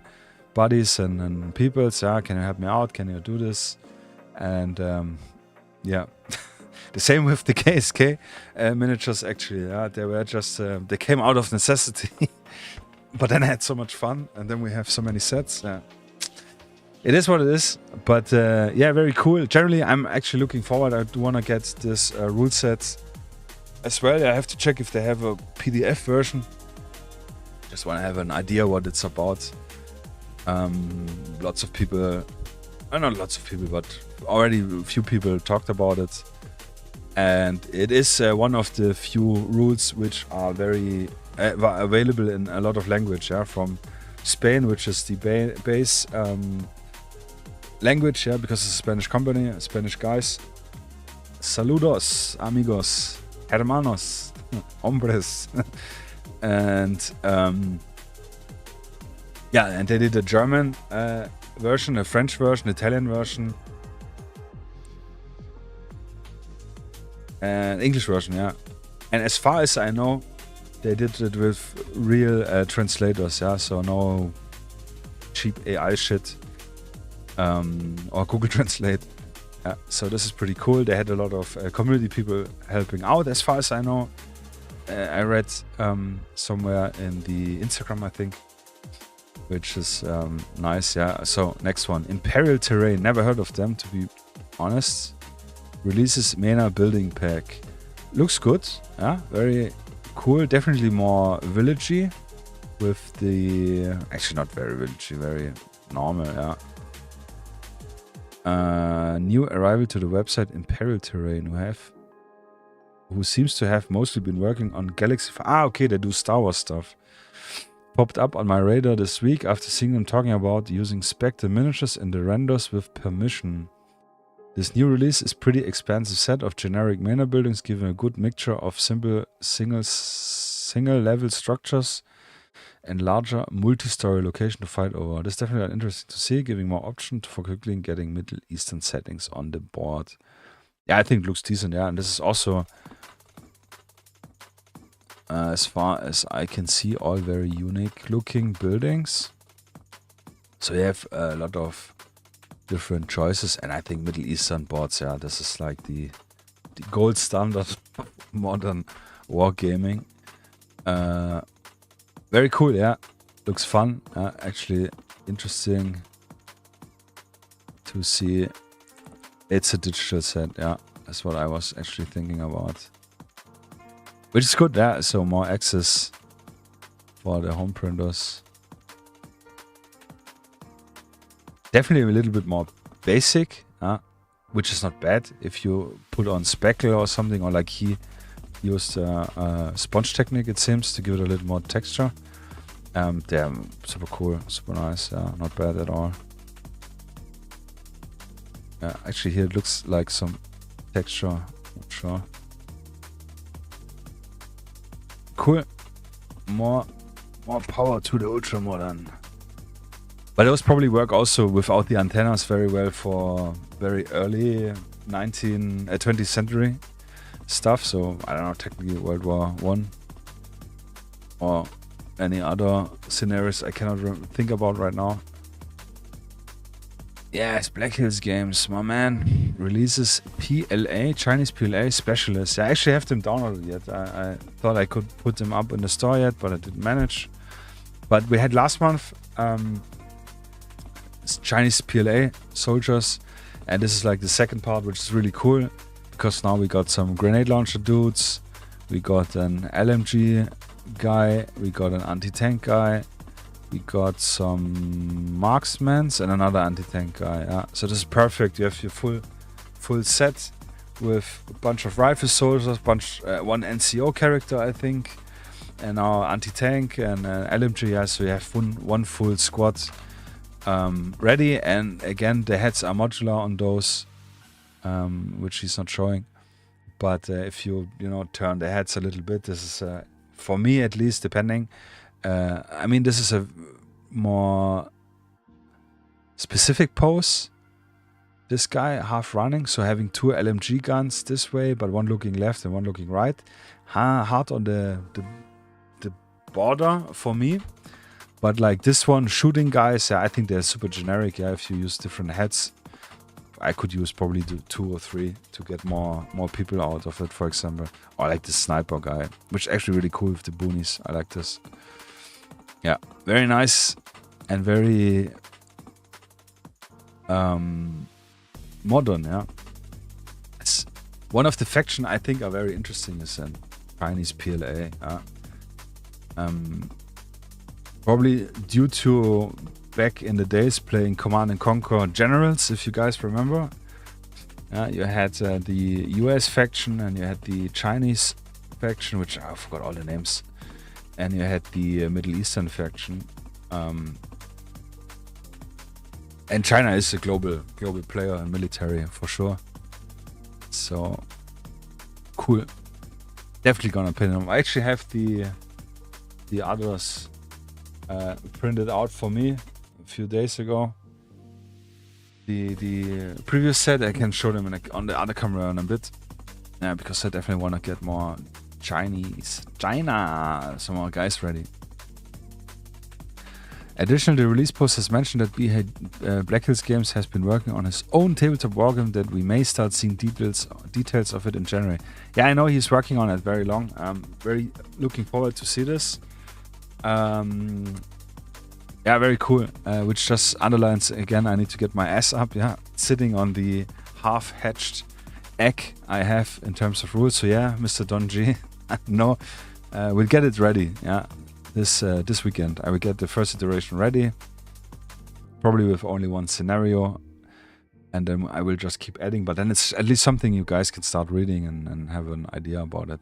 buddies and people. So, yeah, can you help me out? Can you do this? And yeah, the same with the KSK miniatures. Actually, yeah, they were just they came out of necessity, but then I had so much fun, and then we have so many sets. Yeah. It is what it is, but yeah, very cool. Generally, I'm actually looking forward. I do want to get this rule set as well. I have to check if they have a PDF version. Just want to have an idea what it's about. Lots of people, not lots of people, but already a few people talked about it. And it is one of the few rules which are very available in a lot of language. Yeah, from Spain, which is the base language, yeah, because it's a Spanish company, Spanish guys. Saludos, amigos, hermanos, hombres. And yeah, and they did a German version, a French version, Italian version, and English version, yeah. And as far as I know, they did it with real translators, yeah, so no cheap AI shit. Or Google Translate. Yeah, so this is pretty cool. They had a lot of community people helping out, as far as I know. I read somewhere in the Instagram, I think, which is nice. Yeah. So next one, Imperial Terrain. Never heard of them, to be honest. Releases MENA building pack. Looks good. Yeah, very cool. Definitely more villagey, with the actually not very villagey, very normal. Yeah. New arrival to the website Imperial Terrain, who seems to have mostly been working on Galaxy. Okay, they do Star Wars stuff. Popped up on my radar this week after seeing them talking about using Spectre miniatures in the renders with permission. This new release is pretty expansive set of generic MENA buildings, giving a good mixture of simple single level structures and larger multi-story location to fight over. This is definitely interesting to see, giving more option for quickly getting Middle Eastern settings on the board. Yeah, I think it looks decent, yeah. And this is also, as far as I can see, all very unique looking buildings. So you have a lot of different choices, and I think Middle Eastern boards, yeah, this is like the gold standard of modern wargaming. Very cool, yeah. Looks fun. Actually interesting to see. It's a digital set, yeah. That's what I was actually thinking about. Which is good, yeah. So more access for the home printers. Definitely a little bit more basic, which is not bad if you put on speckle or something, or like he used sponge technique, it seems, to give it a little more texture. They're super cool, super nice, not bad at all. Actually here it looks like some texture, not sure. Cool. More power to the Ultramodern. But those probably work also without the antennas very well for very early 20th century stuff. So I don't know, technically World War I or any other scenarios I cannot think about right now. Yes, Black Hills Games, my man, releases PLA, Chinese PLA specialists. I actually have them downloaded yet. I thought I could put them up in the store yet, but I didn't manage. But we had last month Chinese PLA soldiers, and this is like the second part, which is really cool because now we got some grenade launcher dudes, we got an LMG guy, we got an anti-tank guy, we got some marksmans and another anti-tank guy. Yeah. So this is perfect. You have your full set with a bunch of rifle soldiers, one NCO character, I think, and our anti-tank and LMG. Yeah, so you have one full squad ready. And again, the heads are modular on those, which he's not showing. But if you turn the heads a little bit, this is for me at least, depending. I mean, this is a more specific pose. This guy half running, so having two LMG guns this way, but one looking left and one looking right. Hard on the border for me. But like this one, shooting guys, I think they're super generic. Yeah, if you use different heads, I could use probably 2 or 3 to get more people out of it, for example. Or like the sniper guy, which is actually really cool with the boonies. I like this. Yeah, very nice and very modern. Yeah, it's one of the faction I think are very interesting is Chinese PLA. Probably due to back in the days playing Command and Conquer Generals, if you guys remember. You had the US faction and you had the Chinese faction, which I forgot all the names. And you had the Middle Eastern faction. And China is a global player in military for sure. So cool. Definitely gonna pin them. I actually have the others printed out for me a few days ago. The previous set, I can show them on the other camera in a bit. Yeah, because I definitely want to get more China, some more guys ready. Additionally, the release post has mentioned that Black Hills Games has been working on his own tabletop wargame, that we may start seeing details of it in January. Yeah, I know he's working on it very long. I'm very looking forward to see this. Yeah, very cool. Which just underlines again, I need to get my ass up. Yeah, sitting on the half-hatched egg I have in terms of rules. So yeah, Mr. Don G, no, we'll get it ready. Yeah, this weekend I will get the first iteration ready, probably with only one scenario, and then I will just keep adding. But then it's at least something you guys can start reading and have an idea about it.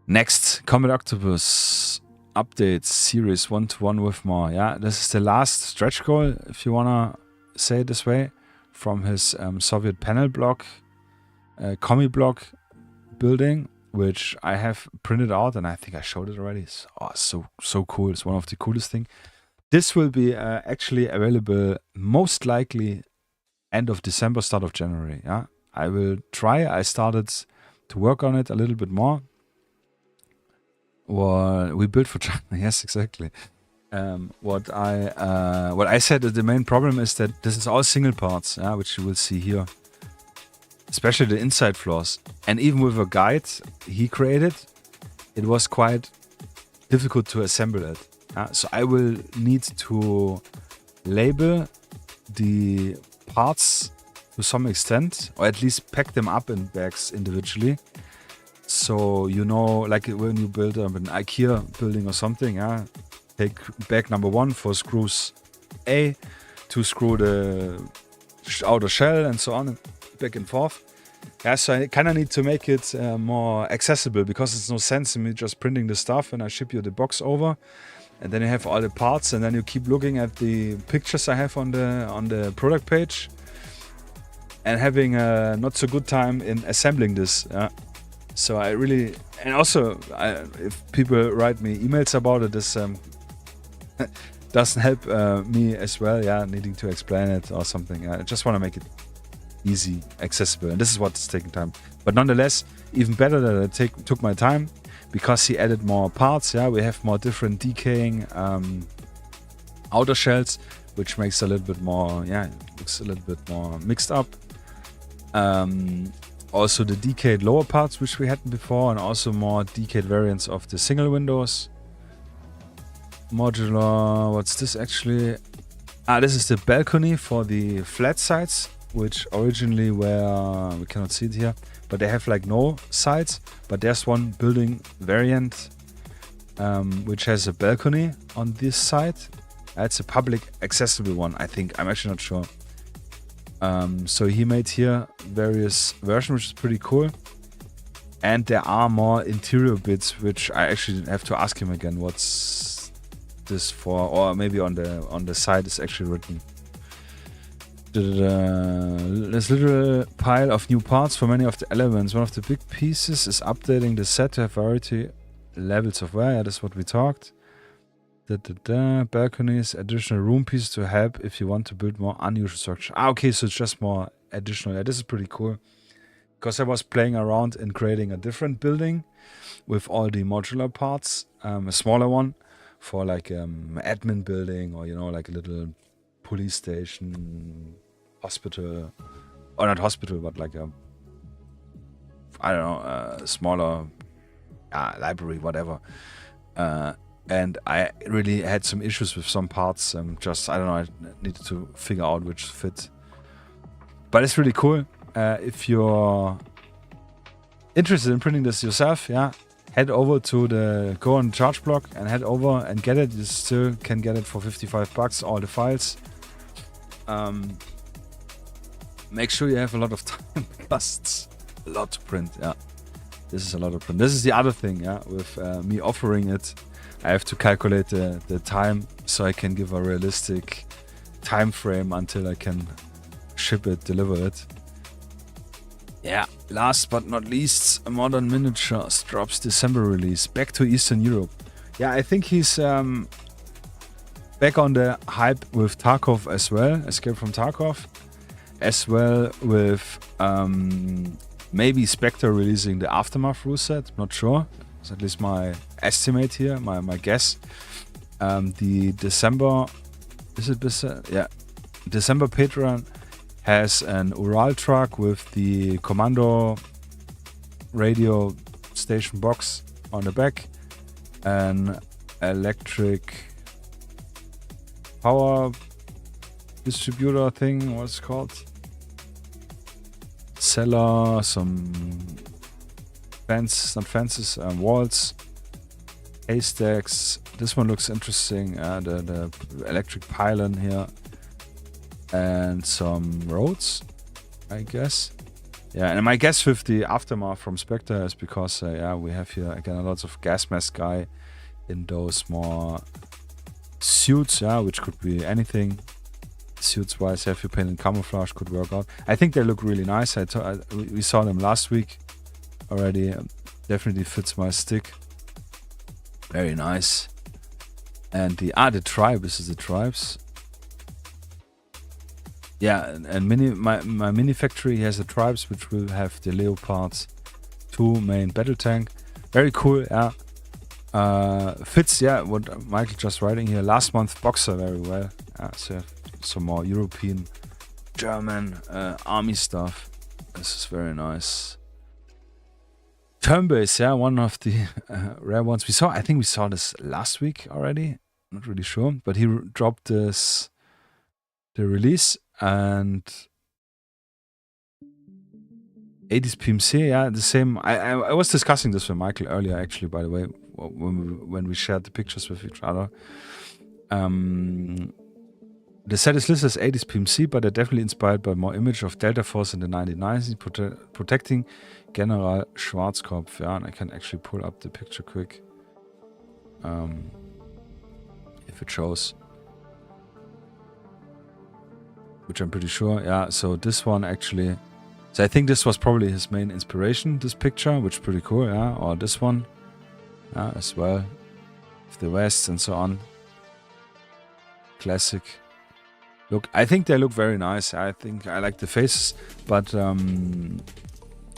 Next, Combat Octopus updates series 1-to-1 with more. Yeah, this is the last stretch goal, if you wanna say it this way, from his Soviet panel block, commie block building, which I have printed out, and I think I showed it already. It's so cool. It's one of the coolest things. This will be actually available most likely end of December, start of January. Yeah, I will try. I started to work on it a little bit more. Well, we built for China. Yes, exactly. What I said that the main problem is that this is all single parts, which you will see here, especially the inside floors. And even with a guide he created, it was quite difficult to assemble it. So I will need to label the parts to some extent, or at least pack them up in bags individually. So you know, like when you build an IKEA building or something, take bag number 1 for screws A, to screw the outer shell and so on, back and forth. Yeah, so I kind of need to make it more accessible, because it's no sense in me just printing the stuff and I ship you the box over, and then you have all the parts, and then you keep looking at the pictures I have on the product page and having a not so good time in assembling this. Yeah. So I really, and also if people write me emails about it, this doesn't help me as well. Yeah, needing to explain it or something. I just want to make it easy, accessible, and this is what's taking time. But nonetheless, even better that I took my time, because he added more parts. Yeah, we have more different decaying outer shells, which makes a little bit more, yeah, looks a little bit more mixed up. Also the decayed lower parts, which we had before, and also more decayed variants of the single windows. Modular, what's this actually? This is the balcony for the flat sides, which originally were, we cannot see it here, but they have like no sides, but there's one building variant which has a balcony on this side. It's a public accessible one, I think. I'm actually not sure. So he made here various versions, which is pretty cool. And there are more interior bits, which I actually have to ask him again what's this for, or maybe on the side is actually written. There's a little pile of new parts for many of the elements. One of the big pieces is updating the set to have variety levels of wear. Yeah, that's what we talked. Balconies, additional room pieces to help if you want to build more unusual structure. Okay, so it's just more additional. Yeah, this is pretty cool. Because I was playing around and creating a different building with all the modular parts. A smaller one for like admin building, or, you know, like a little police station, hospital, or not hospital, but like a, I don't know, a smaller library, whatever. And I really had some issues with some parts. Just, I don't know, I needed to figure out which fit. But it's really cool. If you're interested in printing this yourself, yeah, head over to the Go on Charge block and head over and get it. You still can get it for $55, all the files. Make sure you have a lot of time, because it's a lot to print. Yeah, this is a lot of print. This is the other thing. Yeah, with me offering it, I have to calculate the time, so I can give a realistic time frame until I can ship it, deliver it. Yeah, last but not least, Modern Miniatures drops December release. Back to Eastern Europe. Yeah, I think he's back on the hype with Tarkov as well, Escape from Tarkov, as well with maybe Spectre releasing the Aftermath rule set. Not sure. It's at least my estimate here, my guess. The December, is it December? Yeah, December Patreon has an Ural truck with the Commando radio station box on the back, an electric power distributor thing, what's it called? Cellar, some fences, walls, haystacks. This one looks interesting. The electric pylon here, and some roads, I guess. Yeah, and my guess with the Aftermath from Spectre is because yeah, we have here again a lot of gas mask guy in those more suits, yeah, which could be anything. Suits wise, if you paint in camouflage, could work out. I think they look really nice. We saw them last week already. Definitely fits my stick. Very nice. And the tribe, this is the tribes. Yeah, and my mini factory has the tribes, which will have the Leopard's 2 main battle tank. Very cool, yeah. Fits, yeah, what Michael just writing here. Last month Boxer very well. So some more European, German army stuff. This is very nice. Turn-based, yeah, one of the rare ones we saw. I think we saw this last week already. Not really sure, but he dropped the release, and 80s PMC, yeah, the same. I was discussing this with Michael earlier, actually, by the way, when we shared the pictures with each other. The set is listed as 80s PMC, but they're definitely inspired by more image of Delta Force in the 1990s, protecting General Schwarzkopf. Yeah, and I can actually pull up the picture quick. If it shows. Which I'm pretty sure. Yeah, so this one actually... So I think this was probably his main inspiration, this picture, which is pretty cool, yeah. Or this one, yeah, as well. With the vests and so on. Classic. Look, I think they look very nice. I think I like the faces, but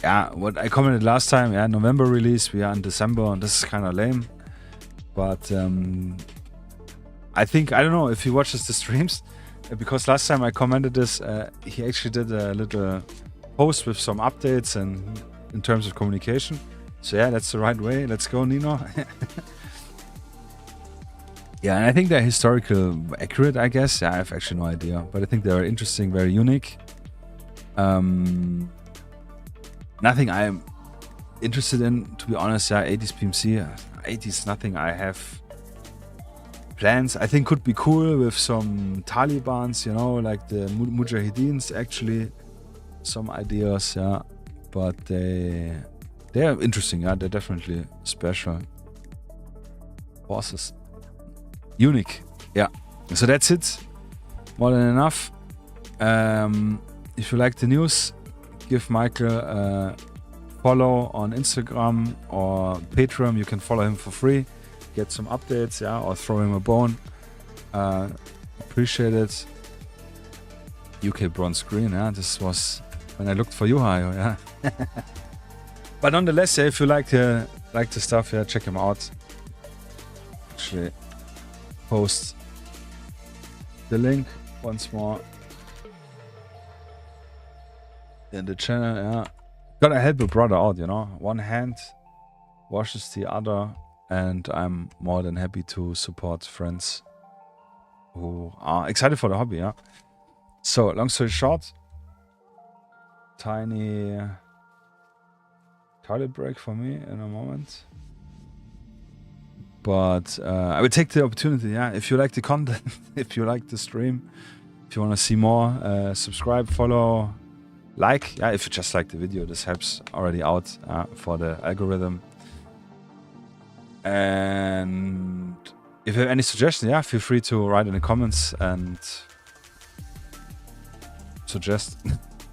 yeah, what I commented last time, yeah, November release, we are in December, and this is kind of lame. But I think, I don't know if he watches the streams, because last time I commented this, he actually did a little post with some updates and in terms of communication. So yeah, that's the right way. Let's go, Nino. Yeah, and I think they're historical accurate, I guess. Yeah, I have actually no idea. But I think they're interesting, very unique. Nothing I'm interested in, to be honest. Yeah, 80s PMC, 80s, nothing I have plans. I think could be cool with some Talibans, you know, like the Mujahideens, actually. Some ideas, yeah. But they're interesting, yeah. They're definitely special. Forces. Unique, yeah. So that's it. More than enough. If you like the news, give Michael a follow on Instagram or Patreon. You can follow him for free. Get some updates, yeah, or throw him a bone. Appreciate it. UK bronze green, yeah. This was when I looked for you, Hayo, yeah. But nonetheless, yeah, if you like the stuff, yeah, check him out. Actually, post the link once more in the channel, yeah. Gotta help a brother out, you know. One hand washes the other, and I'm more than happy to support friends who are excited for the hobby, yeah. So, long story short, tiny toilet break for me in a moment. But I will take the opportunity, yeah. If you like the content, if you like the stream, if you want to see more, subscribe, follow, like. Yeah, if you just like the video, this helps already out for the algorithm. And if you have any suggestions, yeah, feel free to write in the comments and suggest.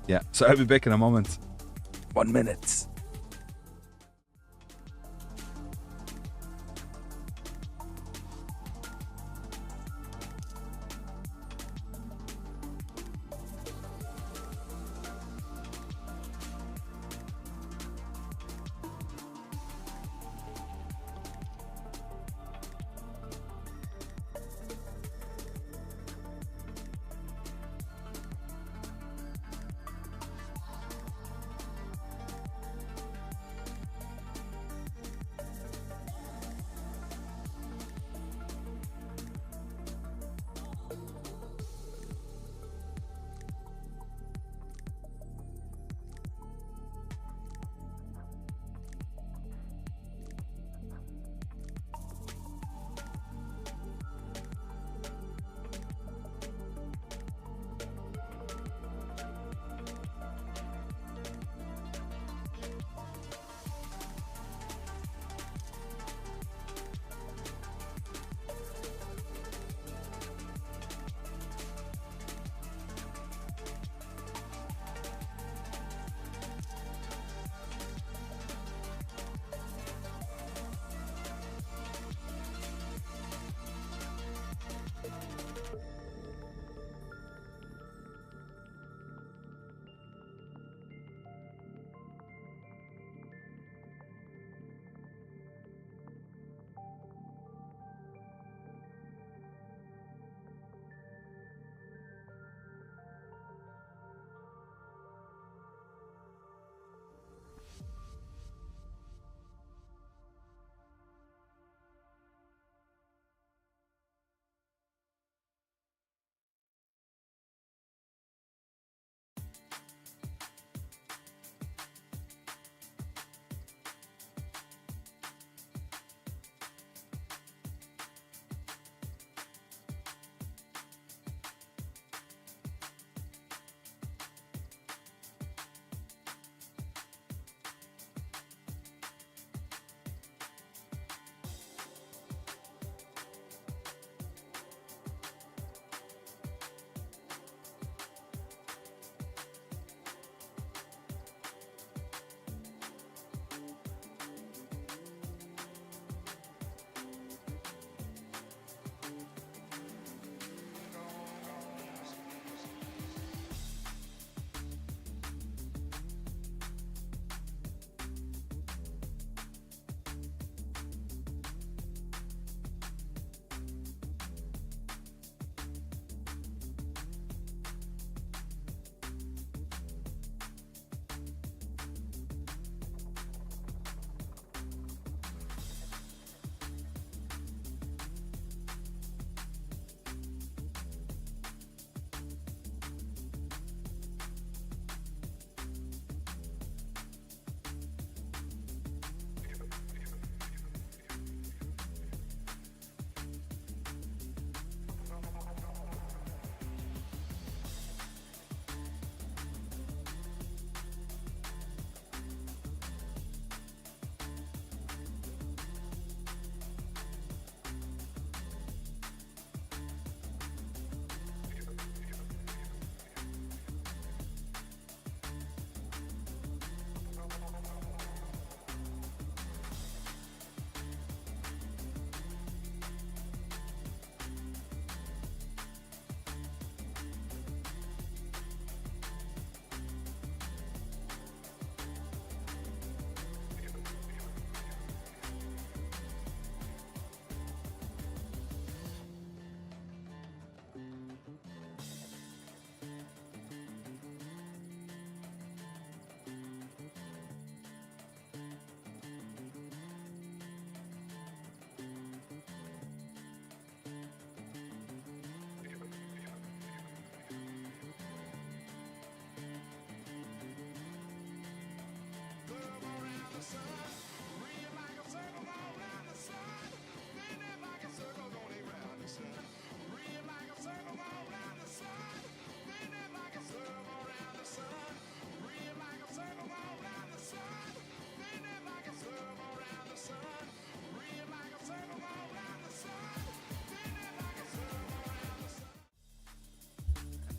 Yeah, so I'll be back in a moment. 1 minute.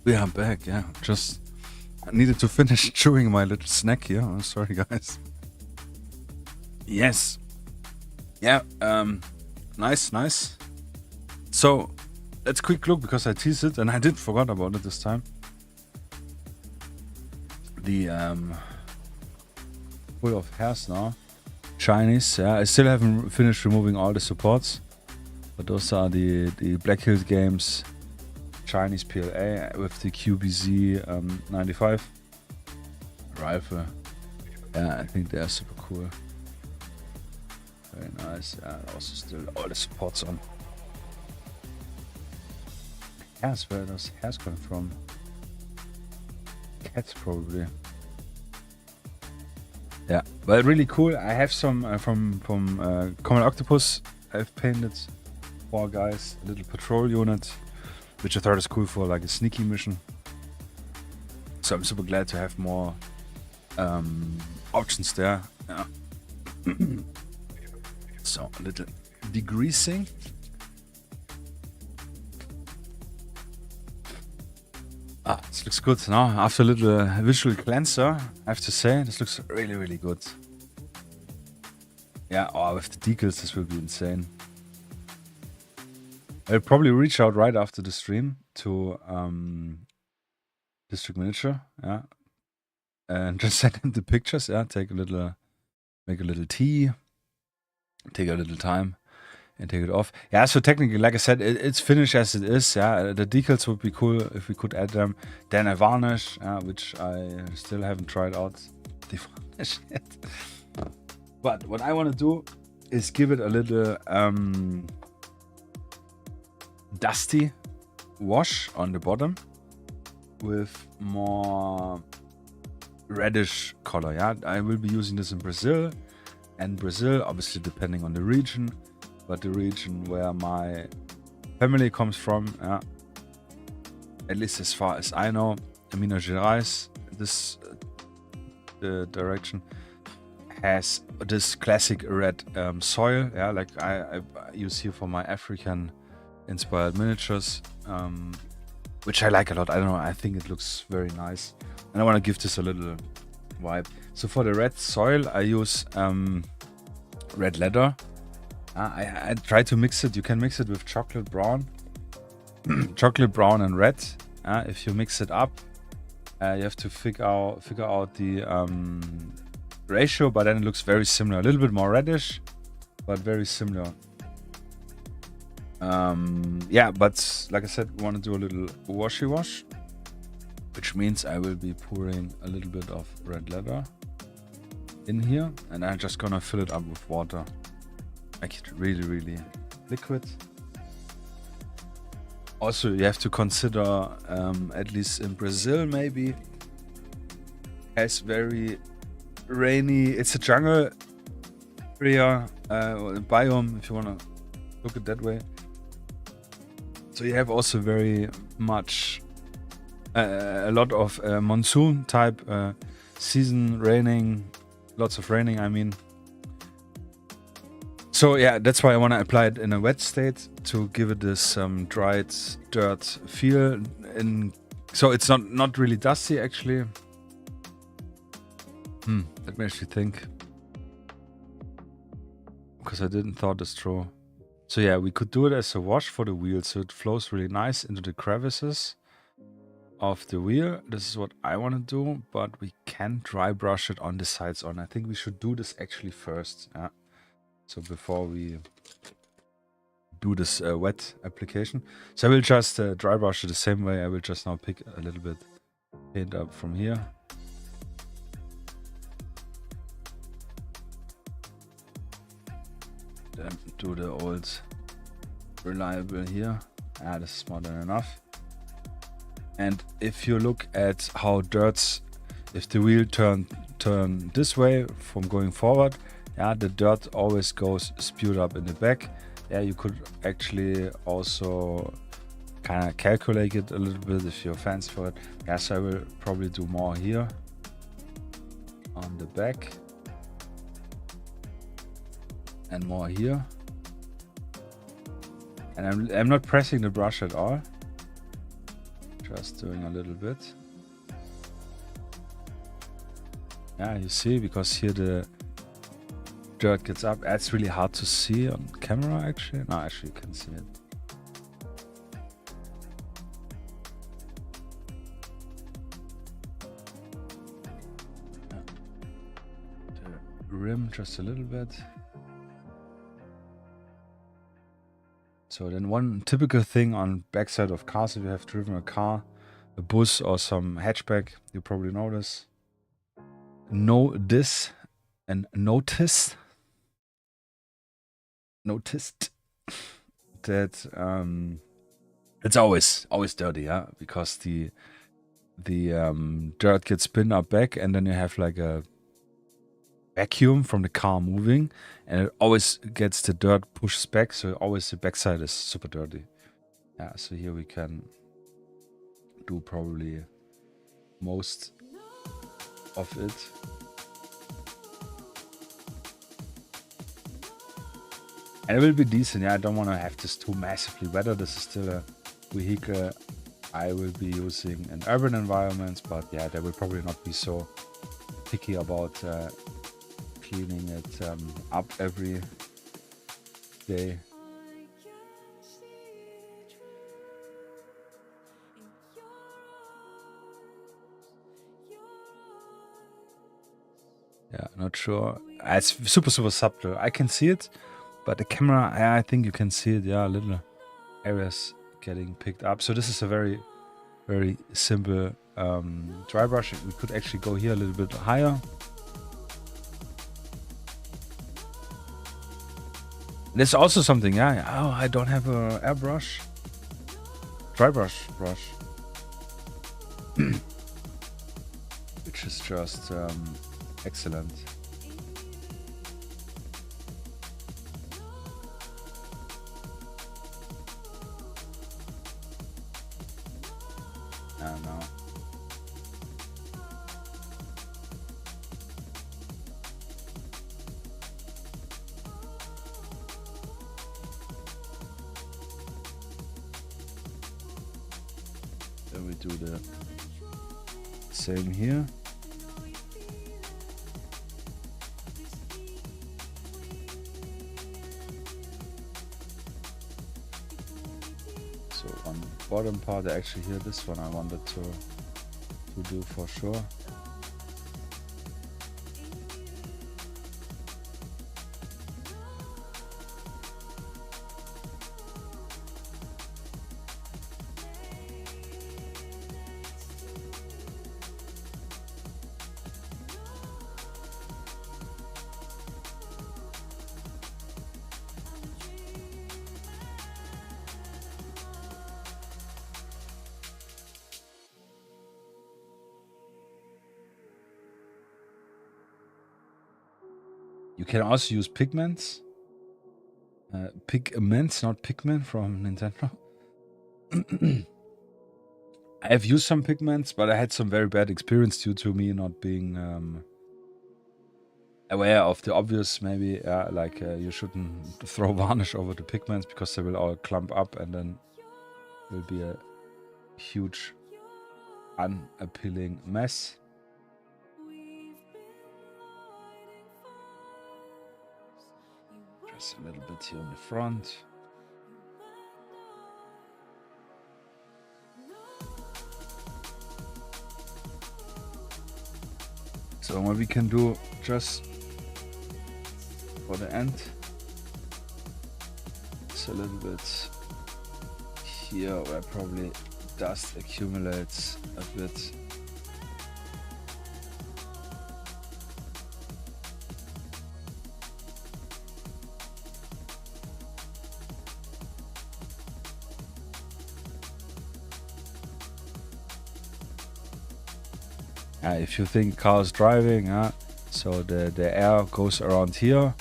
We are back, yeah. Just I needed to finish chewing my little snack here. I'm sorry, guys. Yes. Yeah, nice. So, let's quick look, because I teased it and I did forgot about it this time. The full of hairs now. Chinese, yeah. I still haven't finished removing all the supports, but those are the Black Hills Games Chinese PLA with the QBZ 95 rifle. Yeah, I think they are super cool. Very nice. Yeah, also still all the supports on. Hairs, where are those hairs coming from? Cats probably. Yeah, but really cool. I have some from Common Octopus. I've painted 4 guys, a little patrol unit, which I thought is cool for like a sneaky mission. So I'm super glad to have more options there. Yeah. So a little degreasing. This looks good now. After a little visual cleanser, I have to say, this looks really, really good. Yeah, with the decals, this will be insane. I'll probably reach out right after the stream to District Miniature, yeah, and just send him the pictures. Yeah, make a little tea, take a little time, and take it off. Yeah, so technically, like I said, it's finished as it is. Yeah, the decals would be cool if we could add them. Then a varnish, which I still haven't tried out the varnish yet. But what I want to do is give it a little dusty wash on the bottom with more reddish color. Yeah, I will be using this in Brazil, and Brazil, obviously depending on the region, but the region where my family comes from, yeah, at least as far as I know, Minas Gerais, this the direction, has this classic red soil, yeah, like I use here for my African inspired miniatures, which I like a lot. I don't know, I think it looks very nice, and I want to give this a little vibe. So for the red soil, I use red leather. I try to mix it. You can mix it with chocolate brown, chocolate brown and red. If you mix it up, you have to figure out the ratio, but then it looks very similar. A little bit more reddish, but very similar. Yeah, but like I said, we want to do a little washy wash, which means I will be pouring a little bit of red leather in here, and I'm just gonna fill it up with water. Make it really, really liquid. Also, you have to consider, at least in Brazil, maybe has very rainy. It's a jungle area, biome, if you wanna look at it that way. So you have also very much a lot of monsoon type season, raining, lots of raining, I mean. So yeah, that's why I want to apply it in a wet state to give it this dried dirt feel. So it's not really dusty actually. Let me actually think, because I didn't thought this through. So yeah, we could do it as a wash for the wheel, so it flows really nice into the crevices of the wheel. This is what I want to do, but we can dry brush it on the sides on. I think we should do this actually first. Yeah. So before we do this wet application. So I will just dry brush it the same way. I will just now pick a little bit paint up from here. Then do the old reliable here. This is more than enough. And if you look at how dirts, if the wheel turn this way from going forward, yeah, the dirt always goes spewed up in the back. Yeah, you could actually also kind of calculate it a little bit if you're fancy for it. Yeah, so I will probably do more here on the back and more here. And I'm not pressing the brush at all. Just doing a little bit. Yeah, you see, because here the dirt gets up. It's really hard to see on camera, actually. No, actually you can see it. The rim just a little bit. So then one typical thing on backside of cars, if you have driven a car, a bus or some hatchback, you probably noticed that it's always dirty, yeah, because the dirt gets pinned up back, and then you have like a vacuum from the car moving, and it always gets the dirt pushed back, so always the backside is super dirty. Yeah, so here we can do probably most of it. And it will be decent. Yeah, I don't want to have this too massively wetter. This is still a vehicle I will be using in urban environments, but yeah, they will probably not be so picky about cleaning it up every day. Yeah, not sure. It's super subtle. I can see it, but the camera, I think you can see it. Yeah, little areas getting picked up. So this is a very simple dry brush. We could actually go here a little bit higher. There's also something, yeah. Oh, I don't have a airbrush. Dry brush. Which is just excellent. No. Then we do the same here. So on the bottom part, actually here, this one I wanted to do for sure. You can also use pigments. Pigments, not pigment from Nintendo. I have used some pigments, but I had some very bad experience due to me not being aware of the obvious. Maybe like you shouldn't throw varnish over the pigments because they will all clump up and then will be a huge unappealing mess. Just a little bit here on the front. So what we can do just for the end is a little bit here where probably dust accumulates a bit. If you think cars driving, so the air goes around here,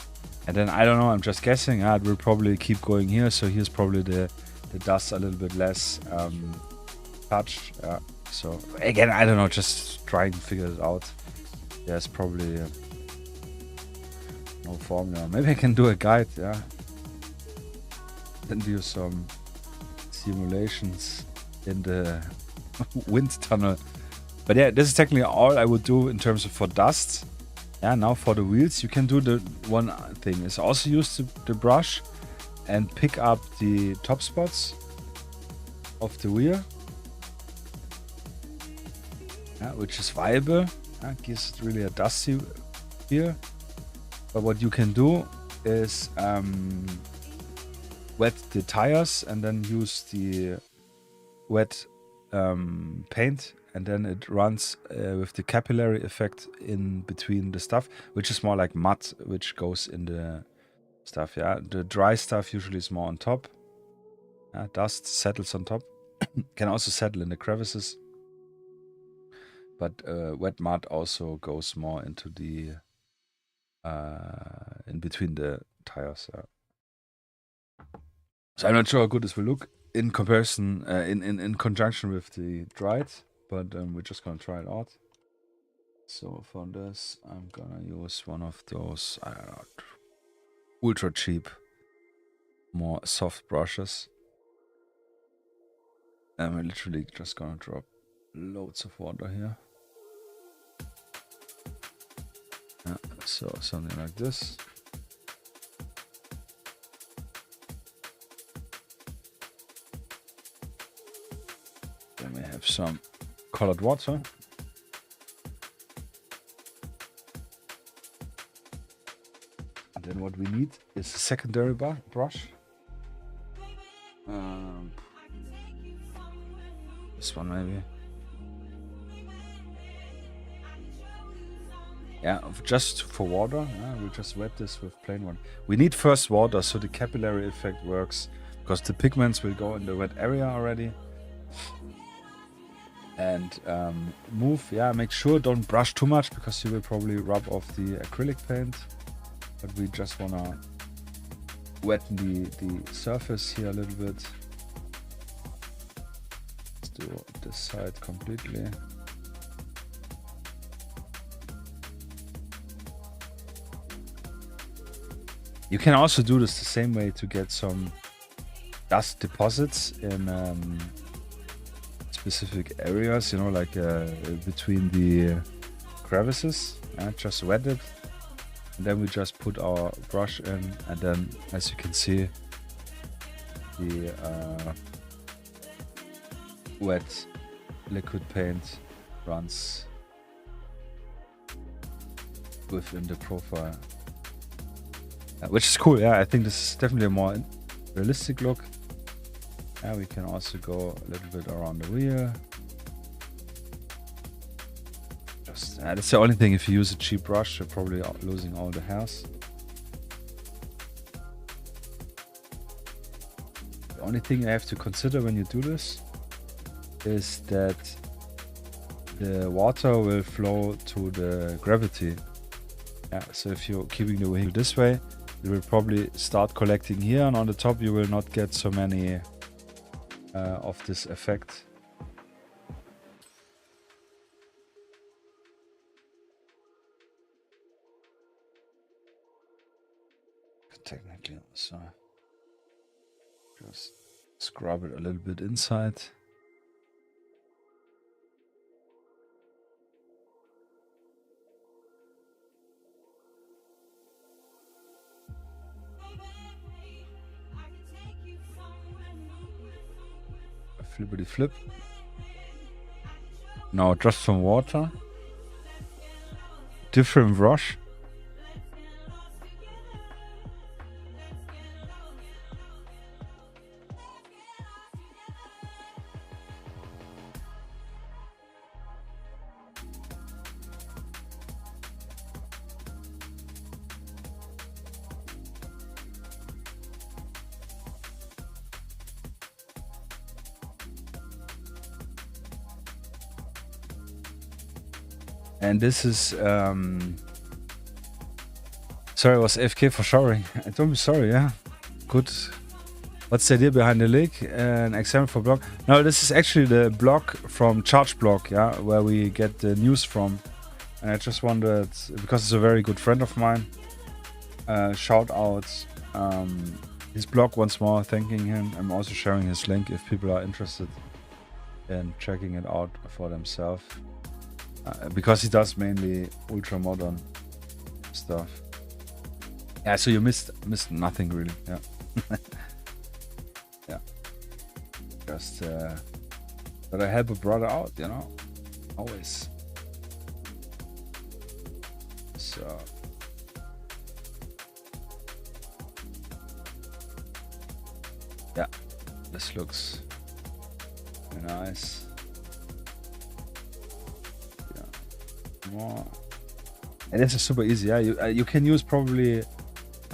and then I don't know, I'm just guessing, it will probably keep going here, so here's probably the dust a little bit less touched. So again, I don't know, just trying to figure it out. There's probably no formula. Maybe I can do a guide, then do some simulations in the wind tunnel. But yeah, this is technically all I would do in terms of for dust. Yeah, now for the wheels, you can do the one thing is also use the brush and pick up the top spots of the wheel. Yeah, which is viable. Yeah, gives it really a dusty feel. But what you can do is wet the tires and then use the wet paint, and then it runs with the capillary effect in between the stuff, which is more like mud, which goes in the stuff. Yeah, the dry stuff usually is more on top. Dust settles on top. Can also settle in the crevices. But wet mud also goes more into the in between the tires. So I'm not sure how good this will look in comparison, in conjunction with the dried, but we're just gonna try it out. So for this, I'm gonna use one of those ultra cheap, more soft brushes. And we're literally just gonna drop loads of water here. Yeah, so something like this. Then we have some colored water. And then what we need is a secondary brush. This one maybe. Yeah, just for water. We'll just wet this with plain water. We need first water so the capillary effect works, because the pigments will go in the wet area already. And make sure don't brush too much, because you will probably rub off the acrylic paint. But we just wanna wetten the surface here a little bit. Let's do this side completely. You can also do this the same way to get some dust deposits in specific areas, you know, like between the crevices. Just wet it, and then we just put our brush in, and then, as you can see, the wet liquid paint runs within the profile. Which is cool. I think this is definitely a more realistic look. We can also go a little bit around the wheel. Just that's the only thing. If you use a cheap brush, you're probably losing all the hairs. The only thing you have to consider when you do this is that the water will flow to the gravity. So if you're keeping the wheel this way, you will probably start collecting here, and on the top you will not get so many of this effect. Technically, so just scrub it a little bit inside. Flippity flip. Now just some water. Different brush. And this is sorry, I was AFK for showering. Don't be sorry, yeah. Good. What's the idea behind the link? An example for blog. No, this is actually the blog from Charge Blog, yeah, where we get the news from. And I just wondered, because it's a very good friend of mine, shout out his blog once more, thanking him. I'm also sharing his link if people are interested. and checking it out for themselves. Because he does mainly ultramodern stuff. Yeah, so you missed nothing really. Yeah. Yeah. Just but I help a brother out, you know. Always. So yeah, this looks very nice. Yeah. More. And this is super easy. Yeah, you can use probably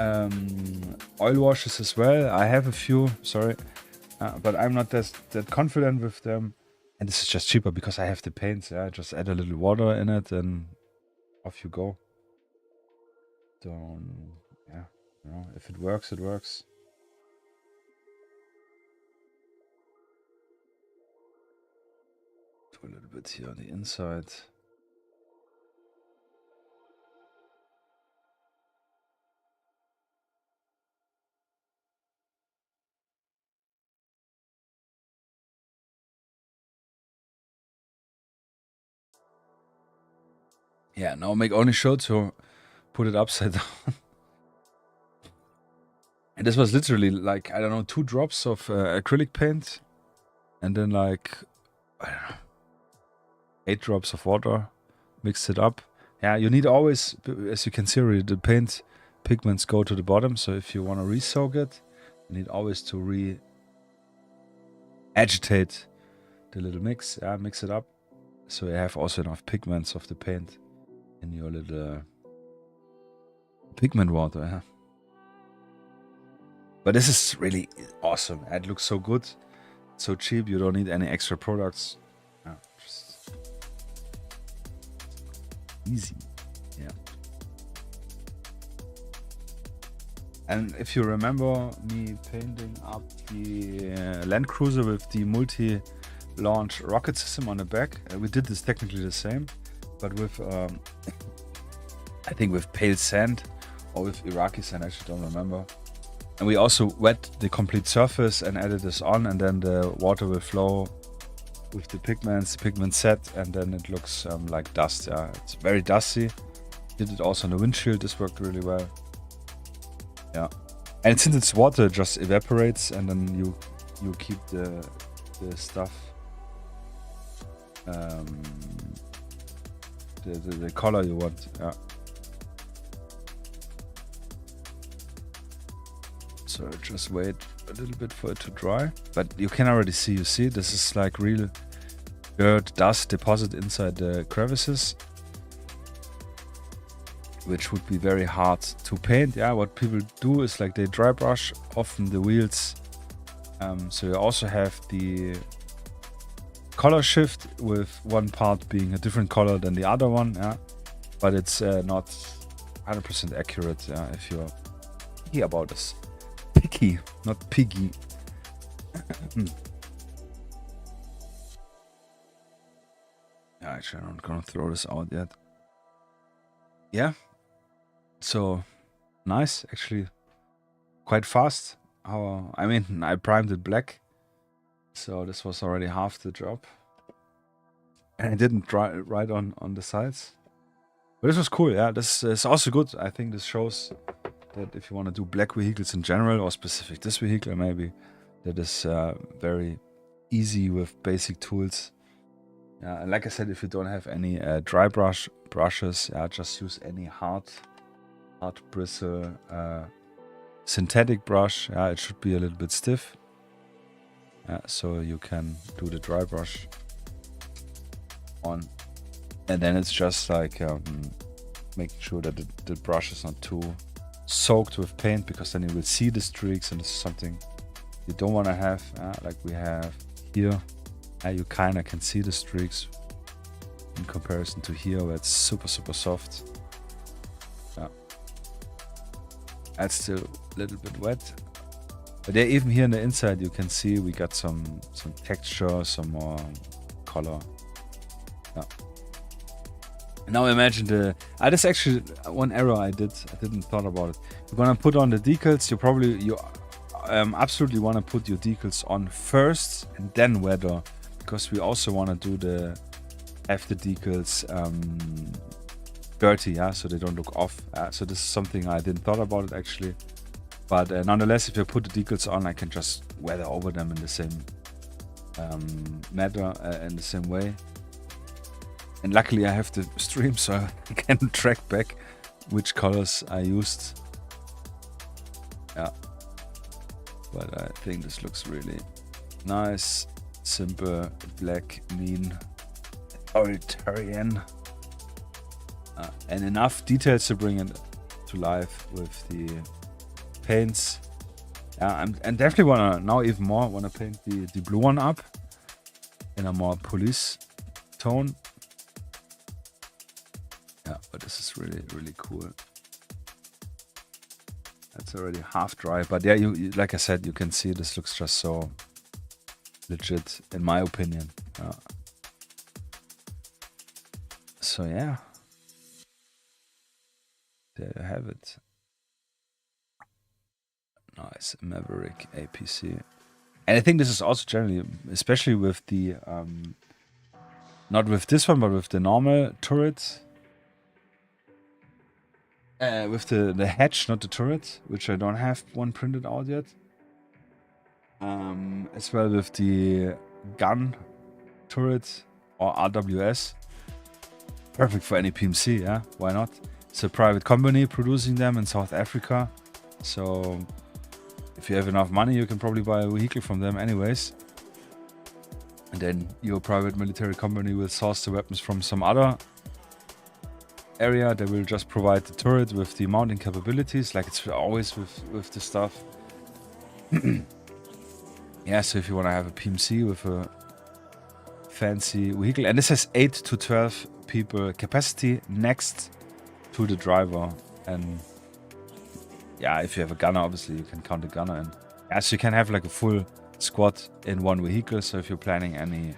oil washes as well. I have a few, sorry, but I'm not that confident with them. And this is just cheaper because I have the paints. Yeah, just add a little water in it and off you go. Don't, yeah, you know, if it works, it works. Do a little bit here on the inside. Yeah, now make only sure to put it upside down. And this was literally like, I don't know, 2 drops of acrylic paint. And then like, I don't know, 8 drops of water. Mix it up. Yeah, you need always, as you can see already, the paint pigments go to the bottom. So if you want to re-soak it, you need always to re-agitate the little mix. Yeah, mix it up. So you have also enough pigments of the paint in your little pigment water. Yeah. But this is really awesome. It looks so good. It's so cheap. You don't need any extra products. Yeah, just easy. Yeah. And if you remember me painting up the Land Cruiser with the multi-launch rocket system on the back, we did this technically the same, but with I think with pale sand or with Iraqi sand, I actually don't remember. And we also wet the complete surface and added this on, and then the water will flow with the pigments, set, and then it looks like dust. Yeah, it's very dusty. Did it also on the windshield. This worked really well. Yeah, and since it's water, it just evaporates, and then you keep the stuff, the color you want. Yeah. So just wait a little bit for it to dry. But you can already see, this is like real dirt, dust deposit inside the crevices, which would be very hard to paint. Yeah, what people do is like they dry brush often the wheels. So you also have the color shift with one part being a different color than the other one. Yeah, but it's not 100% accurate. Yeah, if you're picky about this. Picky, not piggy. Yeah, actually, I'm not gonna throw this out yet. Yeah. So nice, actually, quite fast. I mean, I primed it black, so this was already half the job, and I didn't dry it right on the sides. But this was cool. Yeah, this is also good. I think this shows that if you want to do black vehicles in general, or specific this vehicle maybe, that is very easy with basic tools. Yeah, and like I said, if you don't have any dry brushes, yeah, just use any hard bristle synthetic brush. Yeah, it should be a little bit stiff. Yeah, so you can do the dry brush on, and then it's just like making sure that the brush is not too soaked with paint, because then you will see the streaks, and this is something you don't want to have. Like we have here, you kind of can see the streaks in comparison to here, where it's super soft. Yeah, that's still a little bit wet, but yeah, even here on the inside you can see we got some texture, some more color. Yeah. Now imagine that's actually one error I didn't thought about it. You're gonna put on the decals. You absolutely want to put your decals on first and then weather because we also want to do the have the decals dirty, yeah, so they don't look off. So this is something I didn't thought about it actually, but nonetheless, if I put the decals on, I can just weather over them in the same manner, in the same way. And luckily, I have the stream, so I can track back which colors I used. Yeah, but I think this looks really nice, simple, black, mean, authoritarian. And enough details to bring it to life with the paints. Yeah, and definitely wanna now even more wanna paint the blue one up in a more police tone. Yeah, but this is really cool. It's already half dry, but yeah, you like I said, you can see this looks just so legit in my opinion. So yeah. There you have it. Nice Maverick APC. And I think this is also generally, especially with the, not with this one, but with the normal turret. With the hatch, not the turret, which I don't have one printed out yet. As well with the gun turret or RWS. Perfect for any PMC, yeah? Why not? It's a private company producing them in South Africa, so if you have enough money, you can probably buy a vehicle from them anyways. And then your private military company will source the weapons from some other area. They will just provide the turret with the mounting capabilities, like it's always with the stuff. Yeah, so if you want to have a PMC with a fancy vehicle, and this has 8 to 12 people capacity next to the driver, and yeah, if you have a gunner, obviously you can count the gunner in. Yeah, so you can have like a full squad in one vehicle. So if you're planning any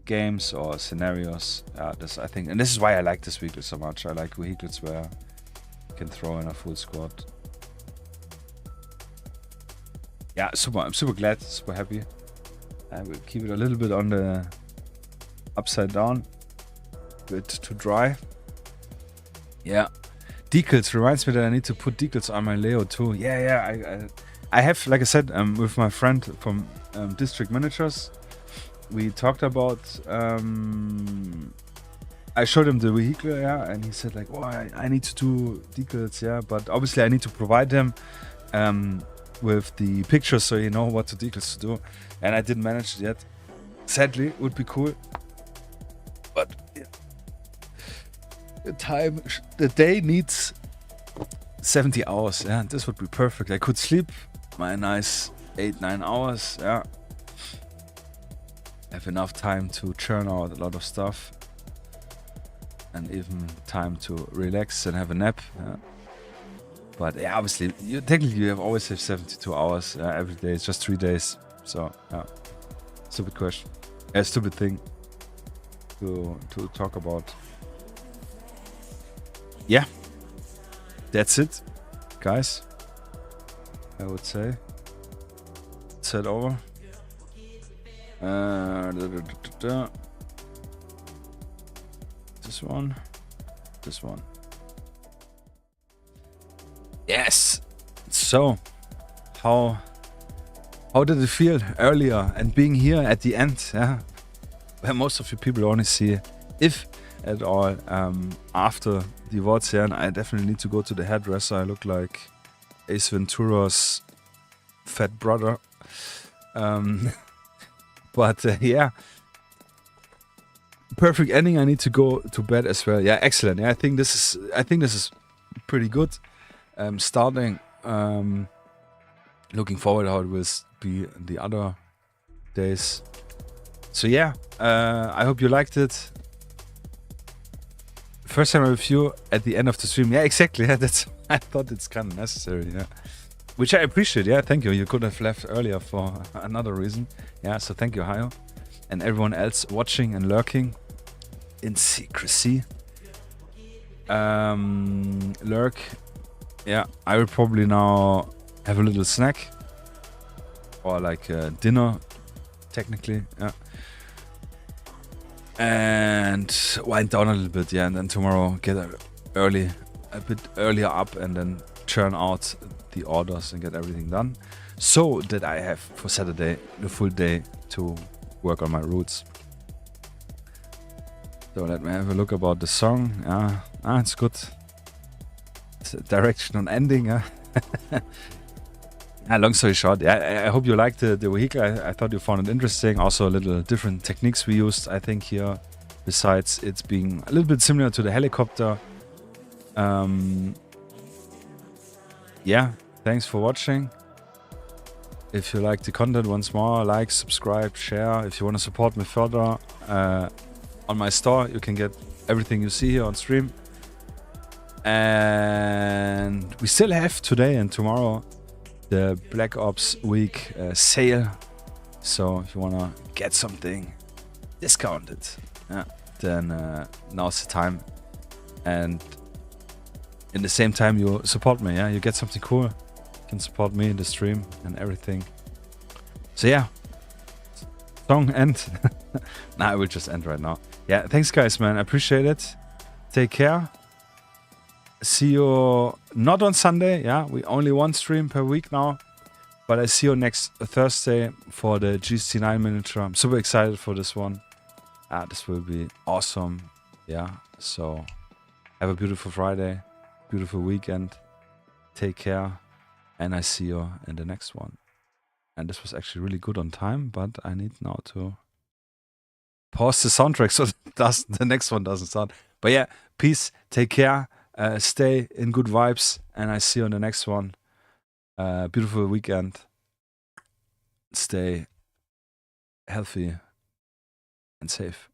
games or scenarios, this I think, and this is why I like this vehicle so much. I like vehicles where you can throw in a full squad. Yeah, super. I'm super glad, super happy. I will keep it a little bit on the upside down, bit too dry. Yeah, decals reminds me that I need to put decals on my Leo too. Yeah. I have, like I said, with my friend from District Managers, we talked about. I showed him the vehicle, yeah, and he said like, "Oh, I need to do decals, yeah, but obviously I need to provide them with the pictures so you know what the decals to do." And I didn't manage it yet. Sadly, it would be cool, but yeah. The day needs 70 hours, yeah, this would be perfect. I could sleep my nice 8-9 hours, yeah. Have enough time to churn out a lot of stuff, and even time to relax and have a nap, yeah. But yeah, obviously, technically you always have 72 hours every day. It's just 3 days, so yeah. Stupid question, a stupid thing to talk about. Yeah, that's it, guys. I would say. Let's head over. This one. This one. Yes. So, how did it feel earlier and being here at the end? Yeah, where most of you people only see, if at all, after the awards here, and I definitely need to go to the hairdresser. I look like Ace Ventura's fat brother. But yeah, perfect ending. I need to go to bed as well. Yeah, excellent. Yeah, I think this is pretty good. Starting, looking forward how it will be the other days. So yeah, I hope you liked it. First time with you at the end of the stream. Yeah, exactly. Yeah, I thought it's kind of necessary. Yeah, which I appreciate. Yeah, thank you. You could have left earlier for another reason. Yeah, so thank you, Hayo, and everyone else watching and lurking in secrecy. Lurk. Yeah, I will probably now have a little snack or like dinner technically, yeah. And wind down a little bit, yeah, and then tomorrow get a bit earlier up, and then churn out the orders and get everything done, so that I have for Saturday the full day to work on my routes. So let me have a look about the song. It's good. It's a direction on ending. Long story short, I hope you liked the vehicle. I thought you found it interesting. Also a little different techniques we used, I think, here. Besides it's being a little bit similar to the helicopter. Yeah, thanks for watching. If you like the content, once more, like, subscribe, share. If you want to support me further, on my store, you can get everything you see here on stream. And we still have today and tomorrow the Black Ops week sale. So if you want to get something discounted, then now's the time. And in the same time, you support me, you get something cool. You can support me in the stream and everything. So yeah, song end. Nah, I will just end right now. Yeah, thanks guys, man. I appreciate it. Take care. See you not on Sunday. Yeah, we only one stream per week now. But I see you next Thursday for the GST9 miniature. I'm super excited for this one. This will be awesome. Yeah, so have a beautiful Friday, beautiful weekend. Take care, and I see you in the next one. And this was actually really good on time, but I need now to pause the soundtrack so the next one doesn't start. But yeah, peace, take care, stay in good vibes, and I see you on the next one. Beautiful weekend. Stay healthy and safe.